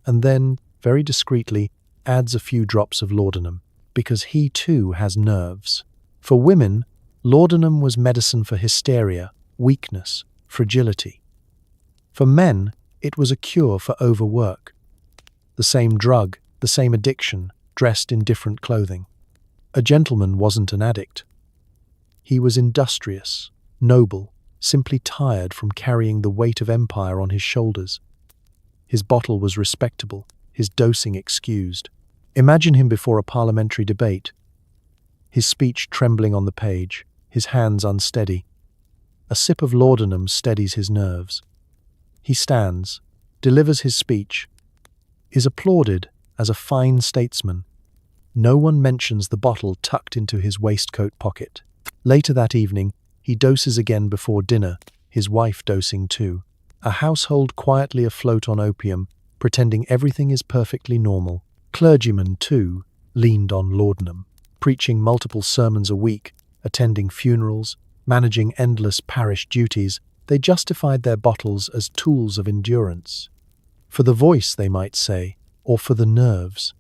and then, very discreetly, adds a few drops of laudanum, because he too has nerves. For women, laudanum was medicine for hysteria, weakness, fragility. For men, it was a cure for overwork. The same drug, the same addiction, dressed in different clothing. A gentleman wasn't an addict. He was industrious, noble, simply tired from carrying the weight of empire on his shoulders. His bottle was respectable, his dosing excused. Imagine him before a parliamentary debate, his speech trembling on the page, his hands unsteady. A sip of laudanum steadies his nerves. He stands, delivers his speech, is applauded as a fine statesman. No one mentions the bottle tucked into his waistcoat pocket. Later that evening, he doses again before dinner, his wife dosing too. A household quietly afloat on opium, pretending everything is perfectly normal. Clergymen, too, leaned on laudanum, preaching multiple sermons a week, attending funerals, managing endless parish duties. They justified their bottles as tools of endurance. For the voice, they might say, or for the nerves.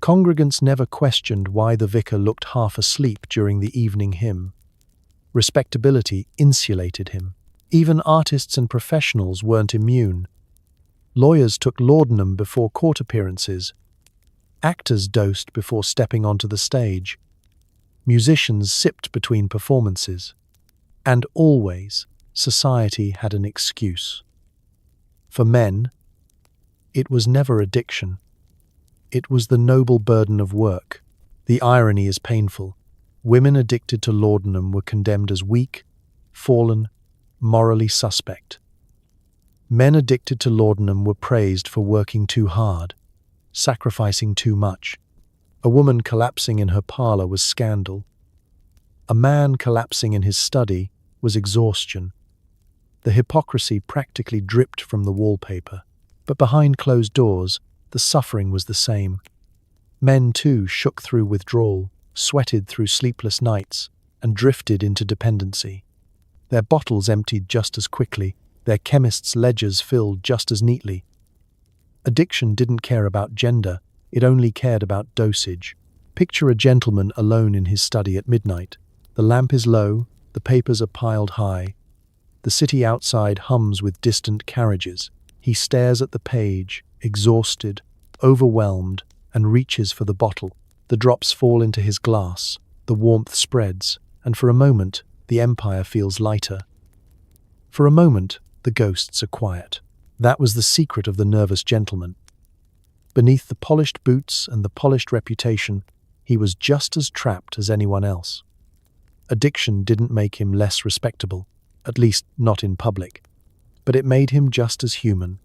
Congregants never questioned why the vicar looked half asleep during the evening hymn. Respectability insulated him. Even artists and professionals weren't immune. Lawyers took laudanum before court appearances. Actors dosed before stepping onto the stage. Musicians sipped between performances. And always, society had an excuse. For men, it was never addiction. It was the noble burden of work. The irony is painful. Women addicted to laudanum were condemned as weak, fallen, morally suspect. Men addicted to laudanum were praised for working too hard, sacrificing too much. A woman collapsing in her parlor was scandal. A man collapsing in his study was exhaustion. The hypocrisy practically dripped from the wallpaper. But behind closed doors, the suffering was the same. Men, too, shook through withdrawal, sweated through sleepless nights, and drifted into dependency. Their bottles emptied just as quickly, their chemists' ledgers filled just as neatly. Addiction didn't care about gender, it only cared about dosage. Picture a gentleman alone in his study at midnight. The lamp is low, the papers are piled high. The city outside hums with distant carriages. He stares at the page, exhausted, overwhelmed, and reaches for the bottle. The drops fall into his glass, the warmth spreads, and for a moment, the empire feels lighter. For a moment, the ghosts are quiet. That was the secret of the nervous gentleman. Beneath the polished boots and the polished reputation, he was just as trapped as anyone else. Addiction didn't make him less respectable, at least not in public, but it made him just as human,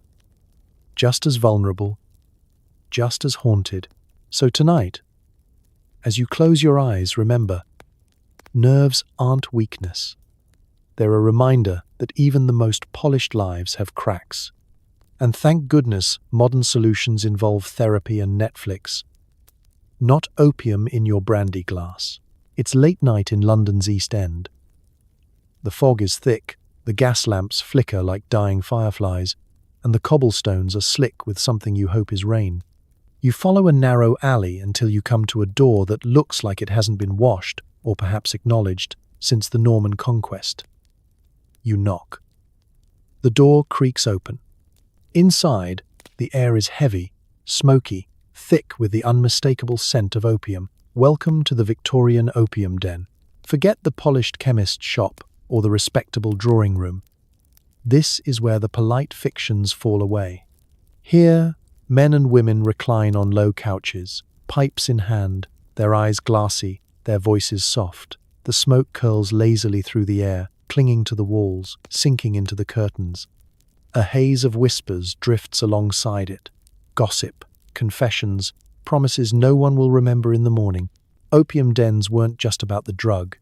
just as vulnerable, just as haunted. So tonight, as you close your eyes, remember, nerves aren't weakness. They're a reminder that even the most polished lives have cracks. And thank goodness modern solutions involve therapy and Netflix. Not opium in your brandy glass. It's late night in London's East End. The fog is thick, the gas lamps flicker like dying fireflies, and the cobblestones are slick with something you hope is rain. You follow a narrow alley until you come to a door that looks like it hasn't been washed, or perhaps acknowledged, since the Norman conquest. You knock. The door creaks open. Inside, the air is heavy, smoky, thick with the unmistakable scent of opium. Welcome to the Victorian opium den. Forget the polished chemist shop or the respectable drawing room. This is where the polite fictions fall away. Here, men and women recline on low couches, pipes in hand, their eyes glassy, their voices soft. The smoke curls lazily through the air, clinging to the walls, sinking into the curtains. A haze of whispers drifts alongside it. Gossip, confessions, promises no one will remember in the morning. Opium dens weren't just about the drug.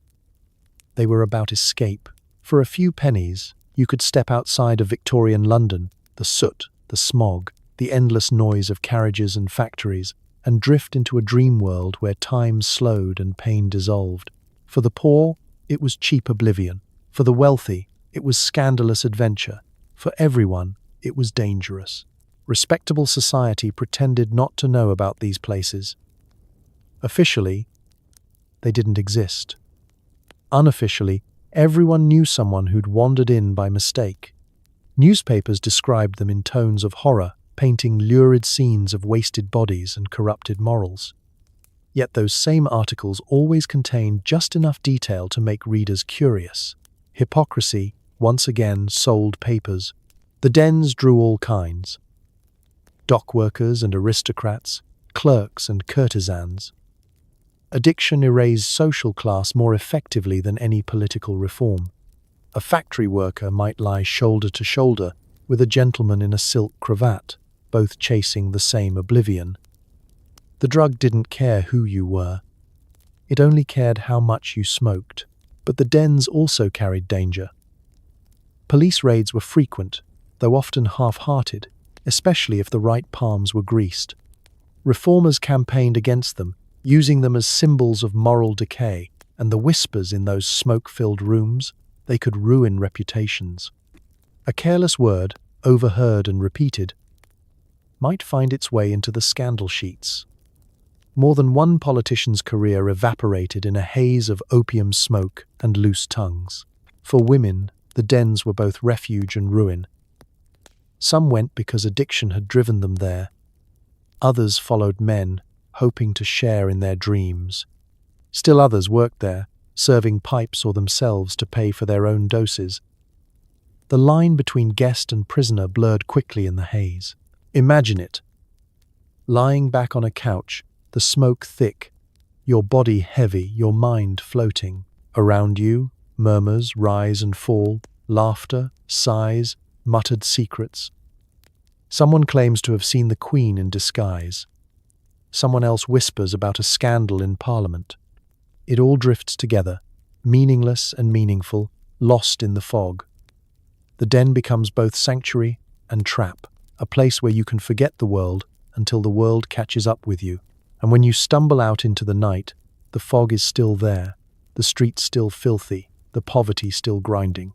They were about escape. For a few pennies, you could step outside of Victorian London, the soot, the smog, the endless noise of carriages and factories, and drift into a dream world where time slowed and pain dissolved. For the poor, it was cheap oblivion. For the wealthy, it was scandalous adventure. For everyone, it was dangerous. Respectable society pretended not to know about these places. Officially, they didn't exist. Unofficially, everyone knew someone who'd wandered in by mistake. Newspapers described them in tones of horror, painting lurid scenes of wasted bodies and corrupted morals. Yet those same articles always contained just enough detail to make readers curious. Hypocrisy once again sold papers. The dens drew all kinds: dock workers and aristocrats, clerks and courtesans. Addiction erased social class more effectively than any political reform. A factory worker might lie shoulder to shoulder with a gentleman in a silk cravat, both chasing the same oblivion. The drug didn't care who you were. It only cared how much you smoked. But the dens also carried danger. Police raids were frequent, though often half-hearted, especially if the right palms were greased. Reformers campaigned against them, using them as symbols of moral decay, and the whispers in those smoke-filled rooms, they could ruin reputations. A careless word, overheard and repeated, might find its way into the scandal sheets. More than one politician's career evaporated in a haze of opium smoke and loose tongues. For women, the dens were both refuge and ruin. Some went because addiction had driven them there. Others followed men, hoping to share in their dreams. Still others worked there, serving pipes or themselves to pay for their own doses. The line between guest and prisoner blurred quickly in the haze. Imagine it. Lying back on a couch, the smoke thick, your body heavy, your mind floating. Around you, murmurs rise and fall, laughter, sighs, muttered secrets. Someone claims to have seen the Queen in disguise. Someone else whispers about a scandal in Parliament. It all drifts together, meaningless and meaningful, lost in the fog. The den becomes both sanctuary and trap, a place where you can forget the world until the world catches up with you. And when you stumble out into the night, the fog is still there, the streets still filthy, the poverty still grinding.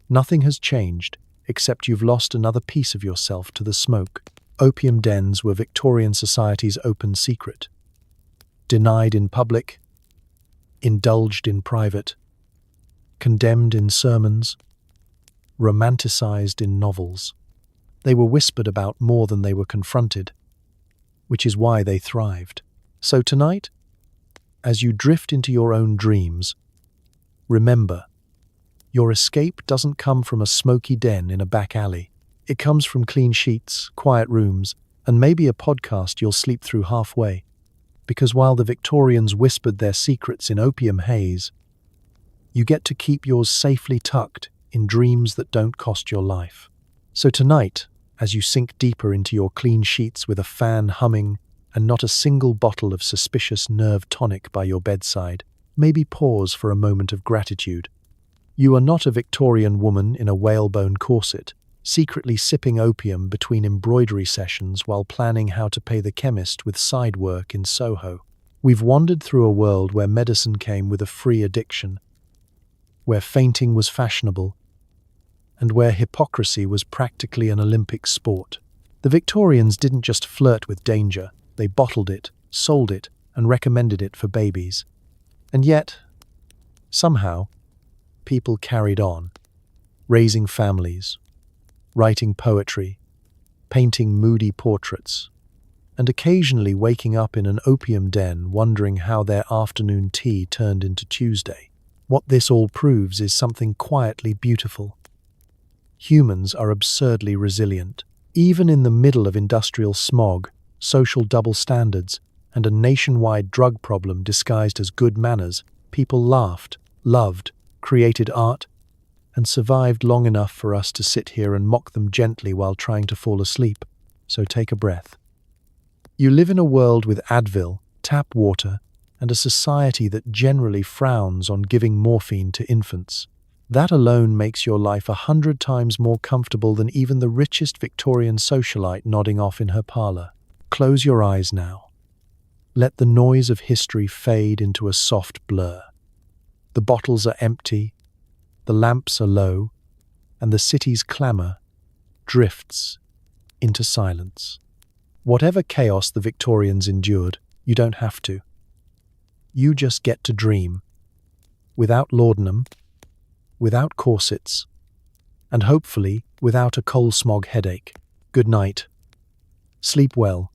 Nothing has changed, except you've lost another piece of yourself to the smoke. Opium dens were Victorian society's open secret. Denied in public, indulged in private, condemned in sermons, romanticized in novels. They were whispered about more than they were confronted, which is why they thrived. So tonight, as you drift into your own dreams, remember, your escape doesn't come from a smoky den in a back alley. It comes from clean sheets, quiet rooms, and maybe a podcast you'll sleep through halfway. Because while the Victorians whispered their secrets in opium haze, you get to keep yours safely tucked in dreams that don't cost your life. So tonight, as you sink deeper into your clean sheets with a fan humming and not a single bottle of suspicious nerve tonic by your bedside, maybe pause for a moment of gratitude. You are not a Victorian woman in a whalebone corset, secretly sipping opium between embroidery sessions while planning how to pay the chemist with side work in Soho. We've wandered through a world where medicine came with a free addiction, where fainting was fashionable, and where hypocrisy was practically an Olympic sport. The Victorians didn't just flirt with danger, they bottled it, sold it, and recommended it for babies. And yet, somehow, people carried on, raising families, writing poetry, painting moody portraits, and occasionally waking up in an opium den wondering how their afternoon tea turned into Tuesday. What this all proves is something quietly beautiful. Humans are absurdly resilient. Even in the middle of industrial smog, social double standards, and a nationwide drug problem disguised as good manners, people laughed, loved, created art, and survived long enough for us to sit here and mock them gently while trying to fall asleep. So take a breath. You live in a world with Advil, tap water, and a society that generally frowns on giving morphine to infants. That alone makes your life 100 times more comfortable than even the richest Victorian socialite nodding off in her parlour. Close your eyes now. Let the noise of history fade into a soft blur. The bottles are empty, the lamps are low, and the city's clamour drifts into silence. Whatever chaos the Victorians endured, you don't have to. You just get to dream. Without laudanum, without corsets, and hopefully without a coal smog headache. Good night. Sleep well.